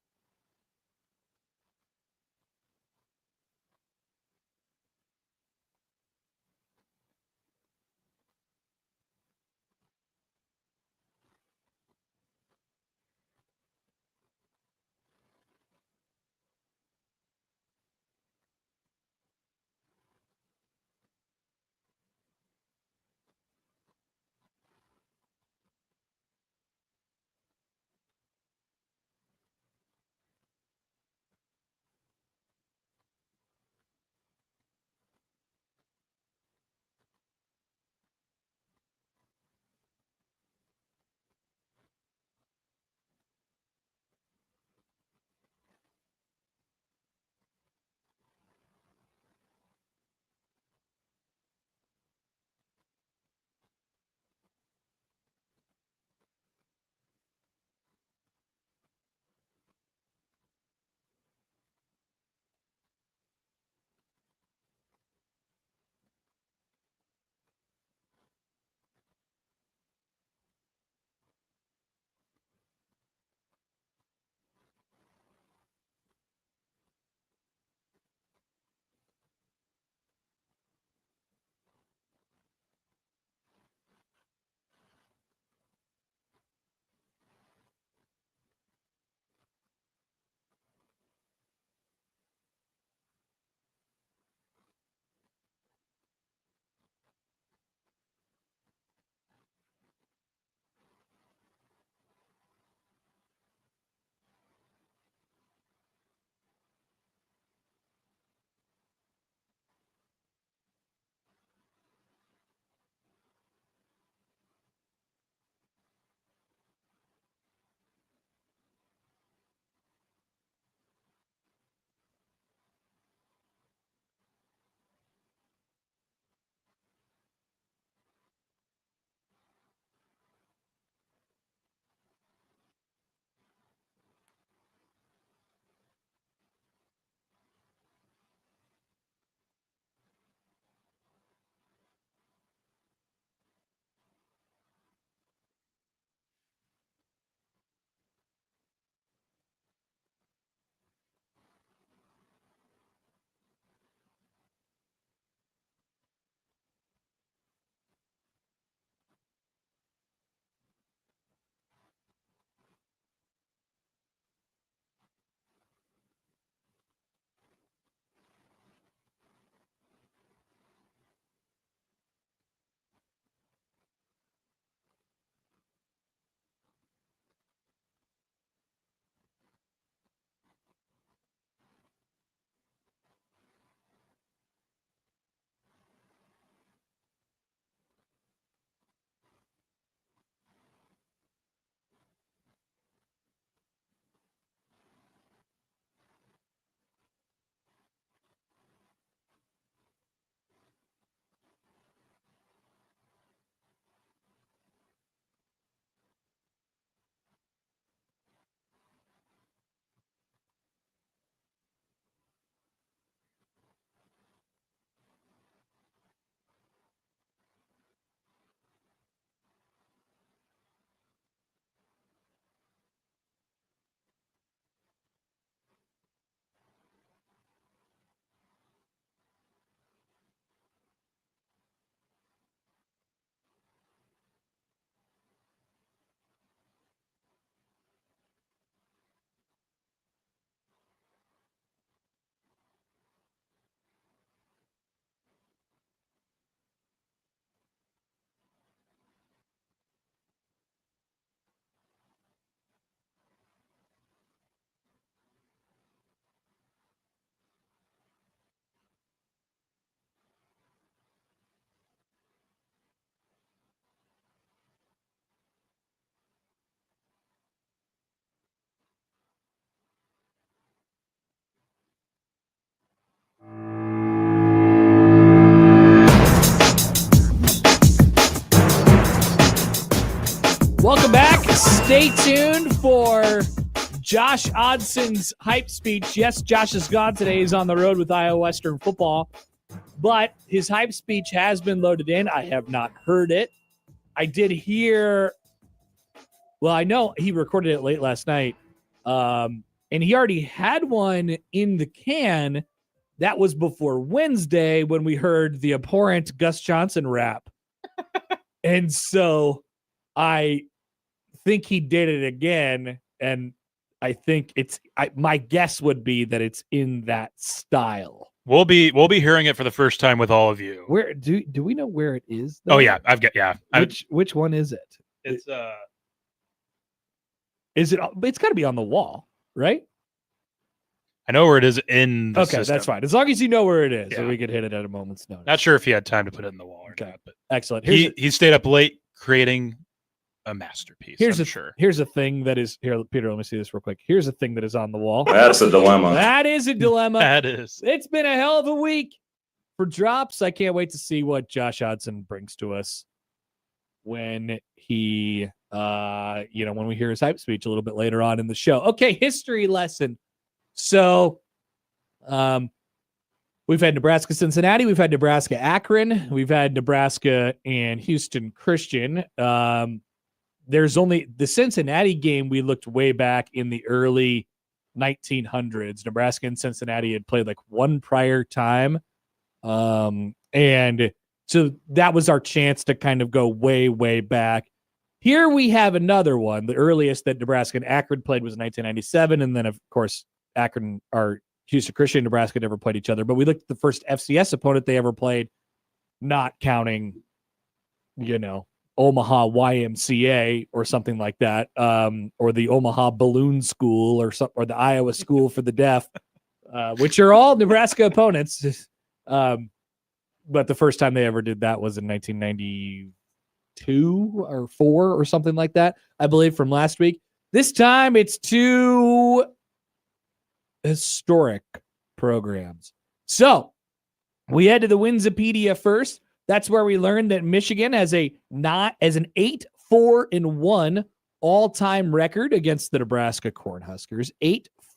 Welcome back. Stay tuned for Josh Oddson's hype speech. Yes, Josh is gone today. He's on the road with Iowa Western football, but his hype speech has been loaded in. I have not heard it. I did hear, well, I know he recorded it late last night, and he already had one in the can. That was before Wednesday when we heard the abhorrent Gus Johnson rap. And so I think he did it again, and I think my guess would be that it's in that style. We'll be hearing it for the first time with all of you. Where do we know where it is, though? Oh yeah, Which one is it? It's Is it? It's got to be on the wall, right? I know where it is in the system. That's fine. As long as you know where it is, so we could hit it at a moment's notice. Not sure if he had time to put it in the wall or not, but excellent. He stayed up late creating a masterpiece. Here's a thing that is here, Peter. Let me see this real quick. Here's a thing that is on the wall. That's a dilemma. That is a dilemma. That is. It's been a hell of a week for drops. I can't wait to see what Josh Oddson brings to us when he, when we hear his hype speech a little bit later on in the show. Okay, history lesson. So, we've had Nebraska Cincinnati, we've had Nebraska Akron, we've had Nebraska and Houston Christian. There's only the Cincinnati game. We looked way back in the early 1900s. Nebraska and Cincinnati had played like one prior time. And so that was our chance to kind of go way, way back. Here we have another one. The earliest that Nebraska and Akron played was 1997. And then, of course, Akron or Houston Christian and Nebraska never played each other. But we looked at the first FCS opponent they ever played, not counting, Omaha YMCA or something like that, or the Omaha Balloon School or the Iowa School for the Deaf, which are all Nebraska opponents. But the first time they ever did that was in 1992 or 4 or something like that, I believe, from last week. This time it's two historic programs. So we head to the Winsipedia first. That's where we learned that Michigan has an 8-4-1 all-time record against the Nebraska Cornhuskers.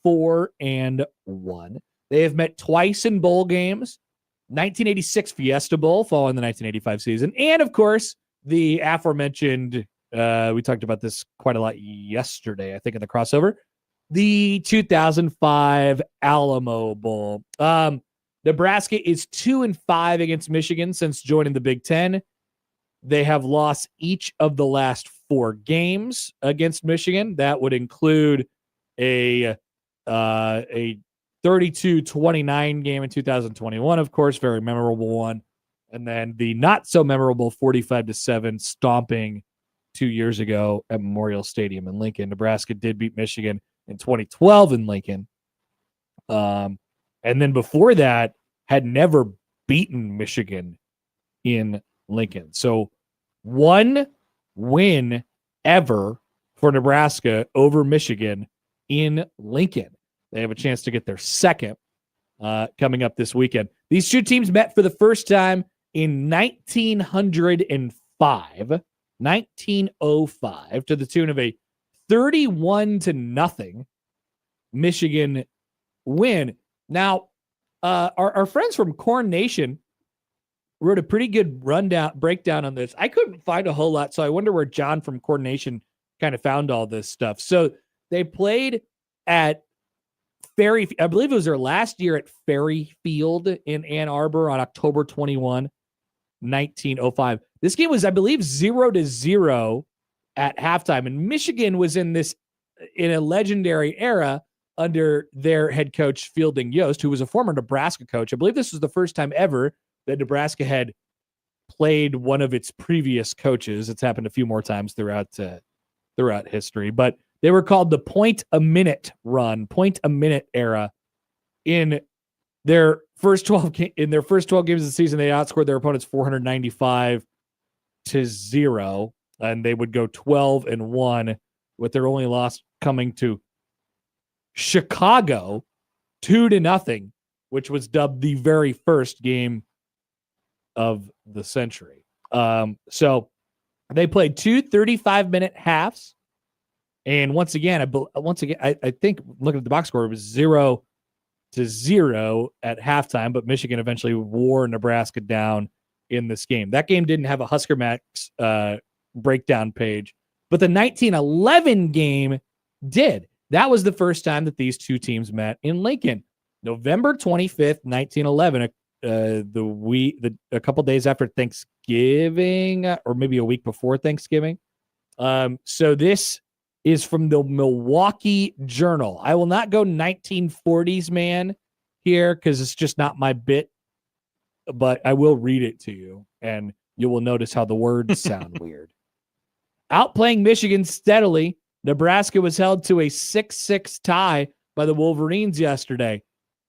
8-4-1. They have met twice in bowl games. 1986 Fiesta Bowl following the 1985 season. And, of course, the aforementioned, we talked about this quite a lot yesterday, I think, in the crossover, the 2005 Alamo Bowl. Nebraska is 2-5 against Michigan since joining the Big Ten. They have lost each of the last 4 games against Michigan. That would include a 32-29 game in 2021, of course, very memorable one. And then the not so memorable 45-7 stomping 2 years ago at Memorial Stadium in Lincoln. Nebraska did beat Michigan in 2012 in Lincoln. And then before that, had never beaten Michigan in Lincoln. So 1 win ever for Nebraska over Michigan in Lincoln. They have a chance to get their second coming up this weekend. These two teams met for the first time in 1905 to the tune of a 31-0 Michigan win. Now, our friends from Corn Nation wrote a pretty good breakdown on this. I couldn't find a whole lot, so I wonder where John from Corn Nation kind of found all this stuff. So they played at Ferry, I believe it was their last year at Ferry Field in Ann Arbor on October 21, 1905. This game was, I believe, 0-0 at halftime, and Michigan was in a legendary era under their head coach, Fielding Yost, who was a former Nebraska coach. I believe this was the first time ever that Nebraska had played one of its previous coaches. It's happened a few more times throughout history, but they were called the point a minute era. In their first 12 games of the season, they outscored their opponents 495-0, and they would go 12-1 with their only loss coming to Chicago 2-0, which was dubbed the very first game of the century. So They played 2 35-minute halves. And once again, I think looking at the box score, it was 0-0 at halftime, but Michigan eventually wore Nebraska down in this game. That game didn't have a Husker Max breakdown page, but the 1911 game did. That was the first time that these two teams met in Lincoln. November 25th, 1911, a couple days after Thanksgiving, or maybe a week before Thanksgiving. So this is from the Milwaukee Journal. I will not go 1940s man here because it's just not my bit, but I will read it to you, and you will notice how the words sound weird. Outplaying Michigan steadily, Nebraska was held to a 6-6 tie by the Wolverines yesterday.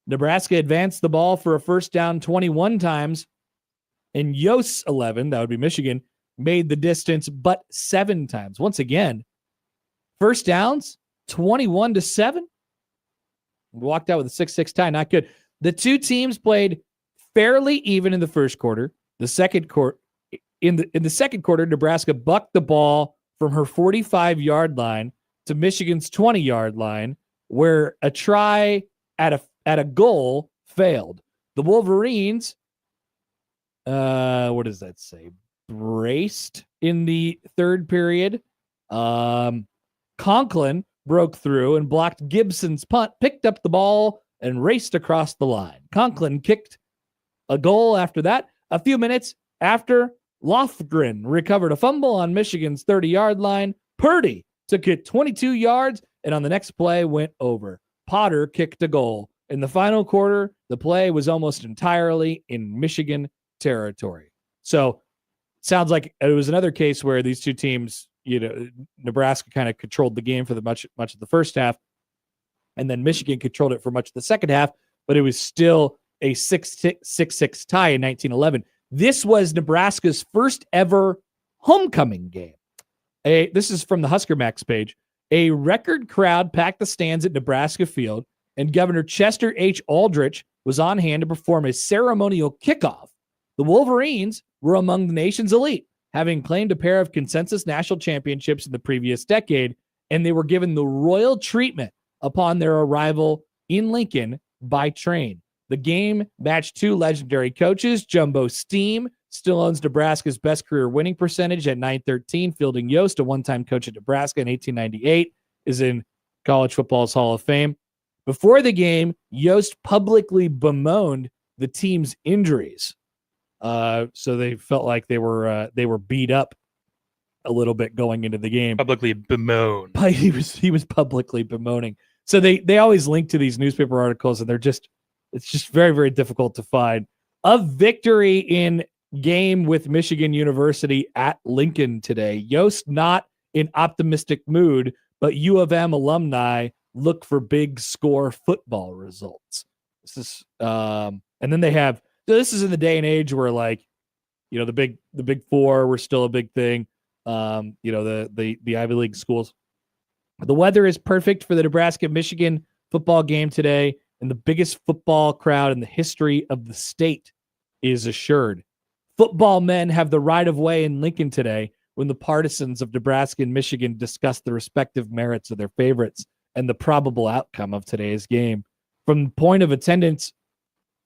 Nebraska advanced the ball for a first down 21 times, and Yost's 11, that would be Michigan, made the distance but 7 times. Once again, first downs, 21-7. Walked out with a 6-6 tie, not good. The two teams played fairly even in the first quarter. The second quarter, in the second quarter, Nebraska bucked the ball from her 45-yard line to Michigan's 20-yard line, where a try at a goal failed. The Wolverines, what does that say? Braced in the third period. Conklin broke through and blocked Gibson's punt, picked up the ball, and raced across the line. Conklin kicked a goal after that. A few minutes after, Lofgren recovered a fumble on Michigan's 30-yard line. Purdy took it 22 yards, and on the next play went over. Potter kicked a goal. In the final quarter, the play was almost entirely in Michigan territory. So, sounds like it was another case where these two teams, Nebraska kind of controlled the game for the much of the first half, and then Michigan controlled it for much of the second half, but it was still a 6-6 tie in 1911. This was Nebraska's first ever homecoming game. This is from the Husker Max page. A record crowd packed the stands at Nebraska Field, and Governor Chester H. Aldrich was on hand to perform a ceremonial kickoff. The Wolverines were among the nation's elite, having claimed a pair of consensus national championships in the previous decade, and they were given the royal treatment upon their arrival in Lincoln by train. The game matched two legendary coaches. Jumbo Steam still owns Nebraska's best career winning percentage at .913. Fielding Yost, a one-time coach at Nebraska in 1898, is in college football's Hall of Fame. Before the game, Yost publicly bemoaned the team's injuries. So they felt like they were beat up a little bit going into the game. Publicly bemoaned. He was publicly bemoaning. So they always link to these newspaper articles, and it's just very, very difficult to find. A victory in game with Michigan University at Lincoln today. Yost not in optimistic mood, but U of M alumni look for big score football results. This is and then they have, this is in the day and age where, like, the big four were still a big thing. The Ivy League schools. The weather is perfect for the Nebraska-Michigan football game today, and the biggest football crowd in the history of the state is assured. Football men have the right of way in Lincoln today when the partisans of Nebraska and Michigan discuss the respective merits of their favorites and the probable outcome of today's game. From point of attendance,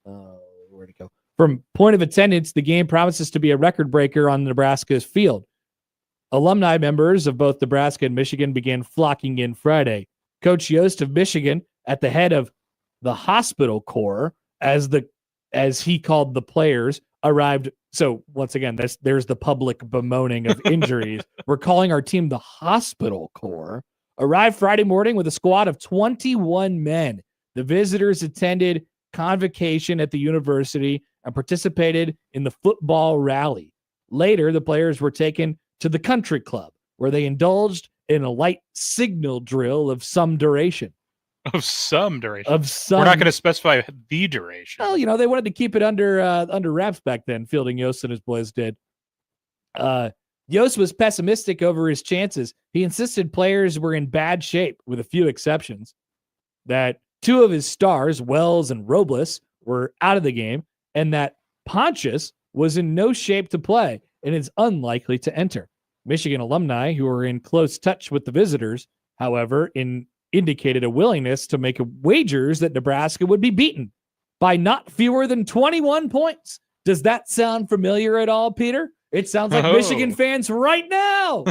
where'd it go? From point of attendance, the game promises to be a record breaker on Nebraska's field. Alumni members of both Nebraska and Michigan began flocking in Friday. Coach Yost of Michigan, at the head of the hospital corps, as he called the players, arrived. So once again, there's the public bemoaning of injuries. We're calling our team the hospital corps. Arrived Friday morning with a squad of 21 men. The visitors attended convocation at the university and participated in the football rally. Later, the players were taken to the country club, where they indulged in a light signal drill of some duration. Of some duration. Of some. We're not going to specify the duration. Well, they wanted to keep it under wraps back then. Fielding Yost and his boys did. Yost was pessimistic over his chances. He insisted players were in bad shape, with a few exceptions. That two of his stars, Wells and Robles, were out of the game, and that Pontius was in no shape to play and is unlikely to enter. Michigan alumni who are in close touch with the visitors, however, indicated a willingness to make wagers that Nebraska would be beaten by not fewer than 21 points. Does that sound familiar at all, Peter? It sounds like Michigan fans right now.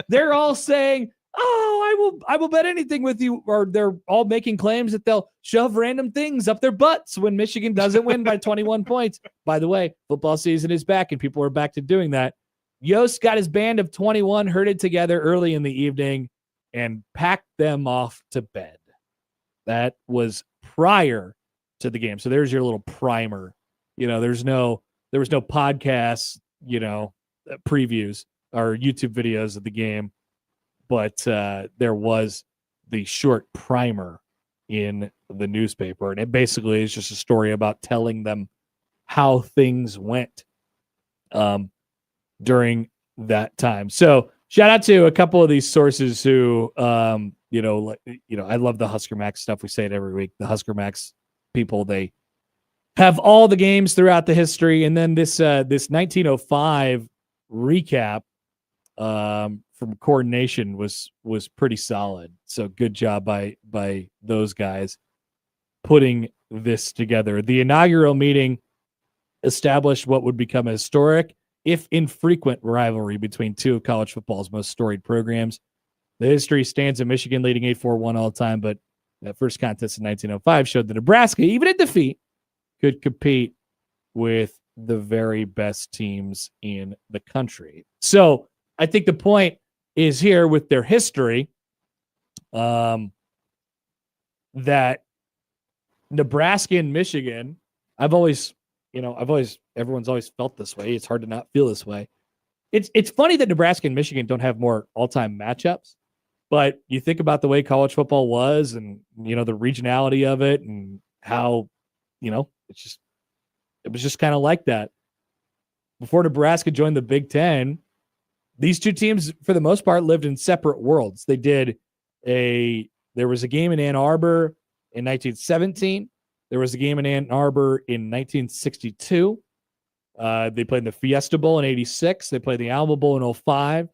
They're all saying, I will bet anything with you, or they're all making claims that they'll shove random things up their butts when Michigan doesn't win by 21 points. By the way, football season is back and people are back to doing that. Yost got his band of 21 herded together early in the evening and packed them off to bed. That was prior to the game. So there's your little primer. There was no podcasts, previews or YouTube videos of the game, but there was the short primer in the newspaper. And it basically is just a story about telling them how things went during that time. So shout out to a couple of these sources who, I love the Husker Max stuff. We say it every week. The Husker Max people, they have all the games throughout the history. And then this 1905 recap from Coordination was pretty solid. So good job by those guys putting this together. The inaugural meeting established what would become a historic, if infrequent, rivalry between two of college football's most storied programs. The history stands at Michigan leading 8-4-1 all time, but that first contest in 1905 showed that Nebraska, even in defeat, could compete with the very best teams in the country. So I think the point is here with their history, that Nebraska and Michigan, everyone's always felt this way. It's hard to not feel this way. It's funny that Nebraska and Michigan don't have more all-time matchups, but you think about the way college football was and, the regionality of it and how, it was just kind of like that. Before Nebraska joined the Big Ten, these two teams, for the most part, lived in separate worlds. There was a game in Ann Arbor in 1917. There was a game in Ann Arbor in 1962. They played the Fiesta Bowl in 86. They played the Alma Bowl in 05.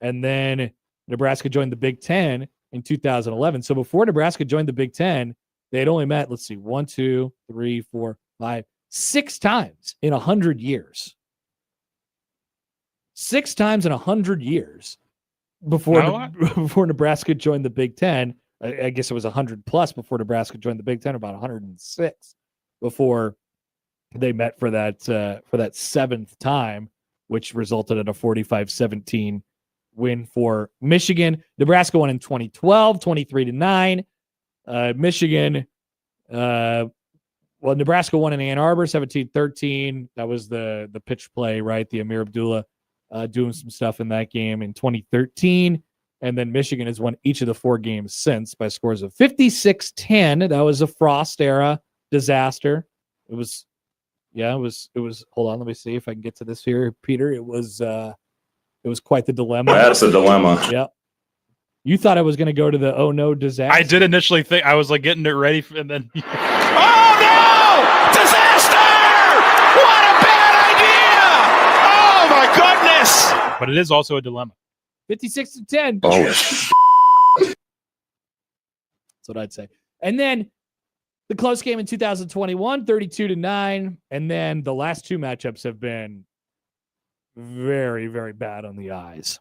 And then Nebraska joined the Big Ten in 2011. So before Nebraska joined the Big Ten, they had only met, 1, 2, 3, 4, 5, 6 times in 100 years. 6 times in 100 years before Nebraska joined the Big Ten. I guess it was 100 plus before Nebraska joined the Big Ten, about 106 before they met for that 7th time, which resulted in a 45-17 win for Michigan. Nebraska won in 2012, 23-9. Michigan, Nebraska won in Ann Arbor, 17-13. That was the pitch play, right? The Amir Abdullah doing some stuff in that game in 2013. And then Michigan has won each of the 4 games since by scores of 56-10. That was a Frost era disaster. It was, hold on, let me see if I can get to this here, Peter. It was quite the dilemma. That's a dilemma. Yeah. You thought I was going to go to the oh no disaster. I did initially think I was getting it ready and then oh no! Disaster! What a bad idea! Oh my goodness! But it is also a dilemma. 56-10. Oh. That's what I'd say. And then the close game in 2021, 32-9. And then the last 2 matchups have been very, very bad on the eyes.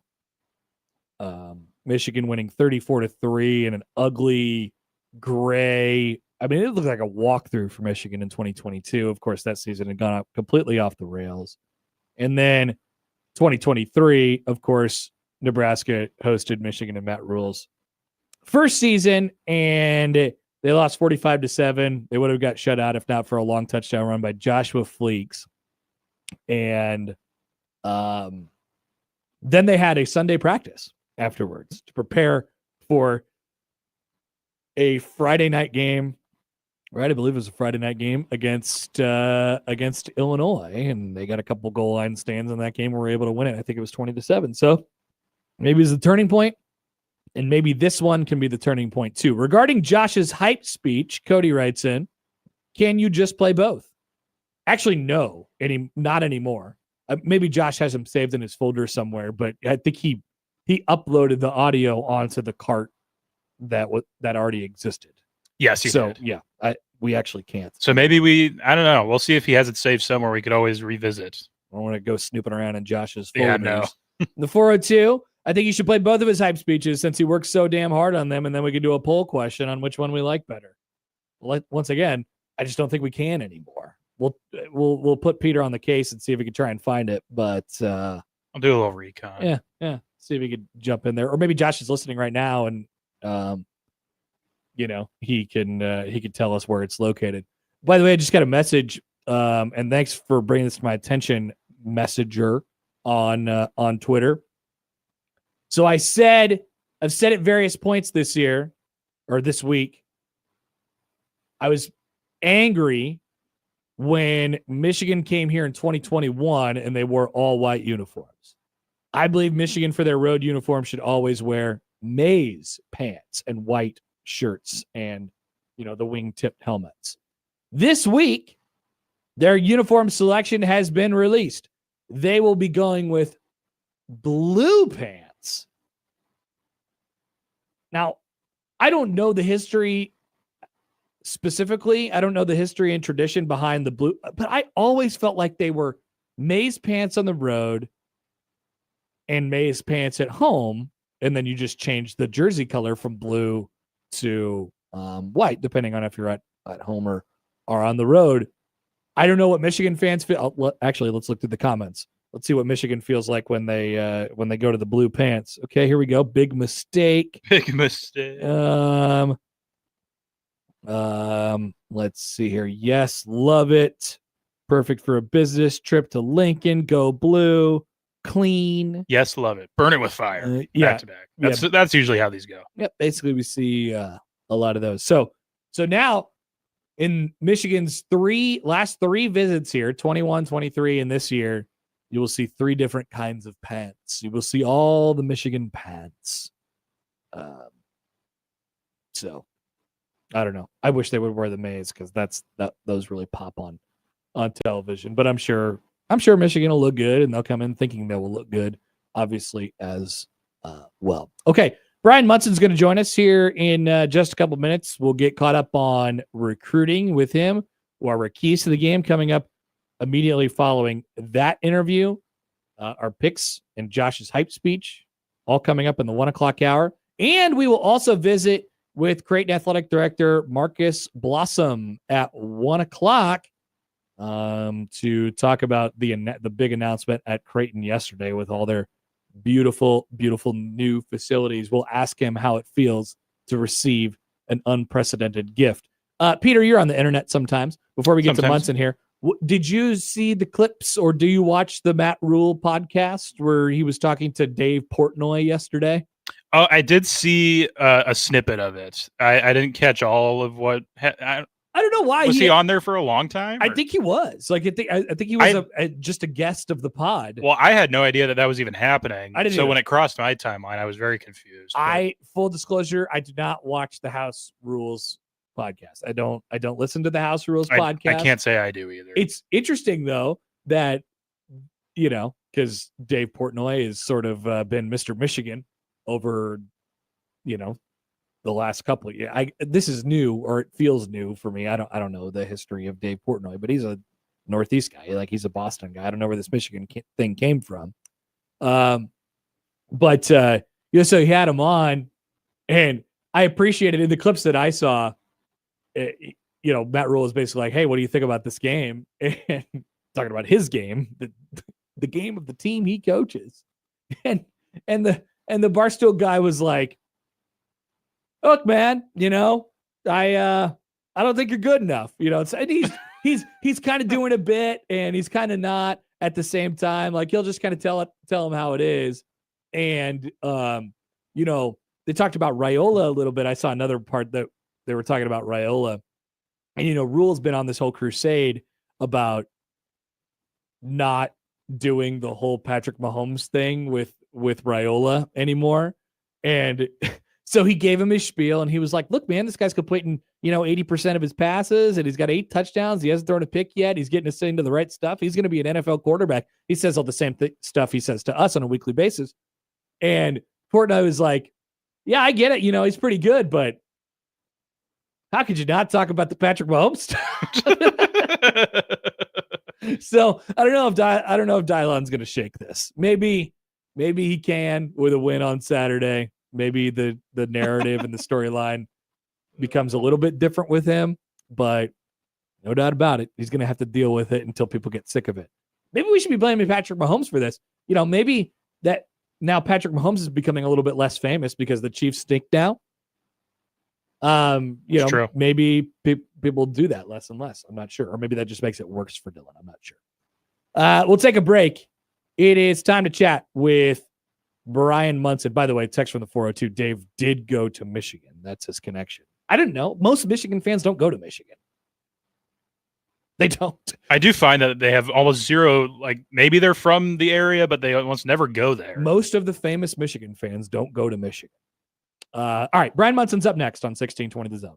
Michigan winning 34-3 in an ugly gray. I mean, it looked like a walkthrough for Michigan in 2022. Of course, that season had gone up completely off the rails. And then 2023, of course, Nebraska hosted Michigan and Matt Rule's first season, and they lost 45-7. They would have got shut out if not for a long touchdown run by Joshua Fleeks. And then they had a Sunday practice afterwards to prepare for a Friday night game, right? I believe it was a Friday night game against Illinois, and they got a couple goal line stands in that game and were able to win it. I think it was 20-7. So maybe it's the turning point, and maybe this one can be the turning point too. Regarding Josh's hype speech, Cody writes in, can you just play both? Actually, no, not anymore. Maybe Josh has them saved in his folder somewhere, but I think he he uploaded the audio onto the cart that already existed. Yes, he did. Yeah, we actually can't. So maybe I don't know. We'll see if he has it saved somewhere we could always revisit. I don't want to go snooping around in Josh's Yeah, folders. The 402, I think you should play both of his hype speeches since he works so damn hard on them, and then we could do a poll question on which one we like better. Once again, I just don't think we can anymore. We'll put Peter on the case and see if we can try and find it, but I'll do a little recon. Yeah. See if he could jump in there, or maybe Josh is listening right now, and he can tell us where it's located. By the way, I just got a message, and thanks for bringing this to my attention, Messenger on Twitter. So I've said at various points this year or this week, I was angry when Michigan came here in 2021 and they wore all white uniforms. I believe Michigan for their road uniform should always wear maize pants and white shirts and, the wing-tipped helmets. This week, their uniform selection has been released. They will be going with blue pants. Now, I don't know the history specifically. I don't know the history and tradition behind the blue, but I always felt like they were maize pants on the road and maize pants at home, and then you just change the jersey color from blue to white, depending on if you're at home or on the road. I don't know what Michigan fans feel. Actually, let's look through the comments. Let's see what Michigan feels like when they go to the blue pants. Okay, here we go. Big mistake. Big mistake. Let's see here. Yes, love it. Perfect for a business trip to Lincoln. Go blue. Clean. Yes, love it. Burn it with fire. Yeah. Back to back. That's usually how these go. Yep. Basically, we see a lot of those. So now in Michigan's last three visits here, 21, 23, and this year, you will see three different kinds of pants. You will see all the Michigan pants. So I don't know. I wish they would wear the maize because those really pop on television. But I'm sure Michigan will look good, and they'll come in thinking they will look good, obviously, as well. Okay, Brian Munson's going to join us here in just a couple minutes. We'll get caught up on recruiting with him, or our keys to the game coming up immediately following that interview. Our picks and Josh's hype speech, all coming up in the 1 o'clock hour. And we will also visit with Creighton Athletic Director Marcus Blossom at 1 o'clock. To talk about the big announcement at Creighton yesterday with all their beautiful, beautiful new facilities. We'll ask him how it feels to receive an unprecedented gift. Peter, you're on the internet sometimes. Before we get to Munson here, did you see the clips or do you watch the Matt Rule podcast where he was talking to Dave Portnoy yesterday? Oh, I did see a snippet of it. I didn't catch all of what. I don't know why. Was he on there for a long time? I think he was. I think he was just a guest of the pod. Well, I had no idea that was even happening. I didn't so either. when it crossed my timeline, I was very confused. Full disclosure, I do not watch the House Rules podcast. I don't listen to the House Rules podcast. I can't say I do either. It's interesting though that because Dave Portnoy has sort of been Mr. Michigan over the last couple of years. This is new, or it feels new for me. I don't know the history of Dave Portnoy, but he's a Northeast guy. Like, he's a Boston guy. I don't know where this Michigan thing came from. But so he had him on, and I appreciated in the clips that I saw. Matt Rule is basically like, "Hey, what do you think about this game?" And talking about his game, the game of the team he coaches, and the Barstool guy was like, "Look, man, I don't think you're good enough." And he's kind of doing a bit, and he's kind of not at the same time. Like, he'll just kind of tell him how it is. And they talked about Raiola a little bit. I saw another part that they were talking about Raiola, and Rule's been on this whole crusade about not doing the whole Patrick Mahomes thing with Raiola anymore, and so he gave him his spiel, and he was like, "Look, man, this guy's completing 80% of his passes, and he's got 8 touchdowns. He hasn't thrown a pick yet. He's getting us into the right stuff. He's going to be an NFL quarterback." He says all the same stuff he says to us on a weekly basis. And Portnoy was like, yeah, I get it. He's pretty good, but how could you not talk about the Patrick Mahomes stuff? So I don't know if Dylon's going to shake this. Maybe he can with a win on Saturday. Maybe the narrative and the storyline becomes a little bit different with him, but no doubt about it, he's going to have to deal with it until people get sick of it. Maybe we should be blaming Patrick Mahomes for this. Maybe that now Patrick Mahomes is becoming a little bit less famous because the Chiefs stink now. True. Maybe people do that less and less. I'm not sure. Or maybe that just makes it worse for Dylan. I'm not sure. We'll take a break. It is time to chat with Brian Munson. By the way, text from the 402. Dave did go to Michigan. That's his connection. I didn't know. Most Michigan fans don't go to Michigan. They don't. I do find that they have almost zero, like maybe they're from the area, but they almost never go there. Most of the famous Michigan fans don't go to Michigan. All right, Brian Munson's up next on 1620 The Zone.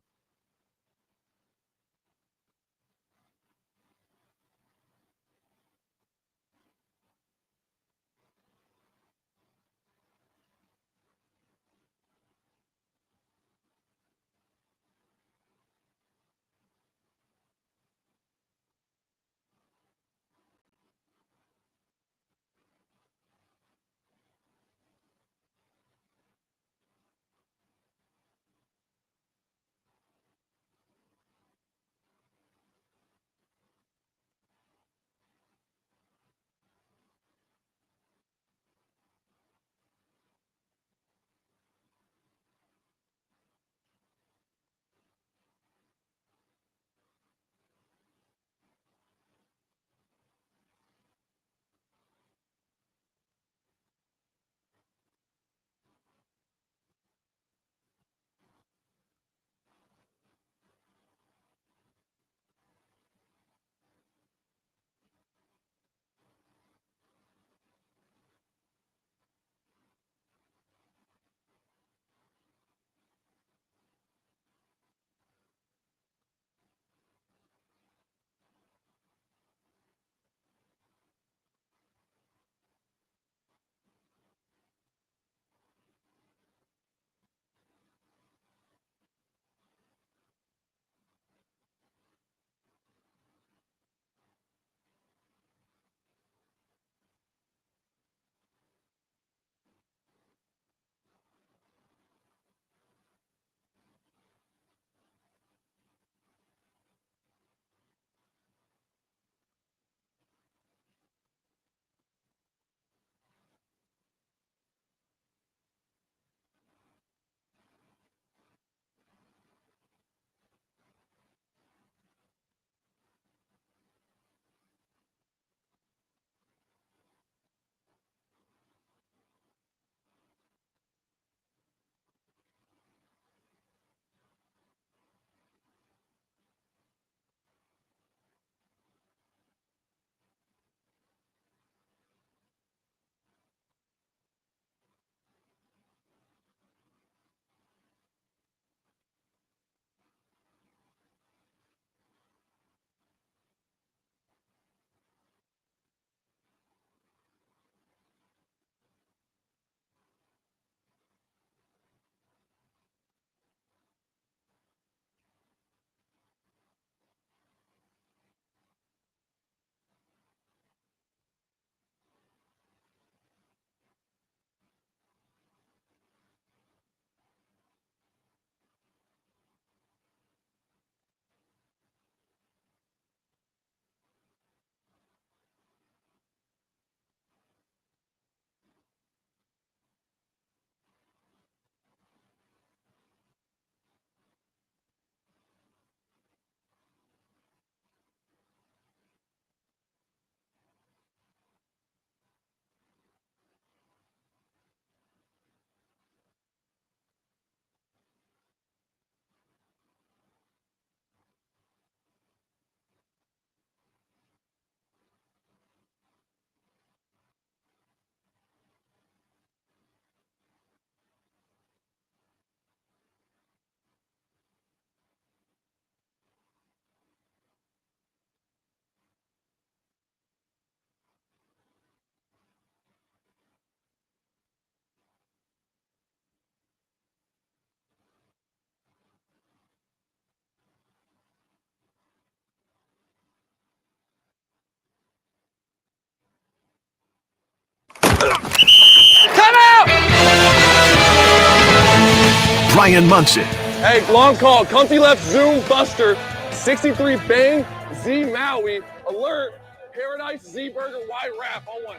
Brian Munson. Hey, long call. Comfy left zoom buster. 63 bang. Z Maui. Alert. Paradise Z Burger Y Wrap on one.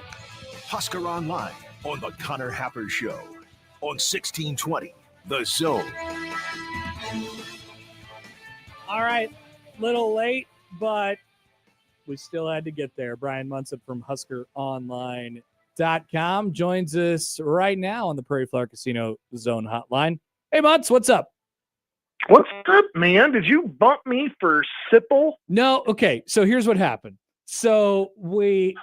Husker Online on the Connor Happer Show on 1620 The Zone. All right, little late, but we still had to get there. Brian Munson from HuskerOnline.com joins us right now on the Prairie Flower Casino Zone Hotline. Hey, Muntz, what's up? What's up, man? Did you bump me for Sipple? No. Okay, so here's what happened. So we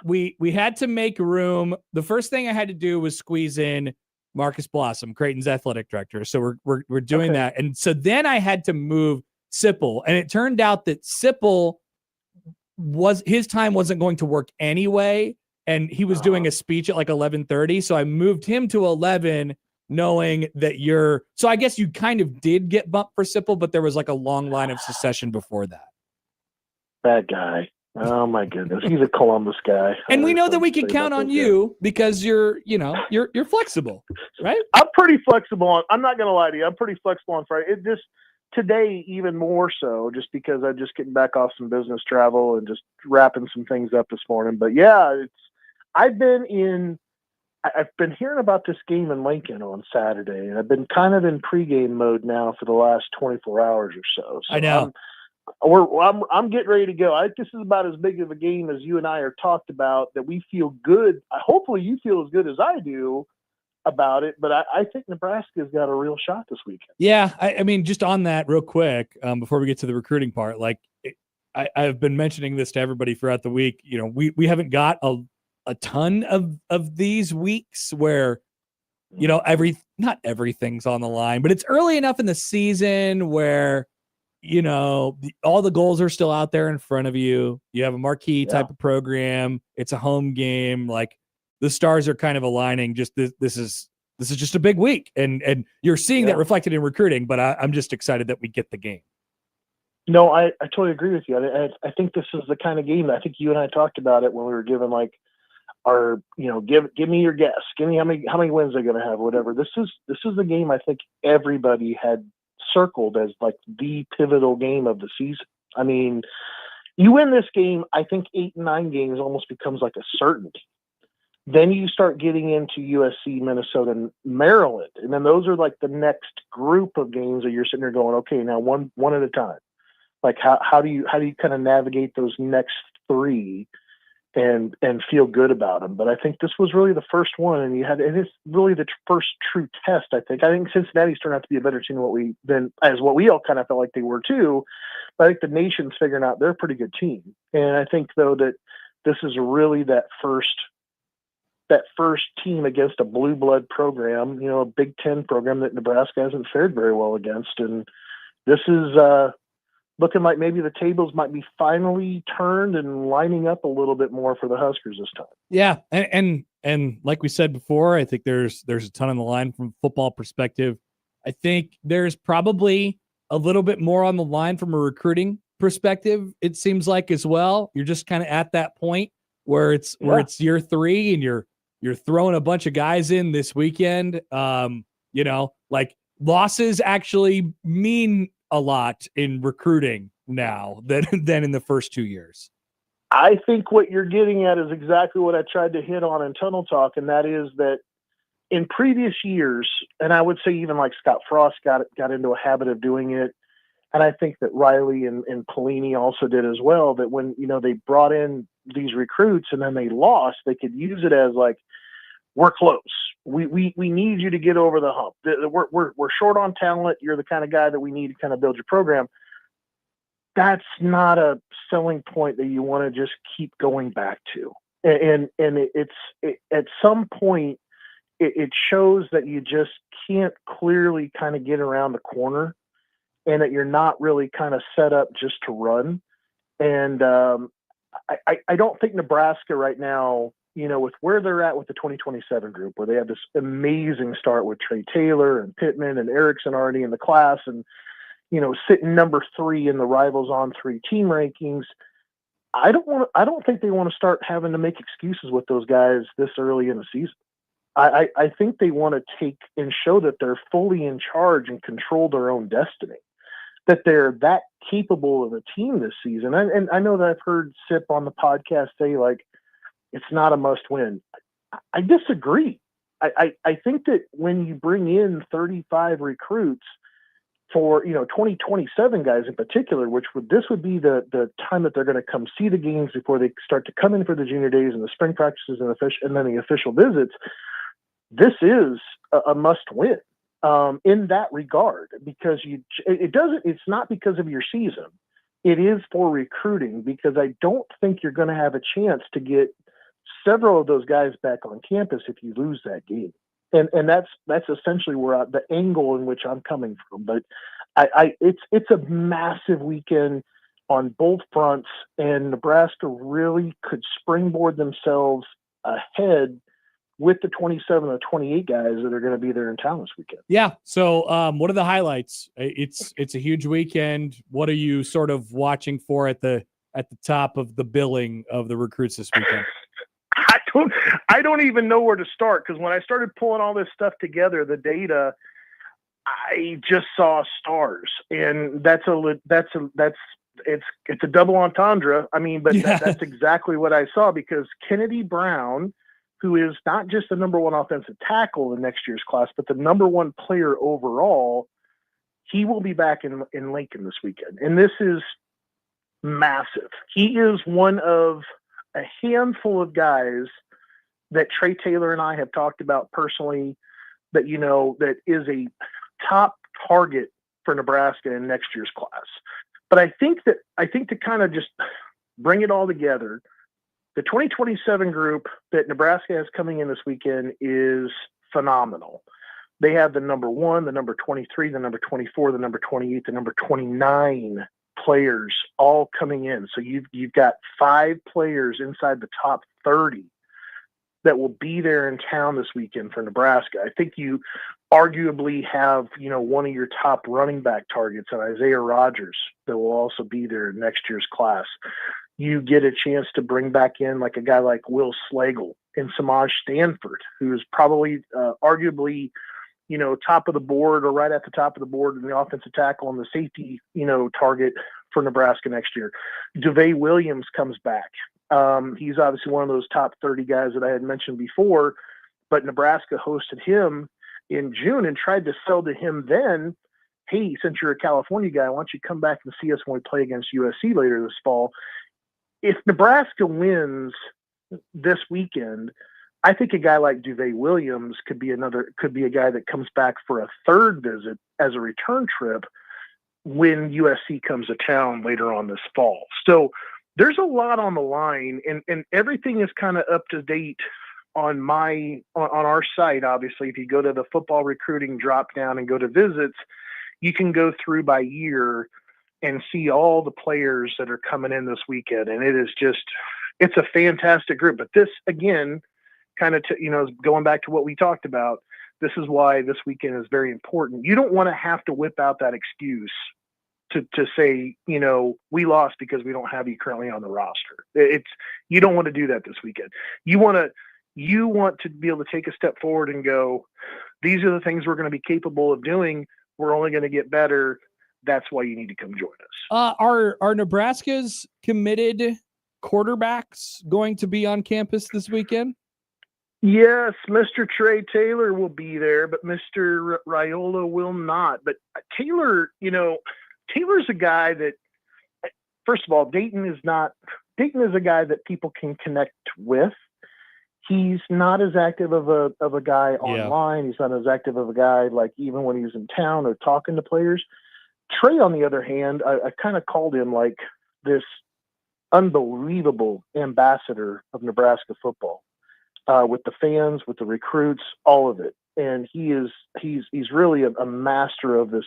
had to make room. The first thing I had to do was squeeze in Marcus Blossom, Creighton's athletic director. So we're doing that, and so then I had to move Sipple, and it turned out that Sipple his time wasn't going to work anyway, and he was doing a speech at like 11:30. So I moved him to 11, knowing that so I guess you kind of did get bumped for Sipple, but there was like a long line of secession before that. Bad guy. Oh my goodness, he's a Columbus guy. And we know that we can count on you because you're flexible, right? I'm pretty flexible. I'm not going to lie to you. I'm pretty flexible on Friday. It just today even more so, just because I'm just getting back off some business travel and just wrapping some things up this morning. But yeah, I've been hearing about this game in Lincoln on Saturday, and I've been kind of in pregame mode now for the last 24 hours or so. I know. I'm getting ready to go. I think this is about as big of a game as you and I are talked about, that we feel good. Hopefully you feel as good as I do about it, but I think Nebraska's got a real shot this weekend. Yeah, I mean, just on that real quick, before we get to the recruiting part, I've been mentioning this to everybody throughout the week. We haven't got a ton of these weeks where, not everything's on the line, but it's early enough in the season where, all the goals are still out there in front of you. You have a marquee type of program. It's a home game. Like, the stars are kind of aligning. Just this is just a big week, and you're seeing that reflected in recruiting. But I'm just excited that we get the game. No, I totally agree with you. I think this is the kind of game that I think you and I talked about it when we were given like our, give me your guess, give me how many wins they're going to have, whatever. This is the game I think everybody had circled as like the pivotal game of the season. I mean, you win this game, I think 8 and 9 games almost becomes like a certainty. Then you start getting into USC, Minnesota, and Maryland, and then those are like the next group of games that you're sitting there going, okay, now one at a time. Like how do you kind of navigate those next 3 and feel good about them? But I think this was really the first one, and it's really the first true test. I think Cincinnati's turned out to be a better team than what we all kind of felt like they were too. But I think the nation's figuring out they're a pretty good team, and I think though that this is really that first team against a blue blood program, a Big Ten program that Nebraska hasn't fared very well against, and this is looking like maybe the tables might be finally turned and lining up a little bit more for the Huskers this time. Yeah, and like we said before, I think there's a ton on the line from a football perspective. I think there's probably a little bit more on the line from a recruiting perspective, it seems like, as well. You're just kind of at that point where it's year 3 and you're throwing a bunch of guys in this weekend. Like, losses actually mean a lot in recruiting now than in the first 2 years. I think what you're getting at is exactly what I tried to hit on in Tunnel Talk, and that is that in previous years, and I would say even like Scott Frost got into a habit of doing it, and I think that Riley and Pelini also did as well, that when they brought in these recruits and then they lost, they could use it as like, we're close. We need you to get over the hump. We're short on talent. You're the kind of guy that we need to kind of build your program. That's not a selling point that you want to just keep going back to. And at some point, it shows that you just can't clearly kind of get around the corner, and that you're not really kind of set up just to run. And I don't think Nebraska right now, with where they're at with the 2027 group, where they have this amazing start with Trey Taylor and Pittman and Erickson already in the class, and sitting number 3 in the Rivals on 3 team rankings. I don't think they want to start having to make excuses with those guys this early in the season. I think they want to take and show that they're fully in charge and control their own destiny, that they're that capable of a team this season. And I know that I've heard Sip on the podcast say, like, it's not a must win. I disagree. I think that when you bring in 35 recruits for, 2027 guys in particular, this would be the time that they're going to come see the games before they start to come in for the junior days and the spring practices and then the official visits. This is a must win in that regard, because it's not because of your season. It is for recruiting, because I don't think you're going to have a chance to get several of those guys back on campus if you lose that game. And that's essentially where the angle in which I'm coming from. But it's a massive weekend on both fronts, and Nebraska really could springboard themselves ahead with the 27 or 28 guys that are going to be there in town this weekend. Yeah. So what are the highlights? It's a huge weekend. What are you sort of watching for at the top of the billing of the recruits this weekend? I don't even know where to start, because when I started pulling all this stuff together, the data, I just saw stars, and it's a double entendre. I mean, but that's exactly what I saw, because Kennedy Brown, who is not just the number one offensive tackle in next year's class, but the number one player overall, he will be back in Lincoln this weekend, and this is massive. He is one of a handful of guys that Trey Taylor and I have talked about personally, that that is a top target for Nebraska in next year's class. But I think to kind of just bring it all together, the 2027 group that Nebraska has coming in this weekend is phenomenal. They have the number 1, the number 23, the number 24, the number 28, the number 29 players all coming in. So you've got 5 players inside the top 30 that will be there in town this weekend for Nebraska. I think you arguably have, one of your top running back targets, and Isaiah Rodgers, that will also be there in next year's class. You get a chance to bring back in like a guy like Will Slagle and Samaj Stanford, who's probably arguably, top of the board or right at the top of the board in the offensive tackle and the safety, target for Nebraska next year. DeVay Williams comes back. He's obviously one of those top 30 guys that I had mentioned before, but Nebraska hosted him in June and tried to sell to him then, hey, since you're a California guy, why don't you come back and see us when we play against USC later this fall? If Nebraska wins this weekend, I think a guy like DeVay Williams could be a guy that comes back for a third visit as a return trip when USC comes to town later on this fall. So there's a lot on the line, and everything is kind of up to date on our site. Obviously, if you go to the football recruiting drop down and go to visits, you can go through by year and see all the players that are coming in this weekend. And it's a fantastic group. But this, again, kind of, going back to what we talked about, this is why this weekend is very important. You don't want to have to whip out that excuse to say, we lost because we don't have you currently on the roster. You don't want to do that this weekend. You want to be able to take a step forward and go, these are the things we're going to be capable of doing. We're only going to get better. That's why you need to come join us. Are Nebraska's committed quarterbacks going to be on campus this weekend? Yes, Mr. Trey Taylor will be there, but Mr. Raiola will not. But Taylor, Taylor's a guy that, first of all, Dayton is a guy that people can connect with. He's not as active of a guy online. He's not as active of a guy like even when he's in town or talking to players. Trey, on the other hand, I kind of called him like this unbelievable ambassador of Nebraska football, with the fans, with the recruits, all of it. And he's really a master of this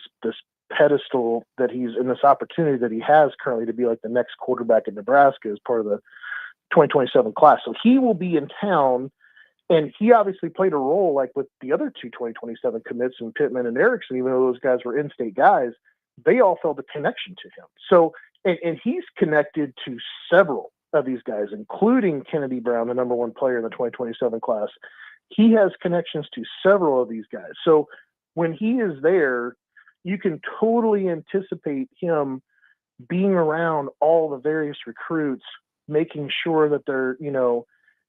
pedestal that he's in, this opportunity that he has currently to be like the next quarterback in Nebraska as part of the 2027 class. So he will be in town, and he obviously played a role like with the other two 2027 commits in Pittman and Erickson, even though those guys were in-state guys, they all felt a connection to him. So, and he's connected to several of these guys, including Kennedy Brown, the number 1 player in the 2027 class. he has connections to several of these guys. So when he is there, you can totally anticipate him being around all the various recruits, making sure that they're,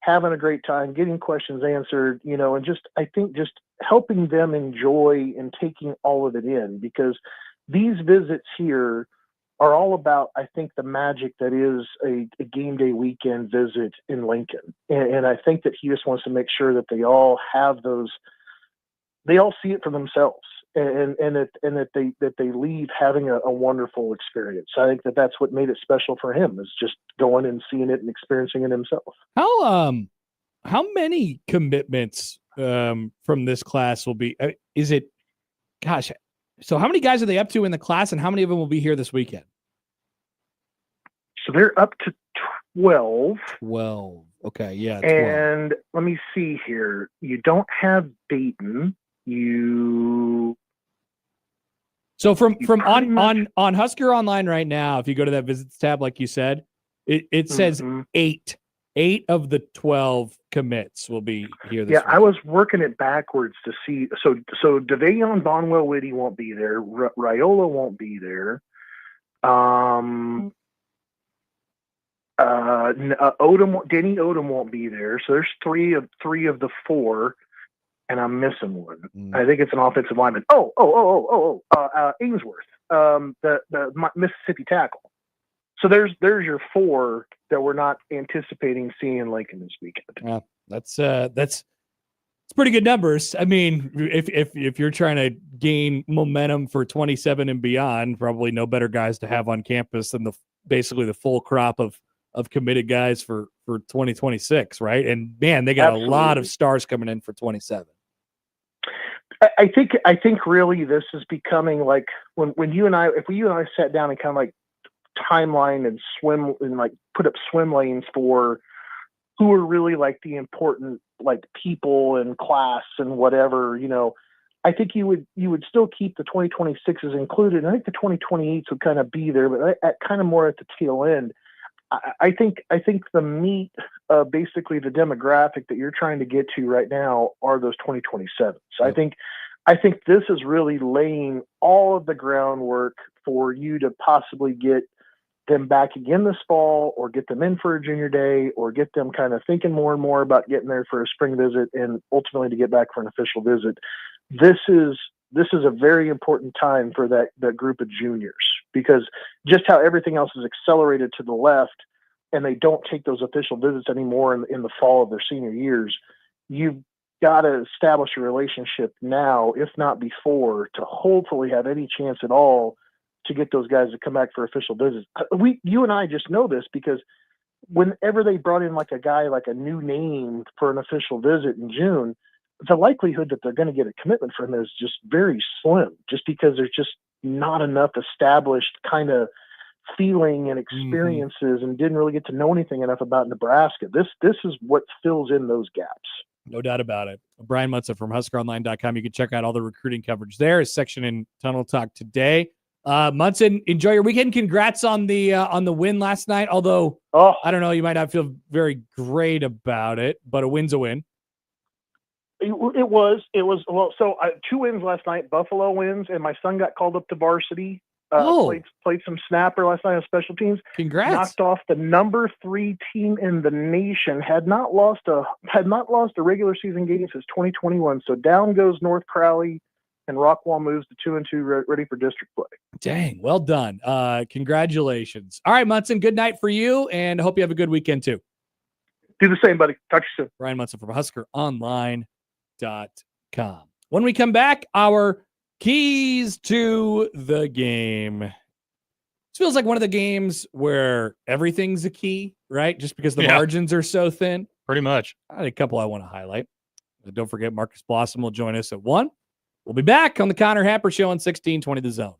having a great time, getting questions answered, and I think just helping them enjoy and taking all of it in, because these visits here are all about, I think, the magic that is a game day weekend visit in Lincoln. And I think that he just wants to make sure that they all have those, they all see it for themselves, and that they leave having a wonderful experience. I think that that's what made it special for him, is just going and seeing it and experiencing it himself. How many commitments from this class will be? Is it? Gosh, so how many guys are they up to in the class, and how many of them will be here this weekend? So they're up to 12. 12. Okay, yeah. 12. And let me see here. You don't have Dayton. So from on Husker Online right now, if you go to that visits tab, like you said, it says 8 of the 12 commits will be here this week. I was working it backwards to see. So DeVayon Bonwell Whitty won't be there. Raiola won't be there. Denny Odom won't be there. So there's three of the 4. And I'm missing one. I think it's an offensive lineman. Ainsworth, the Mississippi tackle. So there's your 4 that we're not anticipating seeing in Lincoln this weekend. Yeah, that's pretty good numbers. I mean, if you're trying to gain momentum for 27 and beyond, probably no better guys to have on campus than basically the full crop of committed guys for 2026, right? And man, they got a lot of stars coming in for 27. I think really this is becoming like when you and I sat down and kind of like timeline and swim and like put up swim lanes for who are really like the important like people in class and whatever, I think you would still keep the 2026s included. I think the 2028s would kind of be there, but at kind of more at the tail end. I think the meat, basically the demographic that you're trying to get to right now are those 2027s. Yep. I think this is really laying all of the groundwork for you to possibly get them back again this fall, or get them in for a junior day, or get them kind of thinking more and more about getting there for a spring visit, and ultimately to get back for an official visit. This is a very important time for that group of juniors, because just how everything else is accelerated to the left, and they don't take those official visits anymore in the fall of their senior years, you've got to establish a relationship now, if not before, to hopefully have any chance at all to get those guys to come back for official visits. You and I just know this, because whenever they brought in like a guy, like a new name for an official visit in June, the likelihood that they're going to get a commitment from him is just very slim, just because there's just not enough established kind of feeling and experiences, and didn't really get to know anything enough about Nebraska. This is what fills in those gaps. No doubt about it. Brian Munson from HuskerOnline.com. You can check out all the recruiting coverage there. His section in Tunnel Talk today. Munson, enjoy your weekend. Congrats on the win last night. Although I don't know, you might not feel very great about it, but a win's a win. It was well. So 2 wins last night. Buffalo wins, and my son got called up to varsity. Played some snapper last night on special teams. Congrats! Knocked off the number 3 team in the nation. Had not lost a regular season game since 2021. So down goes North Crowley, and Rockwall moves to 2-2, ready for district play. Dang, well done. Congratulations. All right, Munson, good night for you, and I hope you have a good weekend too. Do the same, buddy. Talk to you soon. Brian Munson from HuskerOnline.com. When we come back, our keys to the game. This feels like one of the games where everything's a key, right? Just because the margins are so thin. Pretty much. I had a couple I want to highlight. Don't forget, Marcus Blossom will join us at 1. We'll be back on the Connor Happer Show on 1620 The Zone.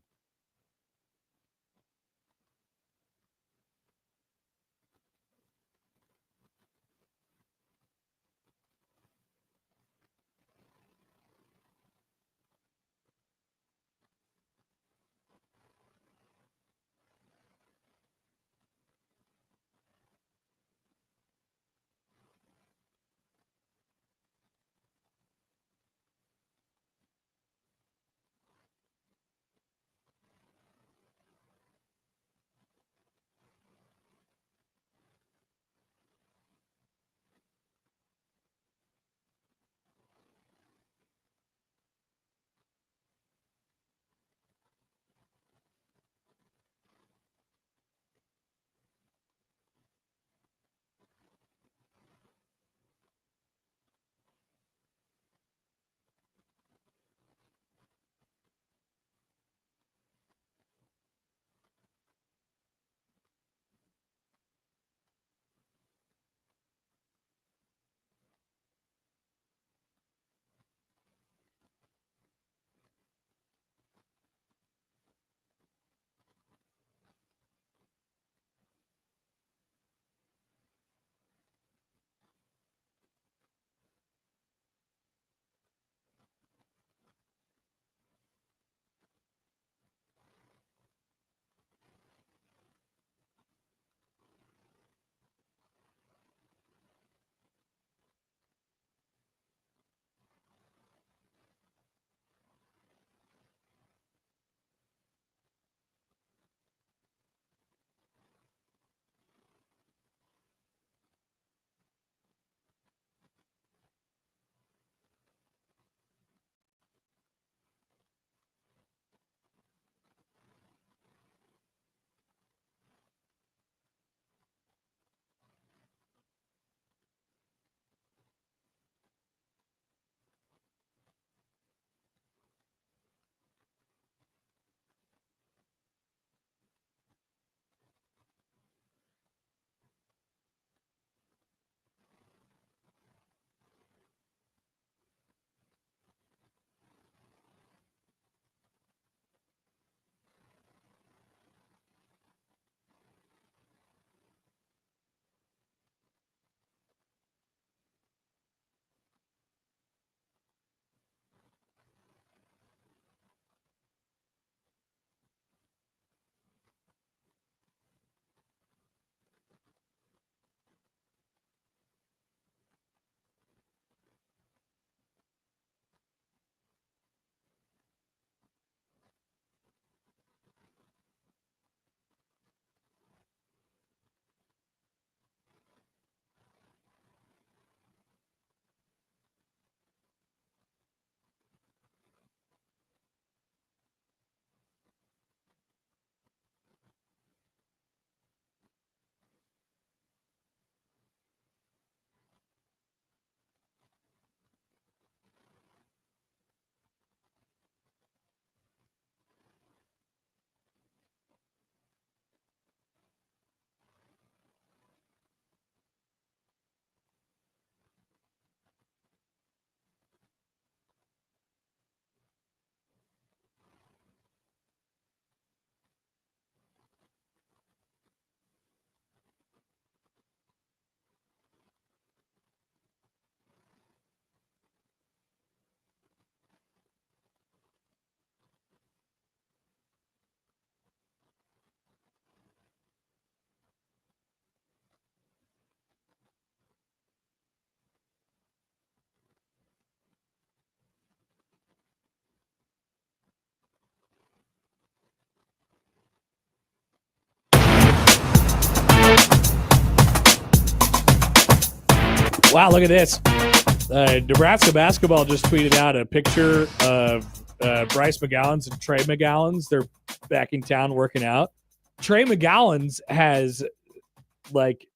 Wow, look at this. Nebraska basketball just tweeted out a picture of Bryce McGowan's and Trey McGowan's. They're back in town working out. Trey McGowan's has, like,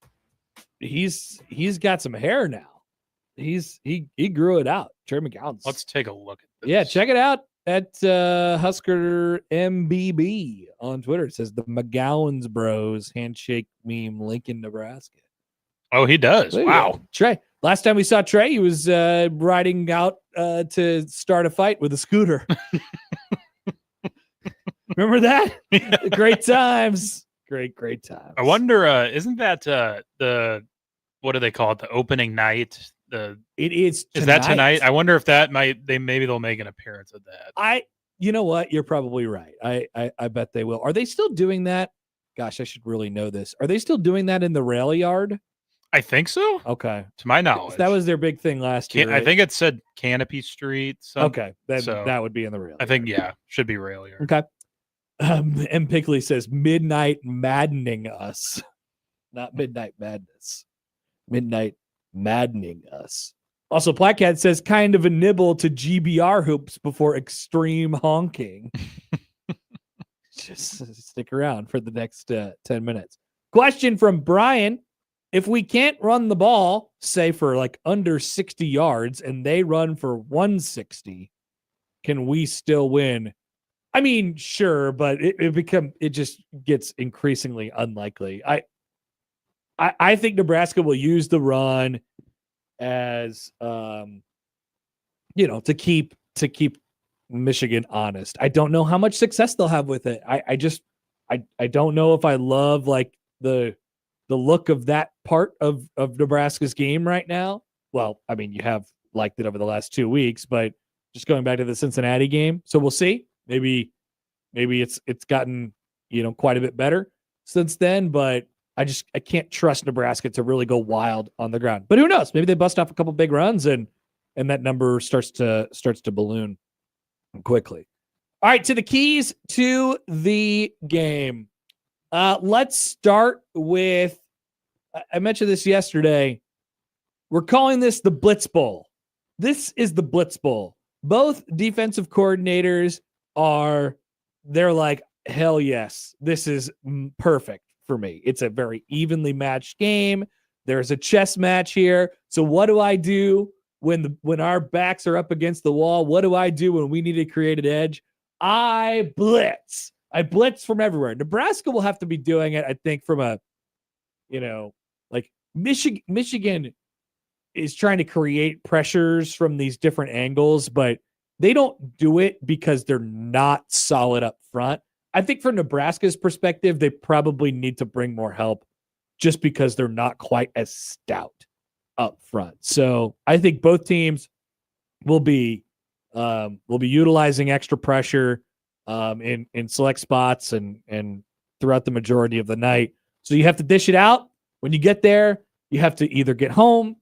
he's got some hair now. He grew it out. Trey McGowan's. Let's take a look at this. Yeah, check it out at Husker MBB on Twitter. It says the McGowan's Bros handshake meme link in Nebraska. Oh, he does. Wow. Trey. Last time we saw Trey, he was riding out to start a fight with a scooter. Remember that? Yeah. Great times. Great times. I wonder, isn't that the, what do they call it? The opening night? It is tonight. Is that tonight? I wonder if that maybe they'll make an appearance of that. You know what? You're probably right. I bet they will. Are they still doing that? Gosh, I should really know this. Are they still doing that in the rail yard? I think so. Okay. To my knowledge. That was their big thing last year. I think it said Canopy Street. Okay. That would be in the rail. I think, yeah, should be rail yard. Okay. M. Pickley says midnight maddening us. Not midnight madness. Midnight maddening us. Also, Plaquette says kind of a nibble to GBR hoops before extreme honking. Just stick around for the next 10 minutes. Question from Brian. If we can't run the ball, say for like under 60 yards, and they run for 160, can we still win? I mean, sure, but it just gets increasingly unlikely. I think Nebraska will use the run as to keep Michigan honest. I don't know how much success they'll have with it. I don't know if I love like the look of that part of Nebraska's game right now. Well, I mean, you have liked it over the last 2 weeks, but just going back to the Cincinnati game. So we'll see. Maybe it's gotten, quite a bit better since then, but I can't trust Nebraska to really go wild on the ground. But who knows? Maybe they bust off a couple big runs and that number starts to balloon quickly. All right, to the keys to the game. Let's start with, I mentioned this yesterday. We're calling this the Blitz Bowl. This is the Blitz Bowl. Both defensive coordinators they're like, hell yes, this is perfect for me. It's a very evenly matched game. There's a chess match here. So what do I do when our backs are up against the wall? What do I do when we need to create an edge? I blitz. I blitz from everywhere. Nebraska will have to be doing it, I think, from a, like Michigan is trying to create pressures from these different angles, but they don't do it because they're not solid up front. I think from Nebraska's perspective, they probably need to bring more help just because they're not quite as stout up front. So I think both teams will be utilizing extra pressure in select spots and throughout the majority of the night. So you have to dish it out. When you get there, you have to either get home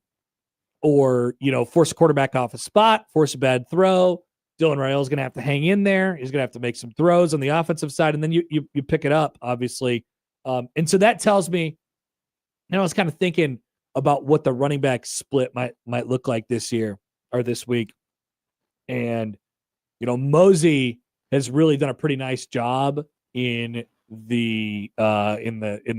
or, force a quarterback off a spot, force a bad throw. Dylan Raiola is going to have to hang in there. He's going to have to make some throws on the offensive side, and then you pick it up, obviously. And so that tells me, I was kind of thinking about what the running back split might look like this year or this week. And, Mosey has really done a pretty nice job in the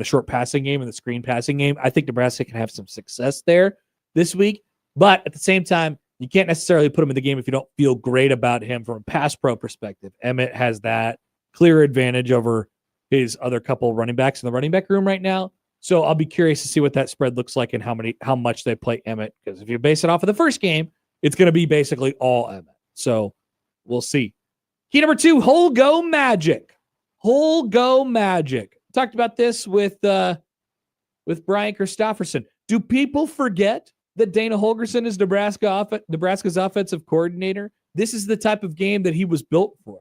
short passing game and the screen passing game. I think Nebraska can have some success there this week, but at the same time, you can't necessarily put him in the game if you don't feel great about him from a pass pro perspective. Emmett has that clear advantage over his other couple running backs in the running back room right now. So I'll be curious to see what that spread looks like and how much they play Emmett, because if you base it off of the first game, it's going to be basically all Emmett. So we'll see. Key number 2, whole go magic. Whole go magic. Talked about this with Brian Christopherson. Do people forget that Dana Holgorsen is Nebraska's offensive coordinator? This is the type of game that he was built for.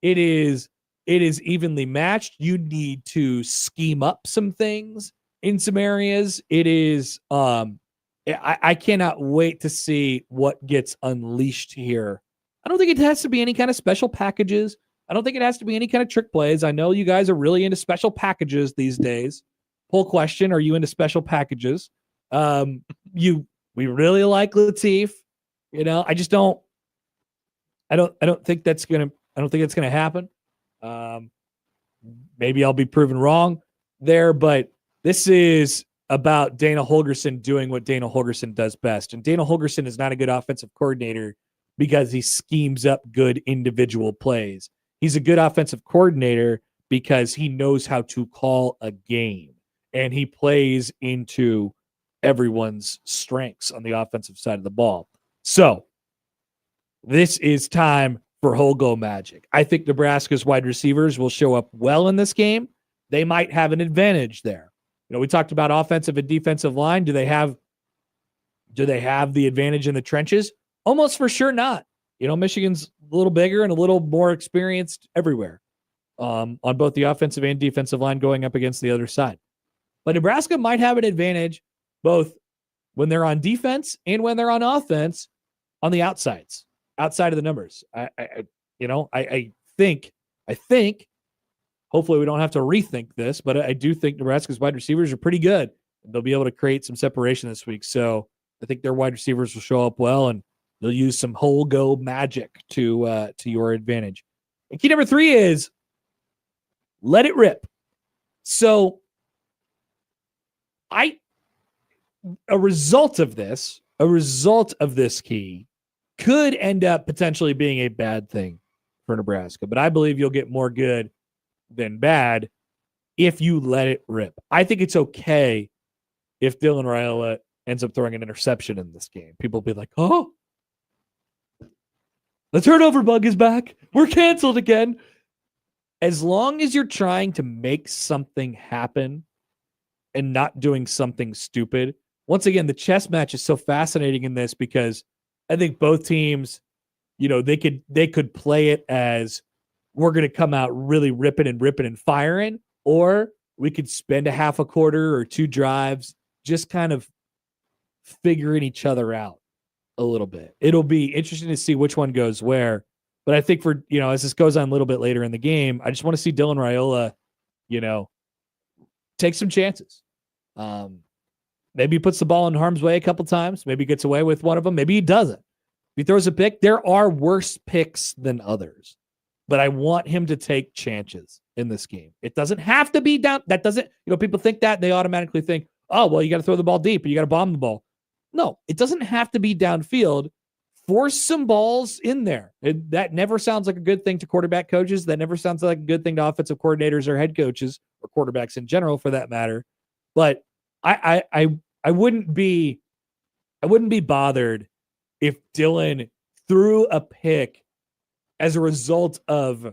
It is evenly matched. You need to scheme up some things in some areas. It is I cannot wait to see what gets unleashed here. I don't think it has to be any kind of special packages. I don't think it has to be any kind of trick plays. I know you guys are really into special packages these days. Poll question, are you into special packages? You We really like Latif. I just don't. I don't think that's gonna. I don't think it's gonna happen. Maybe I'll be proven wrong there, but this is about Dana Holgorsen doing what Dana Holgorsen does best. And Dana Holgorsen is not a good offensive coordinator because he schemes up good individual plays. He's a good offensive coordinator because he knows how to call a game and he plays into everyone's strengths on the offensive side of the ball. So this is time for Holgo magic. I think Nebraska's wide receivers will show up well in this game. They might have an advantage there. We talked about offensive and defensive line. Do they have the advantage in the trenches? Almost for sure not. Michigan's a little bigger and a little more experienced everywhere on both the offensive and defensive line going up against the other side. But Nebraska might have an advantage both when they're on defense and when they're on offense on the outsides, outside of the numbers. I think, hopefully we don't have to rethink this, but I do think Nebraska's wide receivers are pretty good. They'll be able to create some separation this week. So I think their wide receivers will show up well, and they'll use some whole go magic to your advantage. And key number 3 is let it rip. So a result of this key could end up potentially being a bad thing for Nebraska, but I believe you'll get more good than bad if you let it rip. I think it's okay if Dylan Raiola ends up throwing an interception in this game. People will be like, oh, the turnover bug is back. We're canceled again. As long as you're trying to make something happen and not doing something stupid. Once again, the chess match is so fascinating in this because I think both teams, they could play it as we're going to come out really ripping and firing, or we could spend a half a quarter or 2 drives just kind of figuring each other out a little bit. It'll be interesting to see which one goes where. But I think for, as this goes on a little bit later in the game, I just want to see Dylan Raiola, take some chances. Maybe he puts the ball in harm's way a couple times. Maybe he gets away with one of them. Maybe he doesn't. If he throws a pick, there are worse picks than others. But I want him to take chances in this game. It doesn't have to be down. That doesn't, people think that. They automatically think, oh, well, you got to throw the ball deep or you got to bomb the ball. No, it doesn't have to be downfield. Force some balls in there. That never sounds like a good thing to quarterback coaches. That never sounds like a good thing to offensive coordinators or head coaches or quarterbacks in general, for that matter. But I wouldn't be bothered if Dylan threw a pick as a result of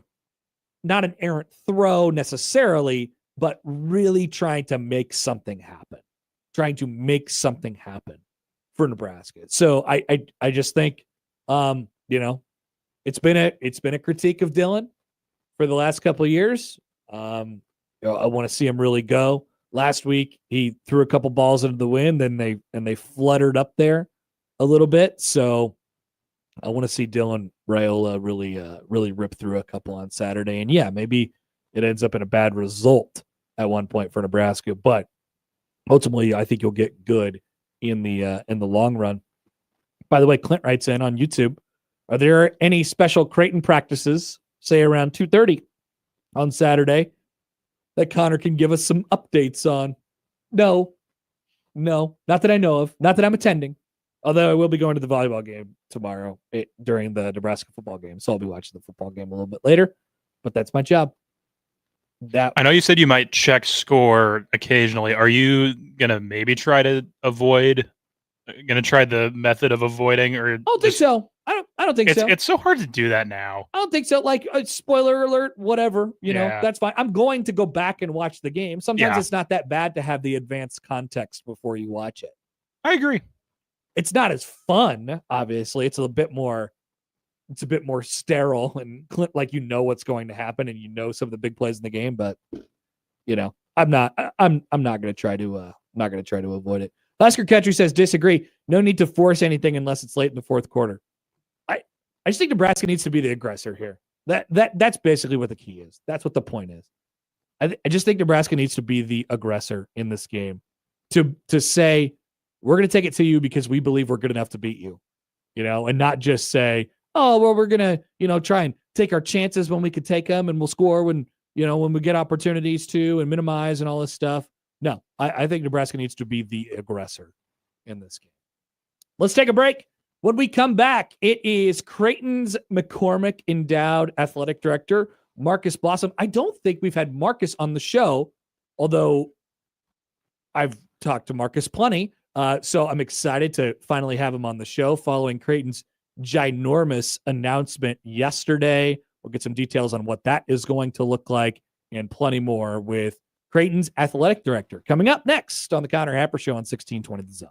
not an errant throw necessarily, but really trying to make something happen for Nebraska. So I just think, it's been a critique of Dylan for the last couple of years. I want to see him really go. Last week he threw a couple balls into the wind, and they fluttered up there a little bit. So I want to see Dylan Raiola really rip through a couple on Saturday. And yeah, maybe it ends up in a bad result at one point for Nebraska, but ultimately I think you'll get good in the long run. By the way, Clint writes in on YouTube, are there any special Creighton practices, say around 2:30 on Saturday, that Connor can give us some updates on? No, not that I know of. Not that I'm attending. Although I will be going to the volleyball game tomorrow during the Nebraska football game. So I'll be watching the football game a little bit later. But that's my job. I know you said you might check score occasionally. Are you going to maybe try to avoid, going to try the method of avoiding? Or I don't think so. I don't think so. It's so hard to do that now. I don't think so. Like, spoiler alert, whatever, that's fine. I'm going to go back and watch the game. Sometimes it's not that bad to have the advanced context before you watch it. I agree. It's not as fun, obviously. It's a bit more sterile and like what's going to happen and some of the big plays in the game, but I'm not going to try to avoid it. Husker Country says disagree. No need to force anything unless it's late in the fourth quarter. I just think Nebraska needs to be the aggressor here. That's basically what the key is. That's what the point is. I just think Nebraska needs to be the aggressor in this game to say, we're going to take it to you because we believe we're good enough to beat you, and not just say, oh, well, we're going to, try and take our chances when we could take them and we'll score when we get opportunities to and minimize and all this stuff. No, I think Nebraska needs to be the aggressor in this game. Let's take a break. When we come back, it is Creighton's McCormick Endowed Athletic Director, Marcus Blossom. I don't think we've had Marcus on the show, although I've talked to Marcus plenty. So I'm excited to finally have him on the show following Creighton's ginormous announcement yesterday. We'll get some details on what that is going to look like and plenty more with Creighton's athletic director coming up next on the Connor Happer Show on 1620 The Zone.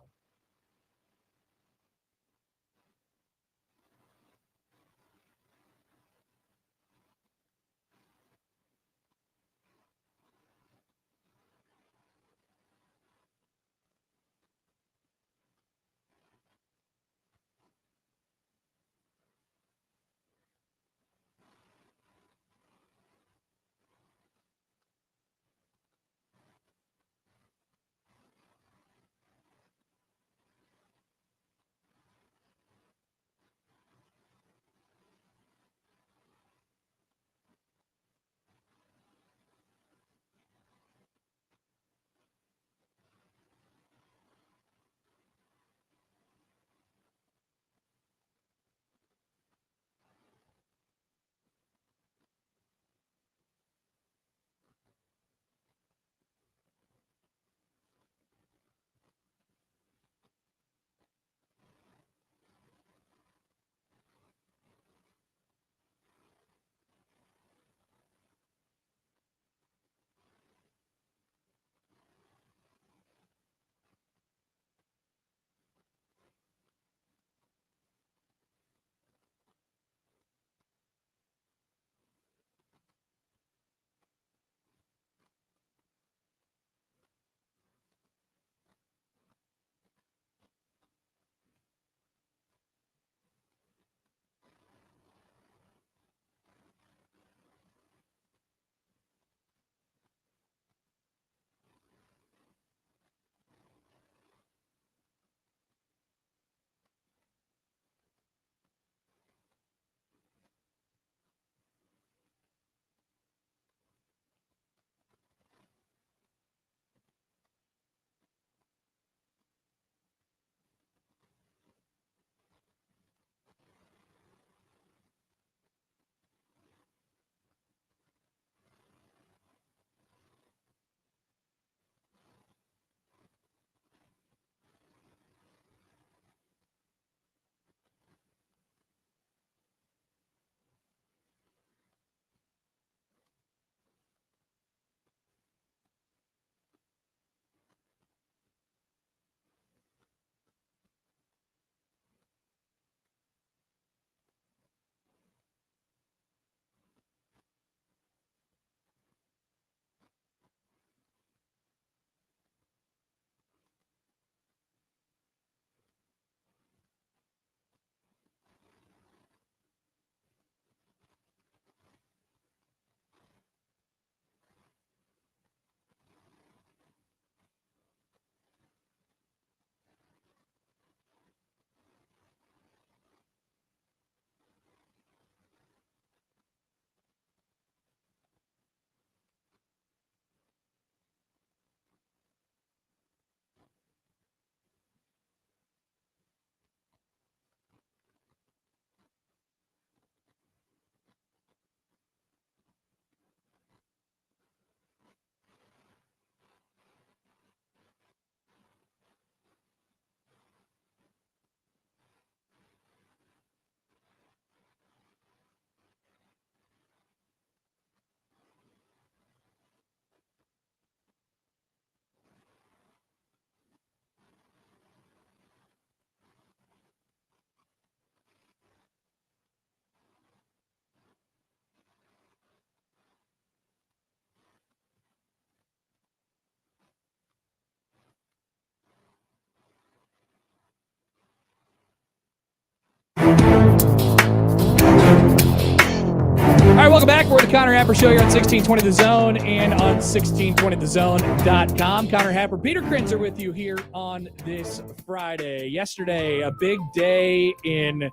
right, welcome back. We're the Connor Happer Show here on 1620 The Zone and on 1620thezone.com. Connor Happer, Peter Krenzer with you here on this Friday. Yesterday, a big day in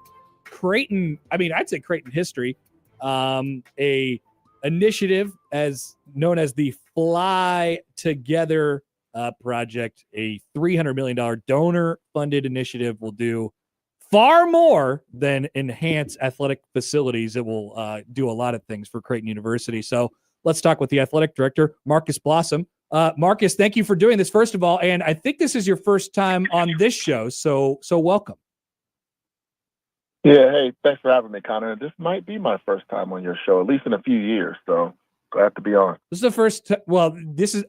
Creighton. I mean, I'd say Creighton history. A initiative as known as the Fly Together project, a $300 million donor-funded initiative, will do far more than enhance athletic facilities. It will do a lot of things for Creighton University. So let's talk with the athletic director, Marcus Blossom. Marcus, thank you for doing this, first of all. And I think this is your first time on this show, so welcome. Yeah, hey, thanks for having me, Connor. This might be my first time on your show, at least in a few years. So glad to be on. This is the first.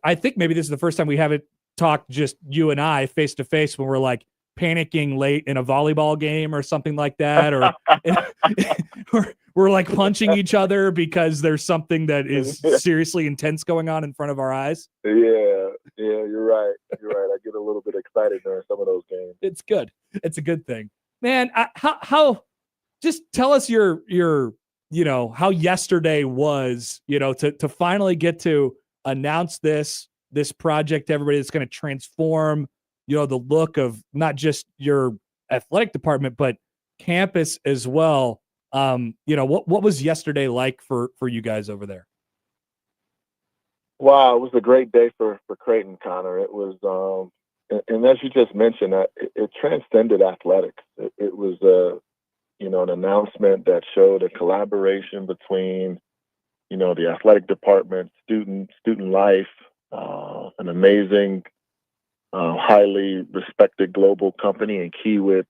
I think maybe this is the first time we haven't talked just you and I face to face when we're like panicking late in a volleyball game or something like that, or we're like punching each other because there's something that is seriously intense going on in front of our eyes. Yeah, you're right. I get a little bit excited during some of those games. It's good. It's a good thing, man. How just tell us your how yesterday was, to finally get to announce this project to everybody that's going to transform, the look of not just your athletic department, but campus as well. What was yesterday like for you guys over there? Wow, it was a great day for Creighton, Connor. It was, and as you just mentioned, it transcended athletics. It was an announcement that showed a collaboration between, the athletic department, student life, an amazing, highly respected global company in Kiewit,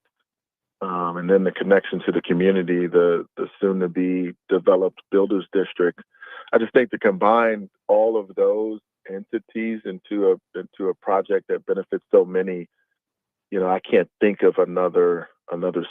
and then the connection to the community, the soon-to-be developed Builders District. I just think to combine all of those entities into a project that benefits so many, I can't think of another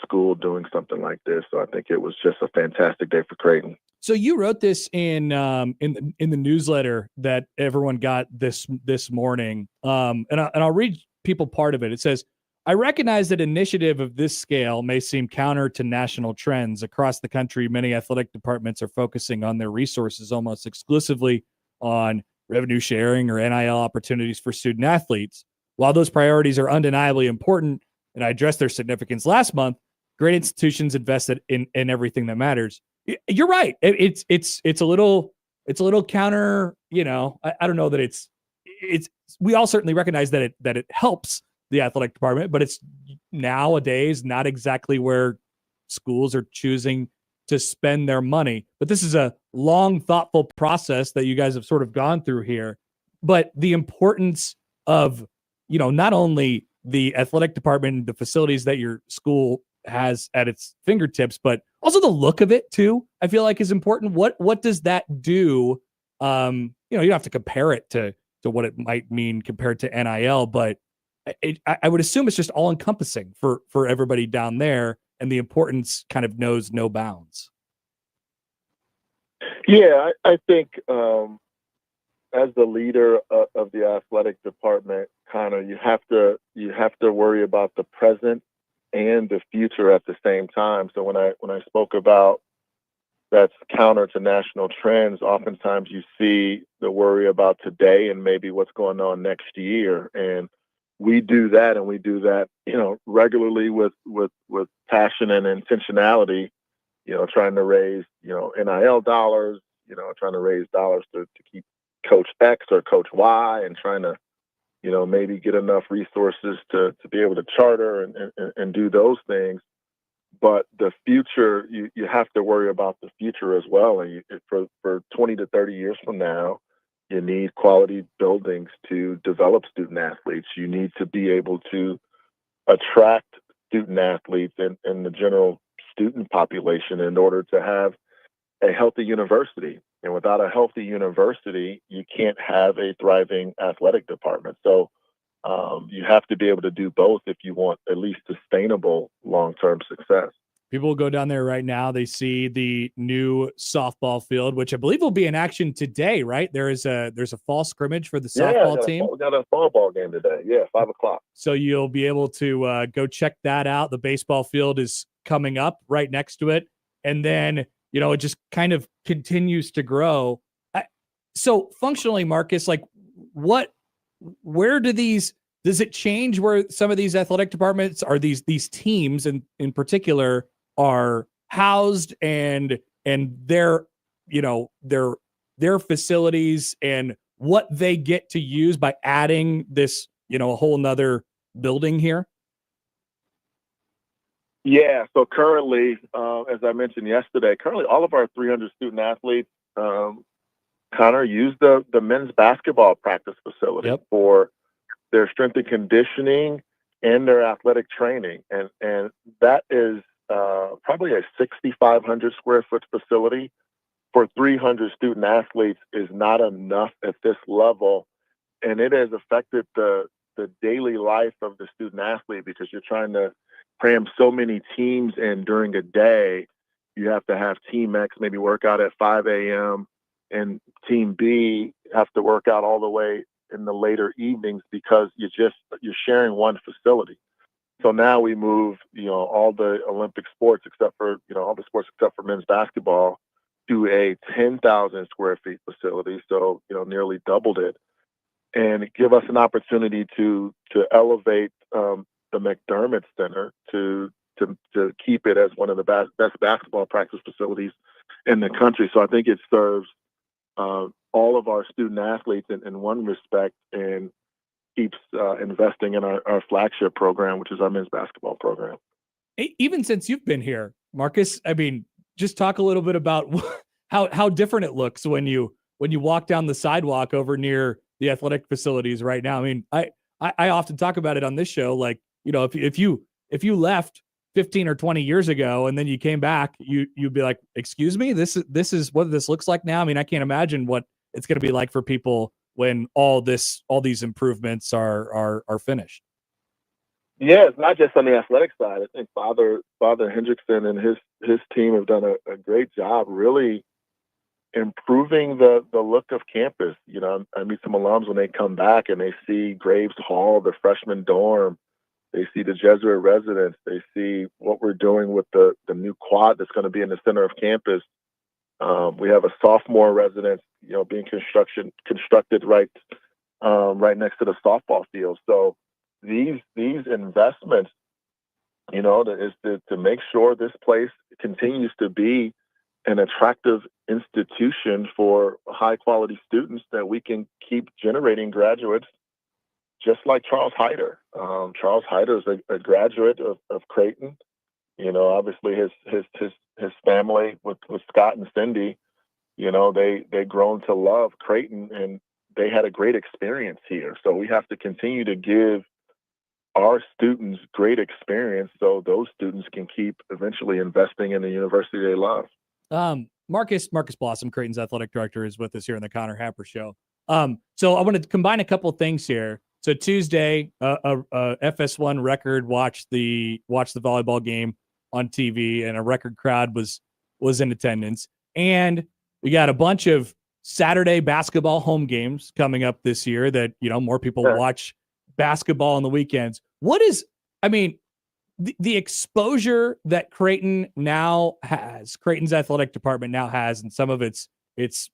school doing something like this. So I think it was just a fantastic day for Creighton. So you wrote this in the newsletter that everyone got this morning, and I'll read people part of it. It says, "I recognize that initiative of this scale may seem counter to national trends. Across the country, many athletic departments are focusing on their resources almost exclusively on revenue sharing or NIL opportunities for student athletes. While those priorities are undeniably important, and I addressed their significance last month, great institutions invested in everything that matters." You're right. It's a little counter. I don't know that it's. We all certainly recognize that it helps the athletic department, but it's nowadays not exactly where schools are choosing to spend their money. But this is a long, thoughtful process that you guys have sort of gone through here. But the importance of, not only the athletic department, the facilities that your school has at its fingertips, but also the look of it too, I feel like is important. What does that do? You don't have to compare it to what it might mean compared to NIL, but I would assume it's just all encompassing for everybody down there, and the importance kind of knows no bounds. Yeah, I think as the leader of the athletic department, Connor, you have to worry about the present and the future at the same time. So when I spoke about that's counter to national trends, oftentimes you see the worry about today and maybe what's going on next year. And we do that, and we do that, regularly with passion and intentionality, trying to raise, NIL dollars, trying to raise dollars to keep Coach X or Coach Y, and trying to, maybe get enough resources to be able to charter and do those things. But the future, you have to worry about the future as well. And for 20 to 30 years from now, you need quality buildings to develop student athletes. You need to be able to attract student athletes and the general student population in order to have a healthy university. And without a healthy university, you can't have a thriving athletic department. So you have to be able to do both if you want at least sustainable long-term success. People will go down there right now. They see the new softball field, which I believe will be in action today, right? There's a fall scrimmage for the softball team. We got a fall ball game today. Yeah, 5:00. So you'll be able to go check that out. The baseball field is coming up right next to it. And then, it just kind of continues to grow. So functionally, Marcus, like where does it change where some of these athletic departments are, these teams in particular are housed and their facilities and what they get to use by adding this, a whole nother building here? Yeah. So currently, as I mentioned yesterday, all of our 300 student athletes, Connor, use the men's basketball practice facility for their strength and conditioning and their athletic training. And that is probably a 6,500 square foot facility for 300 student athletes is not enough at this level. And it has affected the daily life of the student athlete because you're trying to cram so many teams in during a day. You have to have Team X maybe work out at 5 a.m. and Team B have to work out all the way in the later evenings because you're sharing one facility. So now we move, all the Olympic sports except for, all the sports except for men's basketball to a 10,000 square feet facility. So, nearly doubled it, and give us an opportunity to elevate the McDermott Center to keep it as one of the best basketball practice facilities in the country. So I think it serves all of our student athletes in one respect and keeps investing in our flagship program, which is our men's basketball program. Even since you've been here, Marcus, I mean, just talk a little bit about how different it looks when you walk down the sidewalk over near the athletic facilities right now. I mean, I often talk about it on this show. Like, if you left 15 or 20 years ago and then you came back, you'd be like, excuse me, this is what this looks like now. I mean, I can't imagine what it's going to be like for people when all these improvements are finished. Yeah, it's not just on the athletic side. I think Father Hendrickson and his team have done a great job really improving the look of campus. I meet some alums when they come back and they see Graves Hall, the freshman dorm. They see the Jesuit residence. They see what we're doing with the new quad that's going to be in the center of campus. We have a sophomore residence, being constructed right next to the softball field. So these investments, is to make sure this place continues to be an attractive institution for high quality students that we can keep generating graduates just like Charles Hyder. Charles Hyder is a graduate of Creighton. Obviously his family with Scott and Cindy, they grown to love Creighton and they had a great experience here. So we have to continue to give our students great experience so those students can keep eventually investing in the university they love. Marcus Blossom, Creighton's athletic director, is with us here on the Connor Happer Show. So I want to combine a couple of things here. So Tuesday, FS1 record watched the volleyball game on TV, and a record crowd was in attendance. And we got a bunch of Saturday basketball home games coming up this year that more people watch basketball on the weekends. The exposure that Creighton now has, Creighton's athletic department now has, and some of its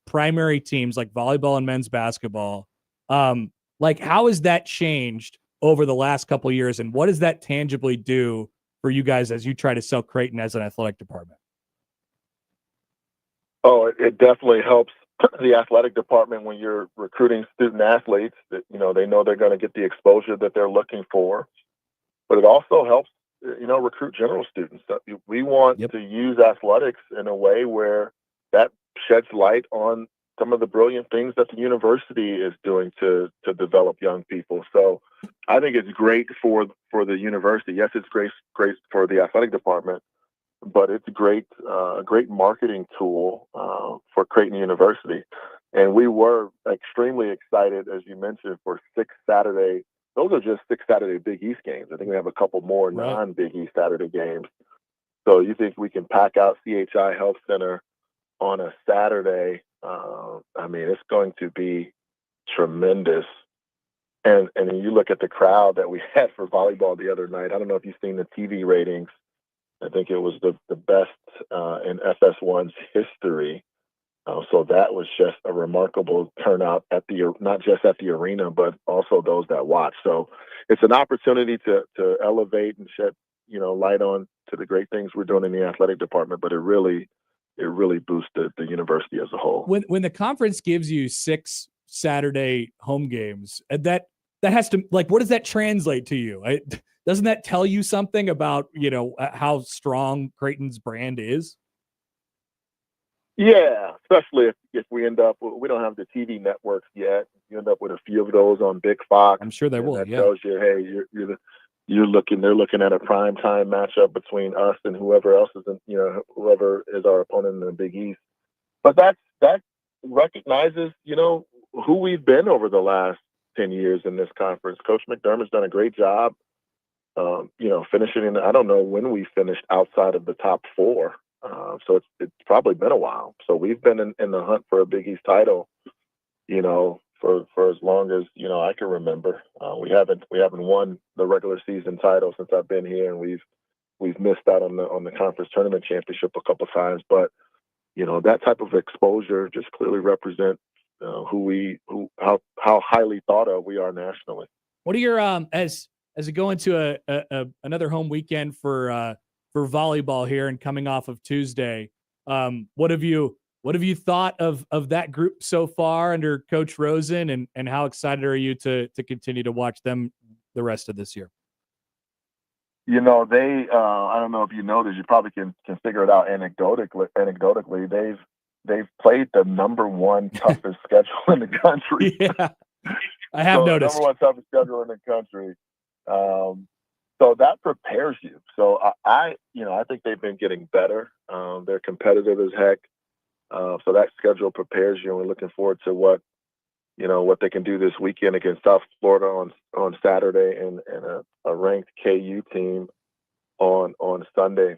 primary teams like volleyball and men's basketball. How has that changed over the last couple of years, and what does that tangibly do for you guys as you try to sell Creighton as an athletic department? Oh, it definitely helps the athletic department when you're recruiting student athletes that, they know they're going to get the exposure that they're looking for, but it also helps, recruit general students. We want to use athletics in a way where that sheds light on some of the brilliant things that the university is doing to develop young people. So I think it's great for the university. Yes, it's great for the athletic department, but it's a great marketing tool for Creighton University. And we were extremely excited, as you mentioned, for 6 Saturday. Those are just 6 Saturday Big East games. I think we have a couple more non-Big East Saturday games. So you think we can pack out CHI Health Center on a Saturday? It's going to be tremendous. And you look at the crowd that we had for volleyball the other night. I don't know if you've seen the TV ratings I think it was the best in FS1's history. So that was just a remarkable turnout at not just at the arena, but also those that watch. So it's an opportunity to elevate and shed light on to the great things we're doing in the athletic department. But it really boosts the university as a whole. When the conference gives you 6 Saturday home games, that has to, like, what does that translate to you? Doesn't that tell you something about how strong Creighton's brand is? Yeah, especially if we end up, we don't have the TV networks yet. You end up with a few of those on Big Fox. I'm sure they will. That yeah. tells you, hey, they're looking at a prime time matchup between us and whoever else is whoever is our opponent in the Big East. But that recognizes who we've been over the last 10 years in this conference. Coach McDermott's done a great job. Finishing in, I don't know when we finished outside of the top 4. So it's probably been a while. So we've been in the hunt for a Big East title, for as long as I can remember. We haven't won the regular season title since I've been here, and we've missed out on the conference tournament championship a couple times. But that type of exposure just clearly represents how highly thought of we are nationally. What are your as we go into another home weekend for volleyball here and coming off of Tuesday, what have you thought of that group so far under Coach Rosen, and how excited are you to continue to watch them the rest of this year? They I don't know if you know this, you probably can figure it out anecdotally. They've played the number 1 toughest schedule in the country. Yeah, I have noticed. Number 1 toughest schedule in the country. So that prepares you. So I think they've been getting better. They're competitive as heck. So that schedule prepares you, and we're looking forward to what they can do this weekend against South Florida on Saturday, and a ranked KU team on Sunday.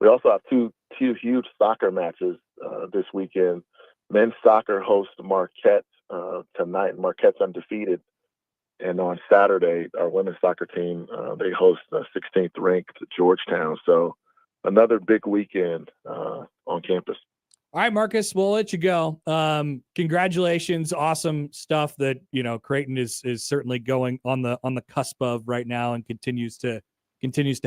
We also have two huge soccer matches this weekend. Men's soccer hosts Marquette tonight. Marquette's undefeated. And on Saturday, our women's soccer team, they host 16th ranked Georgetown. So another big weekend on campus. All right, Marcus, we'll let you go. Congratulations. Awesome stuff that, Creighton is certainly going on the cusp of right now, and continues to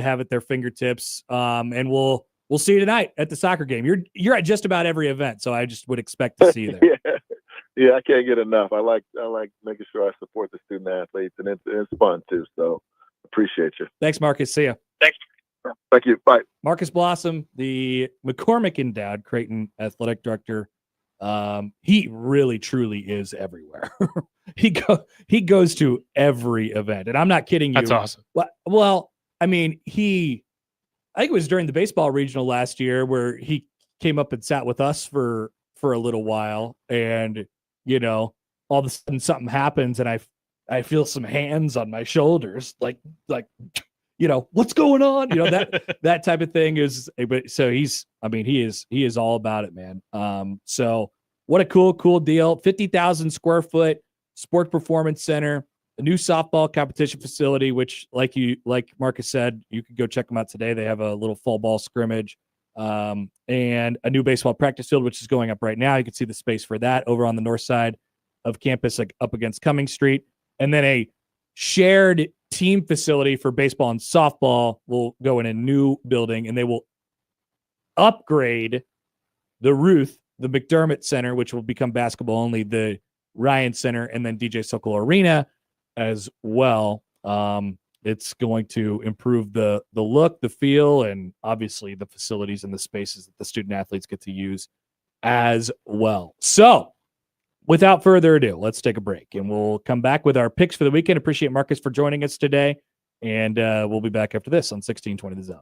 have at their fingertips. And we'll see you tonight at the soccer game. You're at just about every event, so I just would expect to see you there. Yeah, I can't get enough. I like making sure I support the student athletes, and it's fun too. So appreciate you. Thanks, Marcus. See ya. Thanks. Thank you. Bye. Marcus Blossom, the McCormick Endowed Creighton athletic director. He really, truly is everywhere. He goes to every event, and I'm not kidding you. That's awesome. Well, I mean, I think it was during the baseball regional last year where he came up and sat with us for a little while, and all of a sudden something happens, and I feel some hands on my shoulders, like what's going on? That type of thing is. But so he is all about it, man. So what a cool deal. 50,000 square foot sport performance center, a new softball competition facility, which like Marcus said, you could go check them out today. They have a little fall ball scrimmage, and a new baseball practice field, which is going up right now. You can see the space for that over on the north side of campus, like up against Cummings Street. And then a shared team facility for baseball and softball will go in a new building, and they will upgrade the Ruth, the McDermott Center, which will become basketball only, the Ryan Center, and then DJ Sokol Arena as well. It's going to improve the look, the feel, and obviously the facilities and the spaces that the student athletes get to use as well. So without further ado, let's take a break, and we'll come back with our picks for the weekend. Appreciate Marcus for joining us today, and we'll be back after this on 1620 The Zone.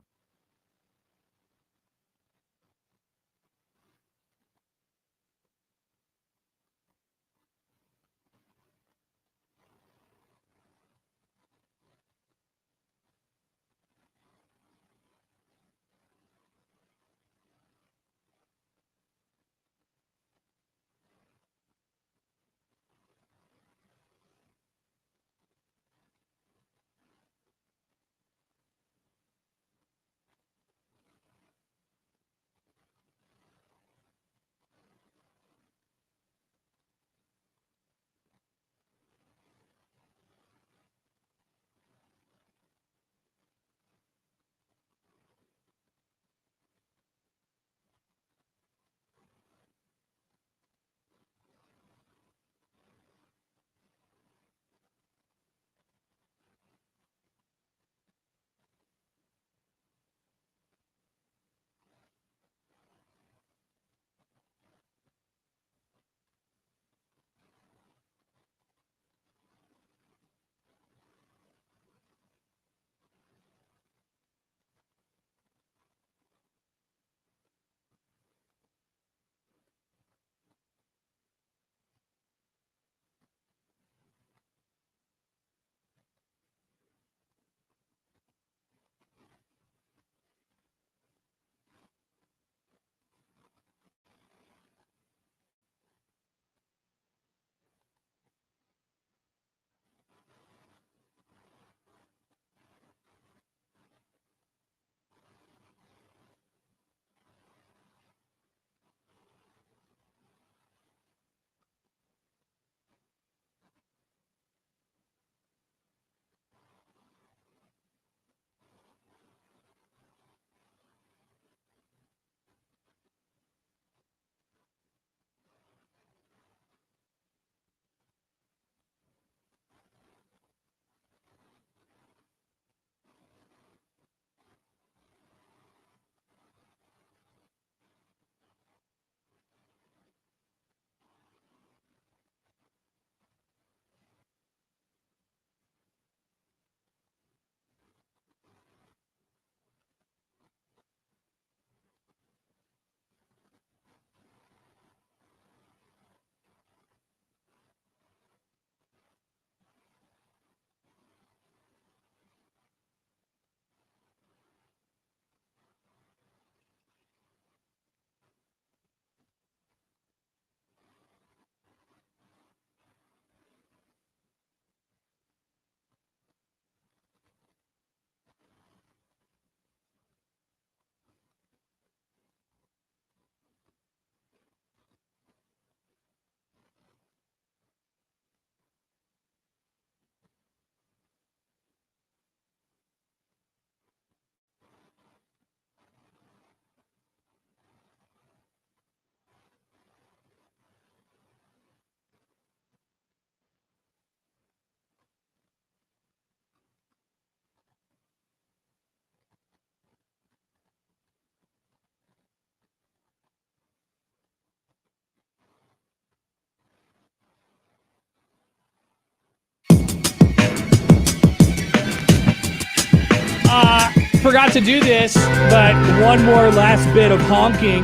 forgot to do this, but one more last bit of honking.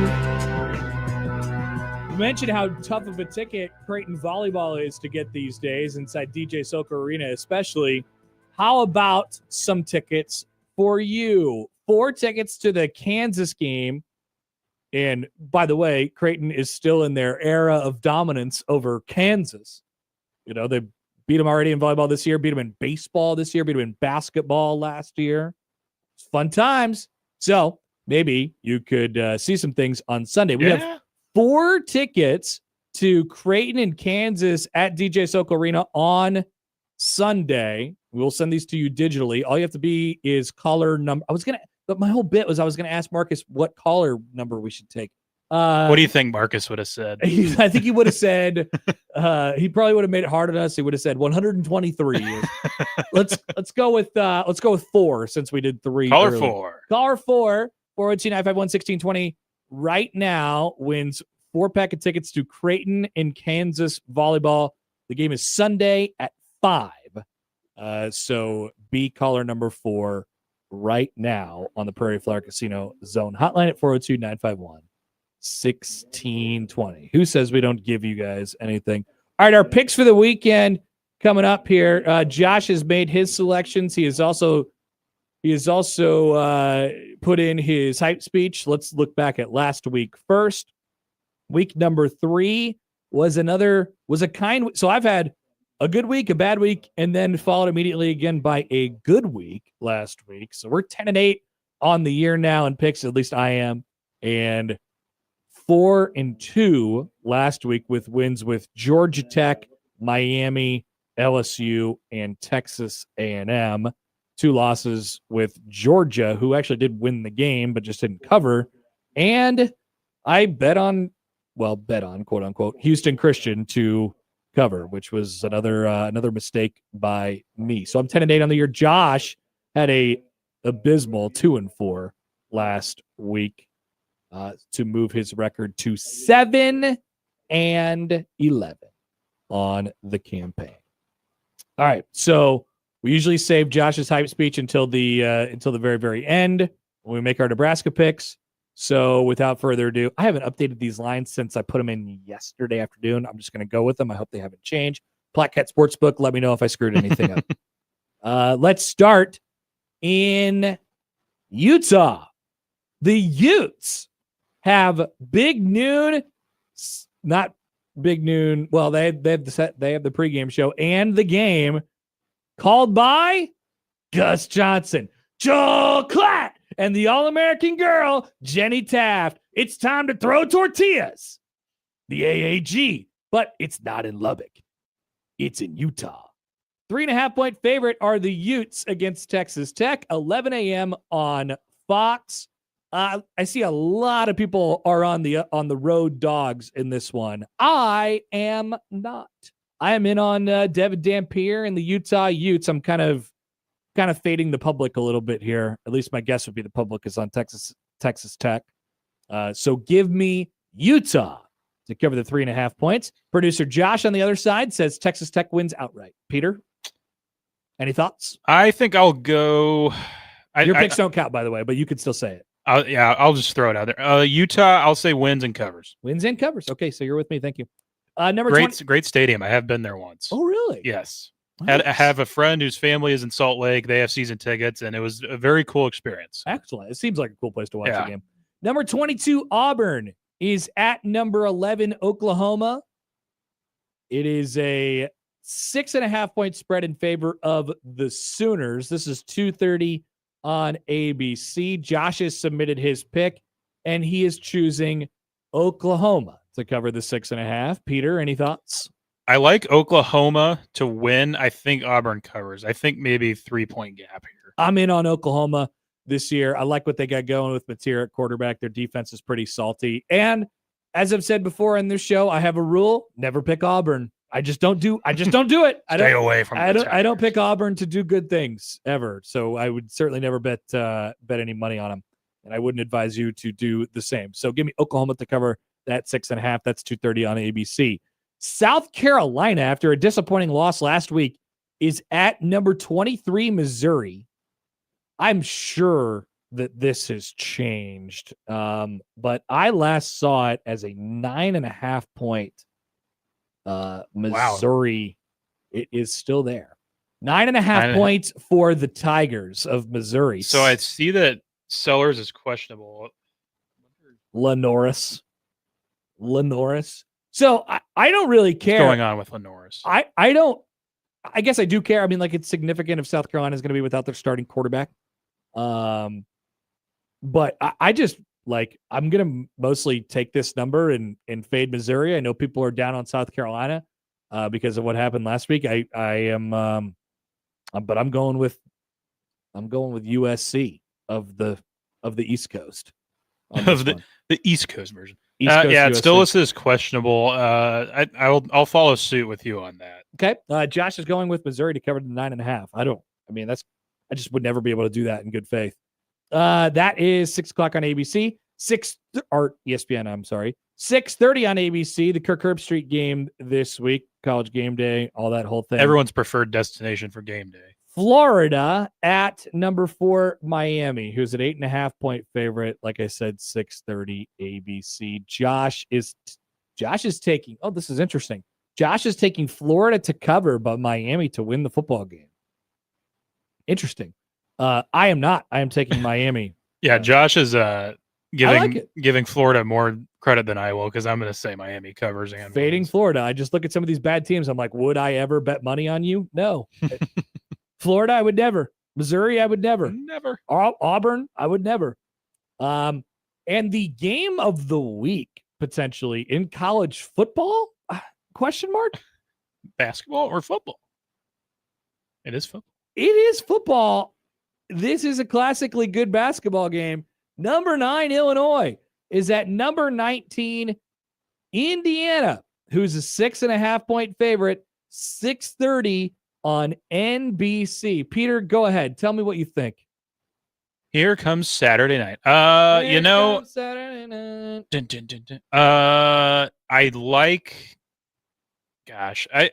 You mentioned how tough of a ticket Creighton volleyball is to get these days inside DJ Soka Arena, especially. How about some tickets for you? 4 tickets to the Kansas game. And by the way, Creighton is still in their era of dominance over Kansas. You know, they beat them already in volleyball this year, beat them in baseball this year, beat them in basketball last year. It's fun times. So maybe you could see some things on Sunday. We have 4 tickets to Creighton and Kansas at DJ Soka Arena on Sunday. We'll send these to you digitally. All you have to be is caller number. But my whole bit was I was going to ask Marcus what caller number we should take. What do you think Marcus would have said? I think he would have said, he probably would have made it hard on us. He would have said 123. let's go with 4 since we did 3. Caller early. 4. Caller 4, 402-951-1620 right now wins 4-pack of tickets to Creighton and Kansas volleyball. The game is Sunday at 5. So be caller number 4 right now on the Prairie Flower Casino Zone hotline at 402-951-1620. Who says we don't give you guys anything? All right, our picks for the weekend coming up here. Josh has made his selections. He has also put in his hype speech. Let's look back at last week first. Week number 3 was a kind. So I've had a good week, a bad week, and then followed immediately again by a good week last week. So we're 10-8 on the year now in picks. At least I am, and 4-2 last week with wins with Georgia Tech, Miami, LSU, and Texas A&M. 2 losses with Georgia, who actually did win the game but just didn't cover. And I bet on quote unquote Houston Christian to cover, which was another mistake by me. So I'm 10-8 on the year. Josh had a abysmal 2-4 last week to move his record to 7-11 on the campaign. All right, so we usually save Josh's hype speech until the very, very end when we make our Nebraska picks. So without further ado, I haven't updated these lines since I put them in yesterday afternoon. I'm just going to go with them. I hope they haven't changed. Plaquette Sportsbook, let me know if I screwed anything up. Let's start in Utah. The Utes have Big Noon, not Big Noon. Well, they have the pregame show and the game called by Gus Johnson, Joel Klatt, and the All-American girl, Jenny Taft. It's time to throw tortillas. The AAG, but it's not in Lubbock. It's in Utah. 3.5-point favorite are the Utes against Texas Tech, 11 a.m. on Fox. I see a lot of people are on the road dogs in this one. I am not. I am in on Devin Dampier and the Utah Utes. I'm kind of fading the public a little bit here. At least my guess would be the public is on Texas Tech. So give me Utah to cover the 3.5 points. Producer Josh on the other side says Texas Tech wins outright. Peter, any thoughts? I think I'll go. Your picks don't count, by the way, but you could still say it. I'll just throw it out there. Utah, I'll say wins and covers. Wins and covers. Okay, so you're with me. Thank you. Great stadium. I have been there once. Oh, really? Yes. Nice. I have a friend whose family is in Salt Lake. They have season tickets, and it was a very cool experience. Excellent. It seems like a cool place to watch the game. Number 22, Auburn, is at number 11, Oklahoma. It is a 6.5-point spread in favor of the Sooners. This is 2:30 on ABC. Josh has submitted his pick, and he is choosing Oklahoma to cover the 6.5. Peter, any thoughts? I like Oklahoma to win. I think Auburn covers. I think maybe 3-point gap here. I'm in on Oklahoma this year. I like what they got going with Mateer at quarterback. Their defense is pretty salty. And as I've said before on this show, I have a rule: never pick Auburn. I just don't do it. Stay away from I don't pick Auburn to do good things ever. So I would certainly never bet any money on them. And I wouldn't advise you to do the same. So give me Oklahoma to cover that 6.5. That's 2:30 on ABC. South Carolina, after a disappointing loss last week, is at number 23, Missouri. I'm sure that this has changed. But I last saw it as a 9.5 point Missouri. Wow. It is still there. 9.5 points for the Tigers of Missouri. So I see that Sellers is questionable. Lenoris. So I don't really care. What's going on with Lenoris? I guess I do care. I mean, like, it's significant if South Carolina is going to be without their starting quarterback. But I just I'm going to mostly take this number and fade Missouri. I know people are down on South Carolina because of what happened last week. I am, but I'm going with USC of the East Coast. Of the East Coast version. Yeah, it's still listed as questionable. I'll follow suit with you on that. Okay. Josh is going with Missouri to cover the 9.5. I just would never be able to do that in good faith. That is 6:00 on ABC, ESPN. I'm sorry, 6:30 on ABC. The Kirk Herbstreit game this week, College Game Day, all that whole thing. Everyone's preferred destination for game day. Florida at number 4, Miami, who's an 8.5 point favorite. Like I said, 6:30 ABC. Josh is taking. Oh, this is interesting. Josh is taking Florida to cover, but Miami to win the football game. Interesting. I am not. I am taking Miami. Yeah, Josh is giving Florida more credit than I will because I'm going to say Miami covers and fading wins. Florida. I just look at some of these bad teams. I'm like, would I ever bet money on you? No. Florida, I would never. Missouri, I would never. Never. Auburn, I would never. And the game of the week potentially in college football? Question mark? Basketball or football? It is football. It is football. This is a classically good basketball game. Number 9, Illinois, is at number 19, Indiana, who's a 6.5 point favorite, 6:30 on NBC. Peter, go ahead. Tell me what you think. Here comes Saturday night. Saturday night. Dun, dun, dun, dun. I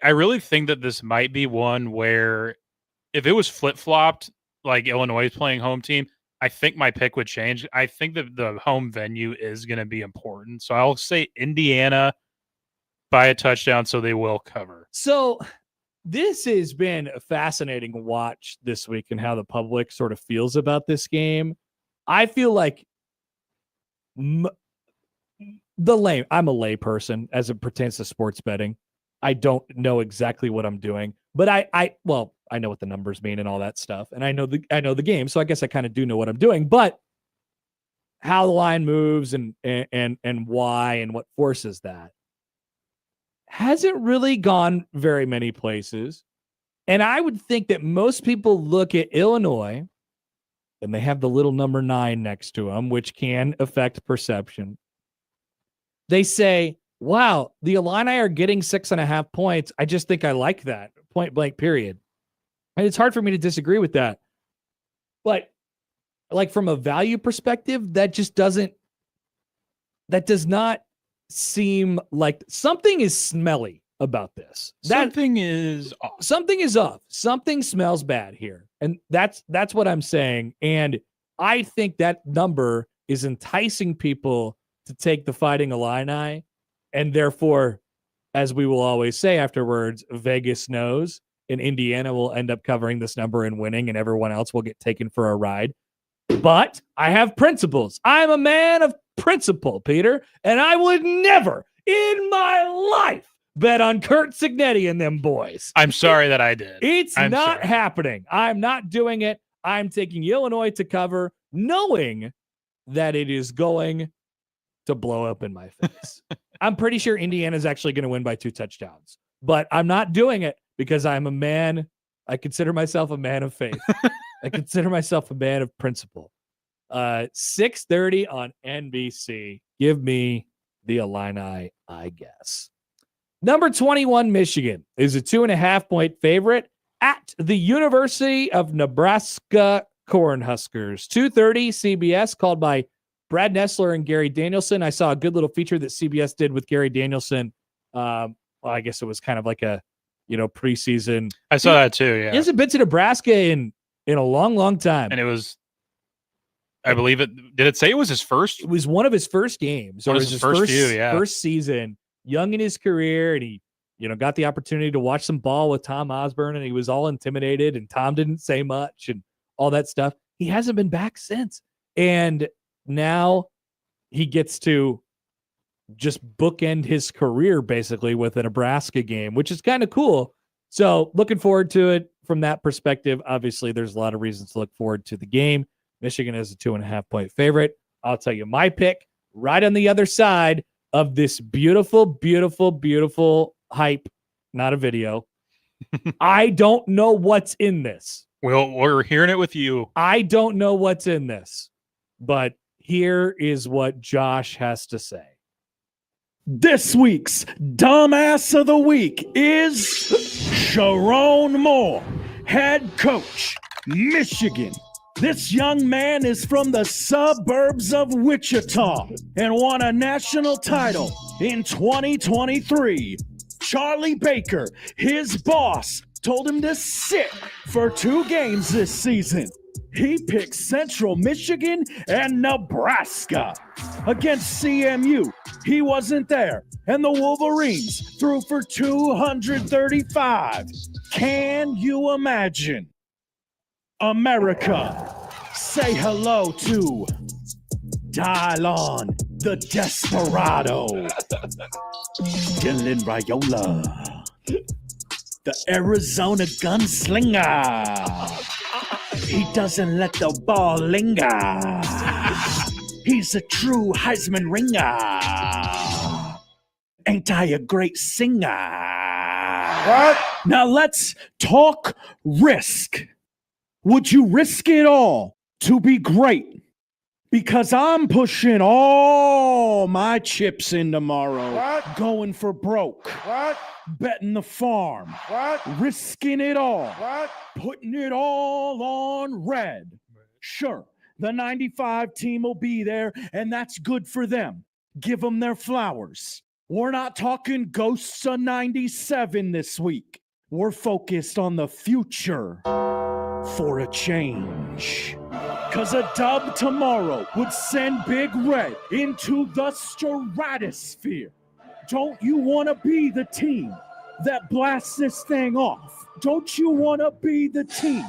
really think that this might be one where if it was flip-flopped, like Illinois is playing home team, I think my pick would change. I think that the home venue is going to be important. So I'll say Indiana by a touchdown, so they will cover. So this has been a fascinating watch this week and how the public sort of feels about this game. I feel like I'm a lay person as it pertains to sports betting. I don't know exactly what I'm doing, but I know what the numbers mean and all that stuff. And I know the game. So I guess I kind of do know what I'm doing, but how the line moves and why and what forces that hasn't really gone very many places. And I would think that most people look at Illinois and they have the little number 9 next to them, which can affect perception. They say, wow, the Illini are getting 6.5 points. I just think I like that, point blank, period. And it's hard for me to disagree with that. But like from a value perspective, that does not seem like something is smelly about this. Something is off. Something is off. Something smells bad here. And that's what I'm saying. And I think that number is enticing people to take the Fighting Illini. And therefore, as we will always say afterwards, Vegas knows, and Indiana will end up covering this number and winning, and everyone else will get taken for a ride. But I have principles. I'm a man of principle, Peter, and I would never in my life bet on Kurt Cignetti and them boys. I'm sorry that I did. I'm not happening. I'm not doing it. I'm taking Illinois to cover, knowing that it is going to blow up in my face. I'm pretty sure Indiana's actually going to win by 2 touchdowns, but I'm not doing it because I'm a man. I consider myself a man of faith. I consider myself a man of principle. 6:30 on NBC. Give me the Illini, I guess. Number 21, Michigan, is a 2.5 point favorite at the University of Nebraska Cornhuskers. 2:30 CBS, called by Brad Nessler and Gary Danielson. I saw a good little feature that CBS did with Gary Danielson. Well, I guess it was kind of like a, preseason. I saw that too. Yeah. He hasn't been to Nebraska in a long, long time. And it was I believe it. Did it say it was his first? It was one of his first games, or it was his first season, young in his career, and he, got the opportunity to watch some ball with Tom Osborne, and he was all intimidated, and Tom didn't say much and all that stuff. He hasn't been back since. And now he gets to just bookend his career basically with a Nebraska game, which is kind of cool. So looking forward to it from that perspective. Obviously, there's a lot of reasons to look forward to the game. Michigan is a 2.5-point favorite. I'll tell you my pick right on the other side of this beautiful, beautiful, beautiful hype, not a video. I don't know what's in this. Well, we're hearing it with you. I don't know what's in this, but here is what Josh has to say. This week's Dumbass of the Week is Sharon Moore, head coach, Michigan. This young man is from the suburbs of Wichita and won a national title in 2023. Charlie Baker, his boss, told him to sit for 2 games this season. He picked Central Michigan and Nebraska. Against CMU, he wasn't there, and the Wolverines threw for 235. Can you imagine? America, say hello to Dylon the Desperado, Dylan Raiola, the Arizona gunslinger. He doesn't let the ball linger. He's a true Heisman ringer. Ain't I a great singer? What? Now let's talk risk. Would you risk it all to be great? Because I'm pushing all my chips in tomorrow. What? Going for broke. What? Betting the farm. What? Risking it all. What? Putting it all on red. Sure, the 95 team will be there, and that's good for them. Give them their flowers. We're not talking ghosts of 97 this week. We're focused on the future for a change. Because a dub tomorrow would send Big Red into the stratosphere. Don't you want to be the team that blasts this thing off? Don't you want to be the team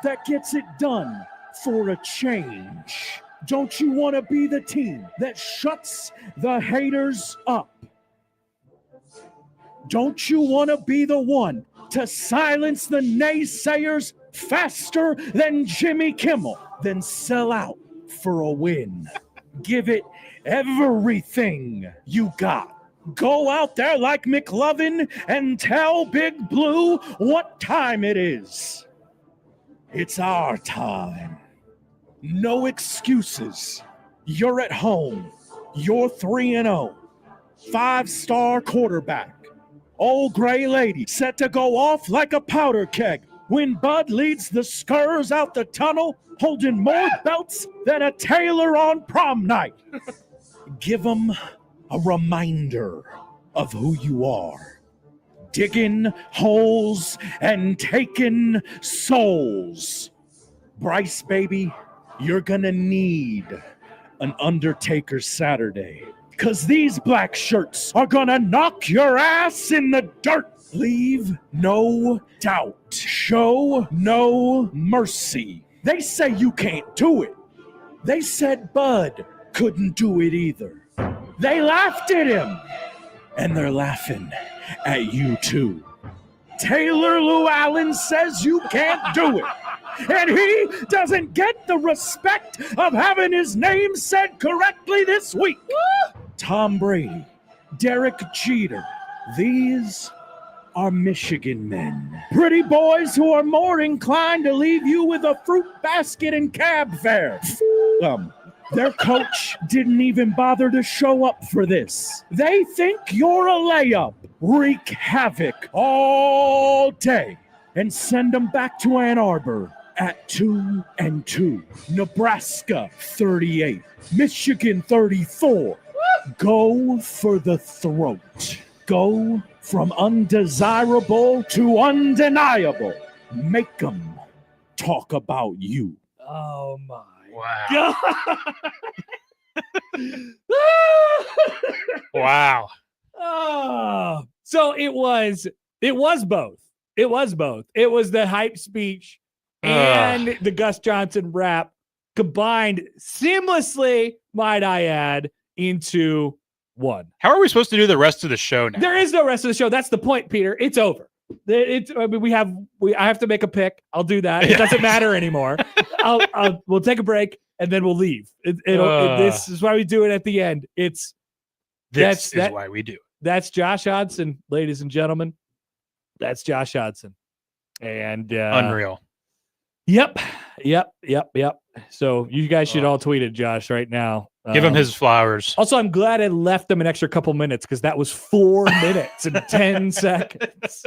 that gets it done for a change? Don't you want to be the team that shuts the haters up? Don't you want to be the one to silence the naysayers faster than Jimmy Kimmel? Then sell out for a win. Give it everything you got. Go out there like McLovin and tell Big Blue what time it is. It's our time. No excuses. You're at home. You're 3-0. 5-star quarterback. Old gray lady set to go off like a powder keg when Bud leads the Skurs out the tunnel, holding more belts than a tailor on prom night. Give them a reminder of who you are. Digging holes and taking souls. Bryce, baby, you're gonna need an Undertaker Saturday. Because these black shirts are gonna knock your ass in the dirt. Leave no doubt. Show no mercy. They say you can't do it. They said Bud couldn't do it either. They laughed at him. And they're laughing at you too. Taylor Llewellyn says you can't do it. And he doesn't get the respect of having his name said correctly this week. Tom Brady, Derek Jeter, these are Michigan men. Pretty boys who are more inclined to leave you with a fruit basket and cab fare. Their coach didn't even bother to show up for this. They think you're a layup. Wreak havoc all day and send them back to Ann Arbor at 2-2. Nebraska 38. Michigan 34. Go for the throat. Go from undesirable to undeniable. Make them talk about you. Oh my Wow. Wow. Oh, so it was both. It was both. It was the hype speech and the Gus Johnson rap combined seamlessly, might I add, into one. How are we supposed to do the rest of the show now? There is no rest of the show. That's the point, Peter. It's over. I mean, I have to make a pick. I'll do that. It doesn't matter anymore. We'll take a break and then we'll leave. This is why we do it at the end. This is why we do it. That's Josh Oddson, ladies and gentlemen. That's Josh Oddson. And unreal. Yep. So you guys should all tweet at Josh right now. Give him his flowers. Also, I'm glad I left him an extra couple minutes because that was 4 minutes and 10 seconds.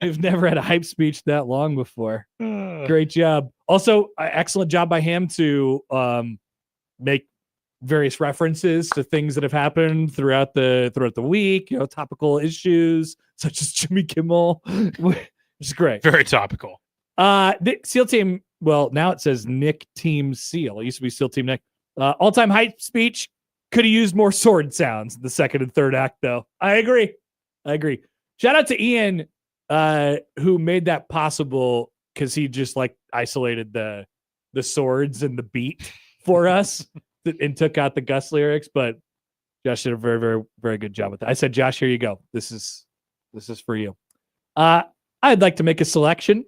We've never had a hype speech that long before. Great job. Also, excellent job by him to make various references to things that have happened throughout the week. You know, topical issues such as Jimmy Kimmel, which is great. Very topical. The SEAL team. Well, now it says Nick Team SEAL. It used to be SEAL Team Nick. All-time hype speech. Could have used more sword sounds in the second and third act, though. I agree. Shout out to Ian, who made that possible because he just like isolated the swords and the beat for us and took out the Gus lyrics. But Josh did a very, very, very good job with that. I said, Josh, here you go. This is for you. I'd like to make a selection.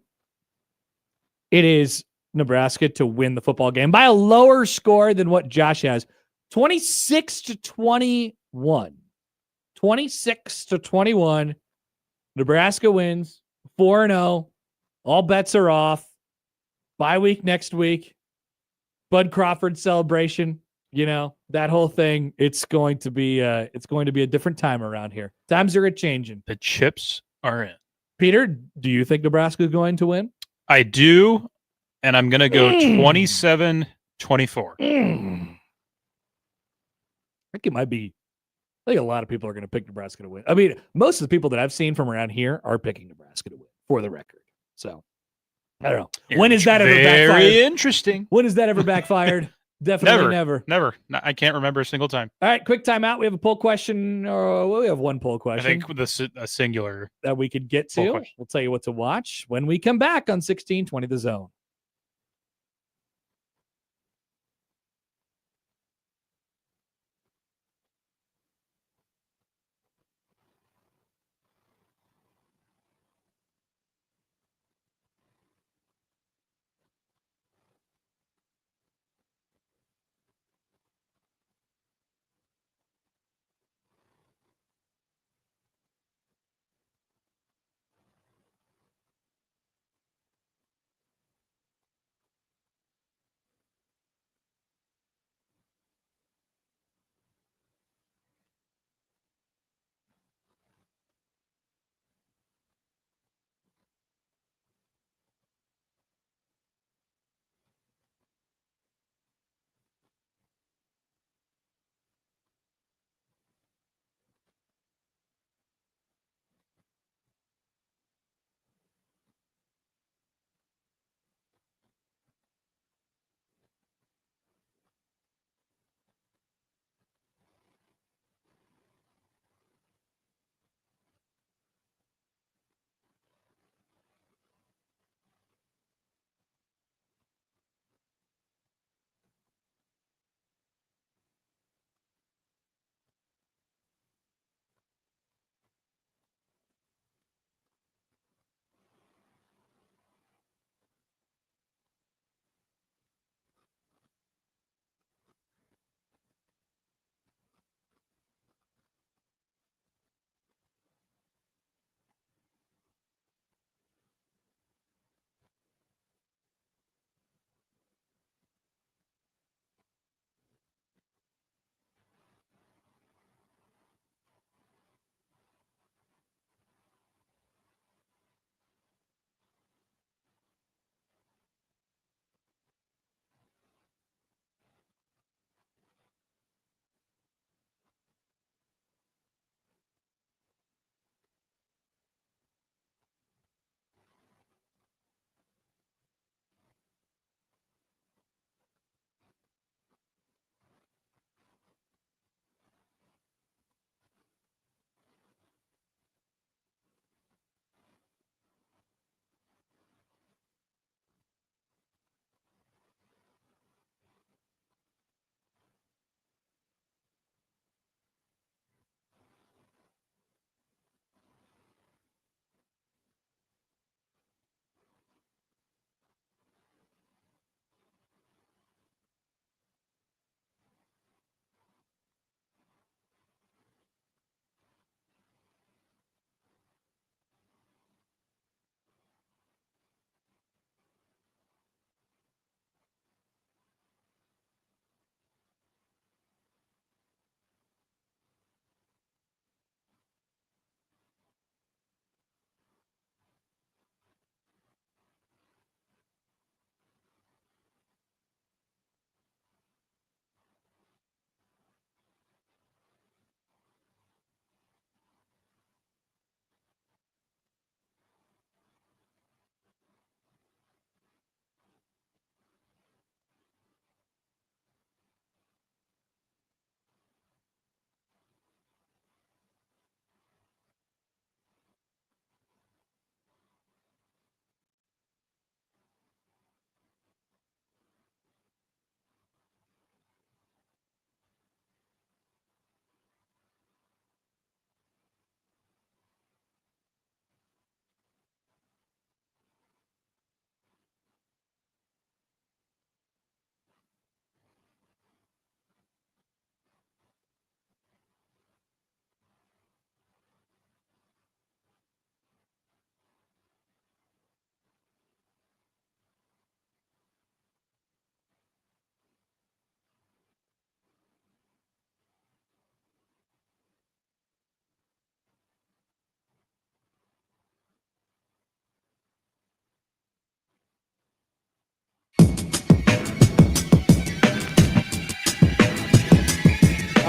It is Nebraska to win the football game by a lower score than what Josh has. 26-21. 26-21. Nebraska wins 4-0. All bets are off. Bye week next week. Bud Crawford celebration. You know, that whole thing. It's going to be a different time around here. Times are changing. The chips are in. Peter, do you think Nebraska is going to win? I do, and I'm going to go 27-24. I think it might be. I think a lot of people are going to pick Nebraska to win. I mean, most of the people that I've seen from around here are picking Nebraska to win, for the record. So, I don't know. When is that ever backfired? Very interesting. When has that ever backfired? Definitely never. Never. I can't remember a single time. All right, quick timeout. We have a poll question, or we have one poll question. I think with a singular that we could get to. We'll tell you what to watch when we come back on 1620 The Zone.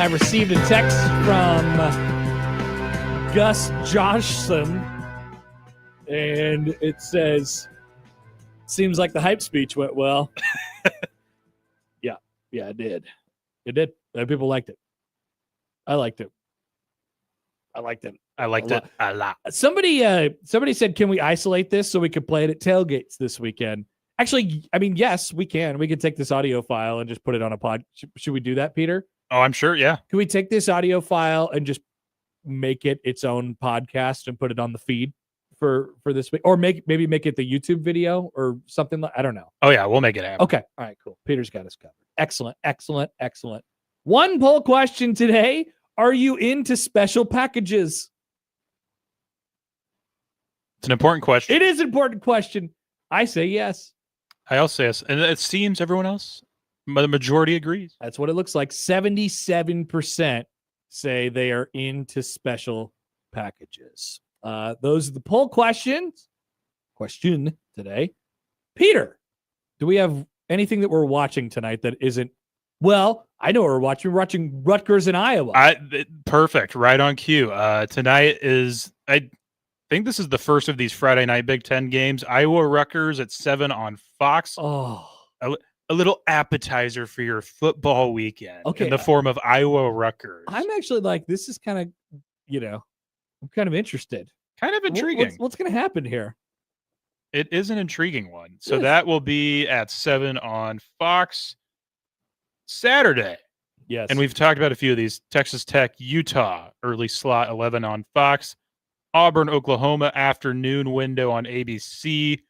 I received a text from Gus Joshson, and it says, seems like the hype speech went well. Yeah, it did. It did. People liked it. I liked it. I liked it a lot. Somebody said, can we isolate this so we can play it at tailgates this weekend? Actually, I mean, yes, we can. We can take this audio file and just put it on a pod. Should we do that, Peter? Oh, I'm sure. Yeah. Can we take this audio file and just make it its own podcast and put it on the feed for this week, or maybe make it the YouTube video or something like, I don't know. Oh yeah, we'll make it happen. Okay. All right, cool. Peter's got us covered. Excellent. One poll question today. Are you into special packages? It's an important question. It is an important question. I say yes. I also say yes. And it seems everyone else, the majority agrees. That's what it looks like. 77% say they are into special packages. Those are the poll questions. Question today. Peter, do we have anything that we're watching tonight that isn't? Well, I know what we're watching. We're watching Rutgers and Iowa. Perfect. Right on cue. Tonight is, I think this is the first of these Friday night Big Ten games. Iowa Rutgers at 7 on Fox. Oh, a little appetizer for your football weekend in the form of Iowa Rutgers. I'm actually like, this is kind of, I'm kind of interested. Kind of intriguing. What's going to happen here? It is an intriguing one. So that will be at 7 on Fox Saturday. Yes. And we've talked about a few of these. Texas Tech, Utah, early slot, 11 on Fox. Auburn, Oklahoma, afternoon window on ABC.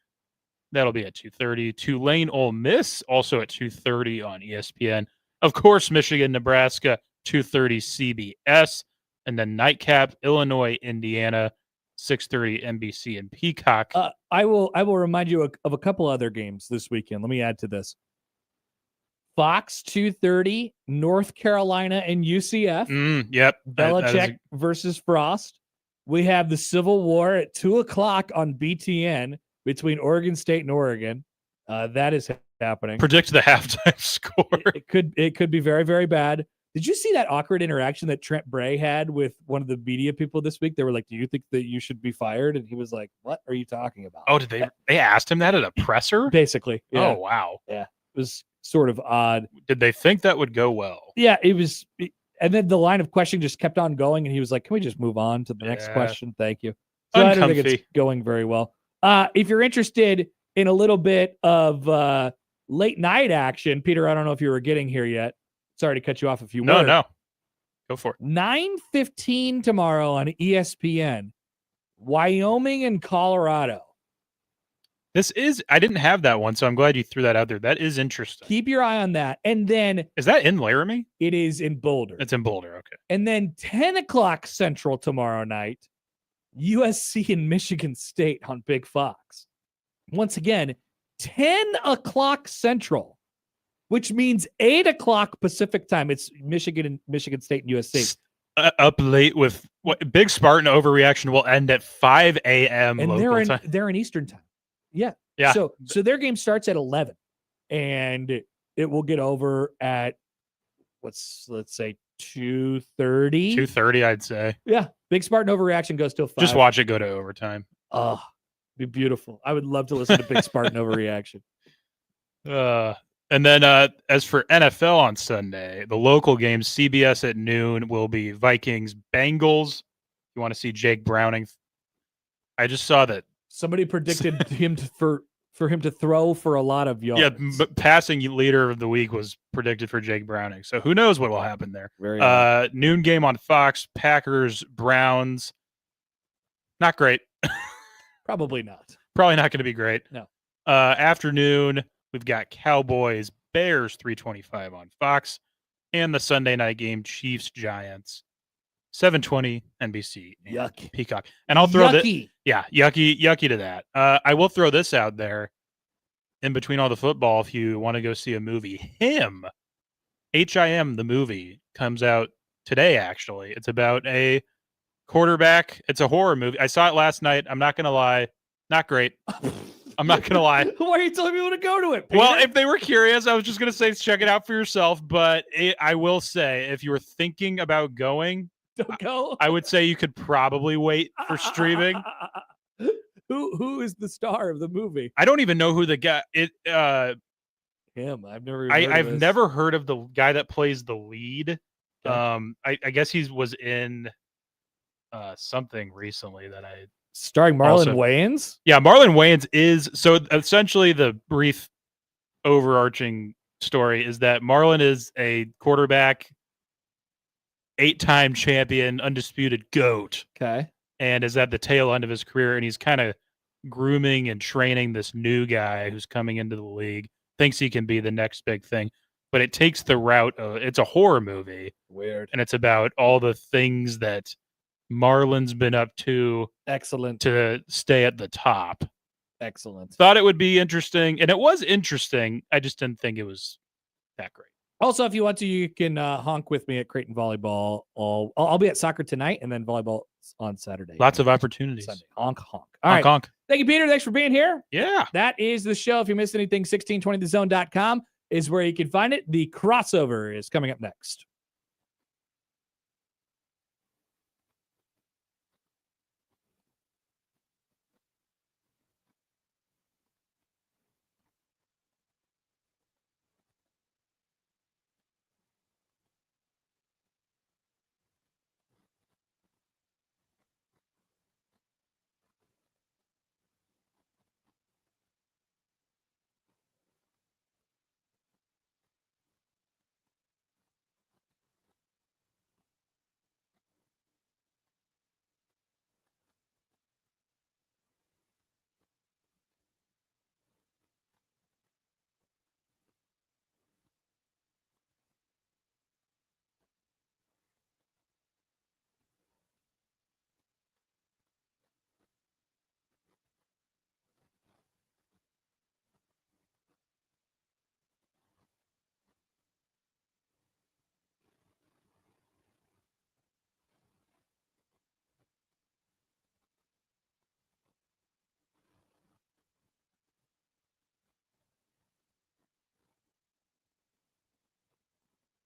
That'll be at 2:30. Tulane, Ole Miss, also at 2:30 on ESPN. Of course, Michigan, Nebraska, 2:30 CBS. And then nightcap, Illinois, Indiana, 6:30 NBC and Peacock. I will remind you of a couple other games this weekend. Let me add to this. Fox 2:30, North Carolina and UCF. Yep. Belichick versus Frost. We have the Civil War at 2:00 on BTN between Oregon State and Oregon. That is happening. Predict the halftime score. It could be very, very bad. Did you see that awkward interaction that Trent Bray had with one of the media people this week? They were like, "Do you think that you should be fired?" And he was like, "What are you talking about?" Oh, did they asked him that at a presser? Basically. Yeah. Oh, wow. Yeah. It was sort of odd. Did they think that would go well? Yeah, it was. And then the line of questioning just kept on going, and he was like, "Can we just move on to the next question? Thank you." So I don't think it's going very well. If you're interested in a little bit of late night action, Peter, I don't know if you were getting here yet. Sorry to cut you off if you were. No. Go for it. 9:15 tomorrow on ESPN. Wyoming and Colorado. I didn't have that one, so I'm glad you threw that out there. That is interesting. Keep your eye on that. And then is that in Laramie? It is in Boulder. It's in Boulder. Okay. And then 10:00 Central tomorrow night, USC and Michigan State on Big Fox. Once again, 10:00 Central, which means 8:00 Pacific time. It's Michigan State and USC. Up late with Big Spartan overreaction will end at 5 a.m. And local time. They're in Eastern time. Yeah. So their game starts at 11, and it will get over at let's say 2:30. 2:30, I'd say. Yeah. Big Spartan overreaction goes till 5. Just watch it go to overtime. Oh, be beautiful. I would love to listen to Big Spartan overreaction. And then as for NFL on Sunday, the local games, CBS at noon will be Vikings Bengals. You want to see Jake Browning? I just saw that somebody predicted him for him to throw for a lot of yards. Yeah, passing leader of the week was predicted for Jake Browning. So who knows what will happen there? Very noon game on Fox, Packers, Browns. Not great. Probably not. Probably not going to be great. No. Afternoon, we've got Cowboys, Bears, 3:25 on Fox, and the Sunday night game, Chiefs, Giants, 7:20 NBC, yuck, Peacock. And I'll throw yucky. Yucky to that. I will throw this out there in between all the football. If you want to go see a movie, HIM, the movie comes out today. Actually, it's about a quarterback. It's a horror movie. I saw it last night. I'm not gonna lie, not great. I'm not gonna lie. Why are you telling people to go to it, Peter? Well, if they were curious, I was just gonna say check it out for yourself. But I will say, if you were thinking about going, don't go. I would say you could probably wait for streaming. Who is the star of the movie? I don't even know who the guy. Him. I've never. I've never heard of the guy that plays the lead. Okay. I guess he was in something recently that I. Starring Marlon Wayans? Yeah, Marlon Wayans is so essentially the brief overarching story is that Marlon is a quarterback, 8-time champion, undisputed GOAT. Okay. And is at the tail end of his career, and he's kind of grooming and training this new guy who's coming into the league, thinks he can be the next big thing. But it takes the route of it's a horror movie. Weird. And it's about all the things that Marlon's been up to. Excellent. To stay at the top. Excellent. Thought it would be interesting, and it was interesting. I just didn't think it was that great. Also, if you want to, you can honk with me at Creighton Volleyball. I'll be at soccer tonight, and then volleyball on Saturday. Lots of opportunities. Sunday. Honk, honk. All right. Honk. Thank you, Peter. Thanks for being here. Yeah. That is the show. If you missed anything, 1620thezone.com is where you can find it. The crossover is coming up next.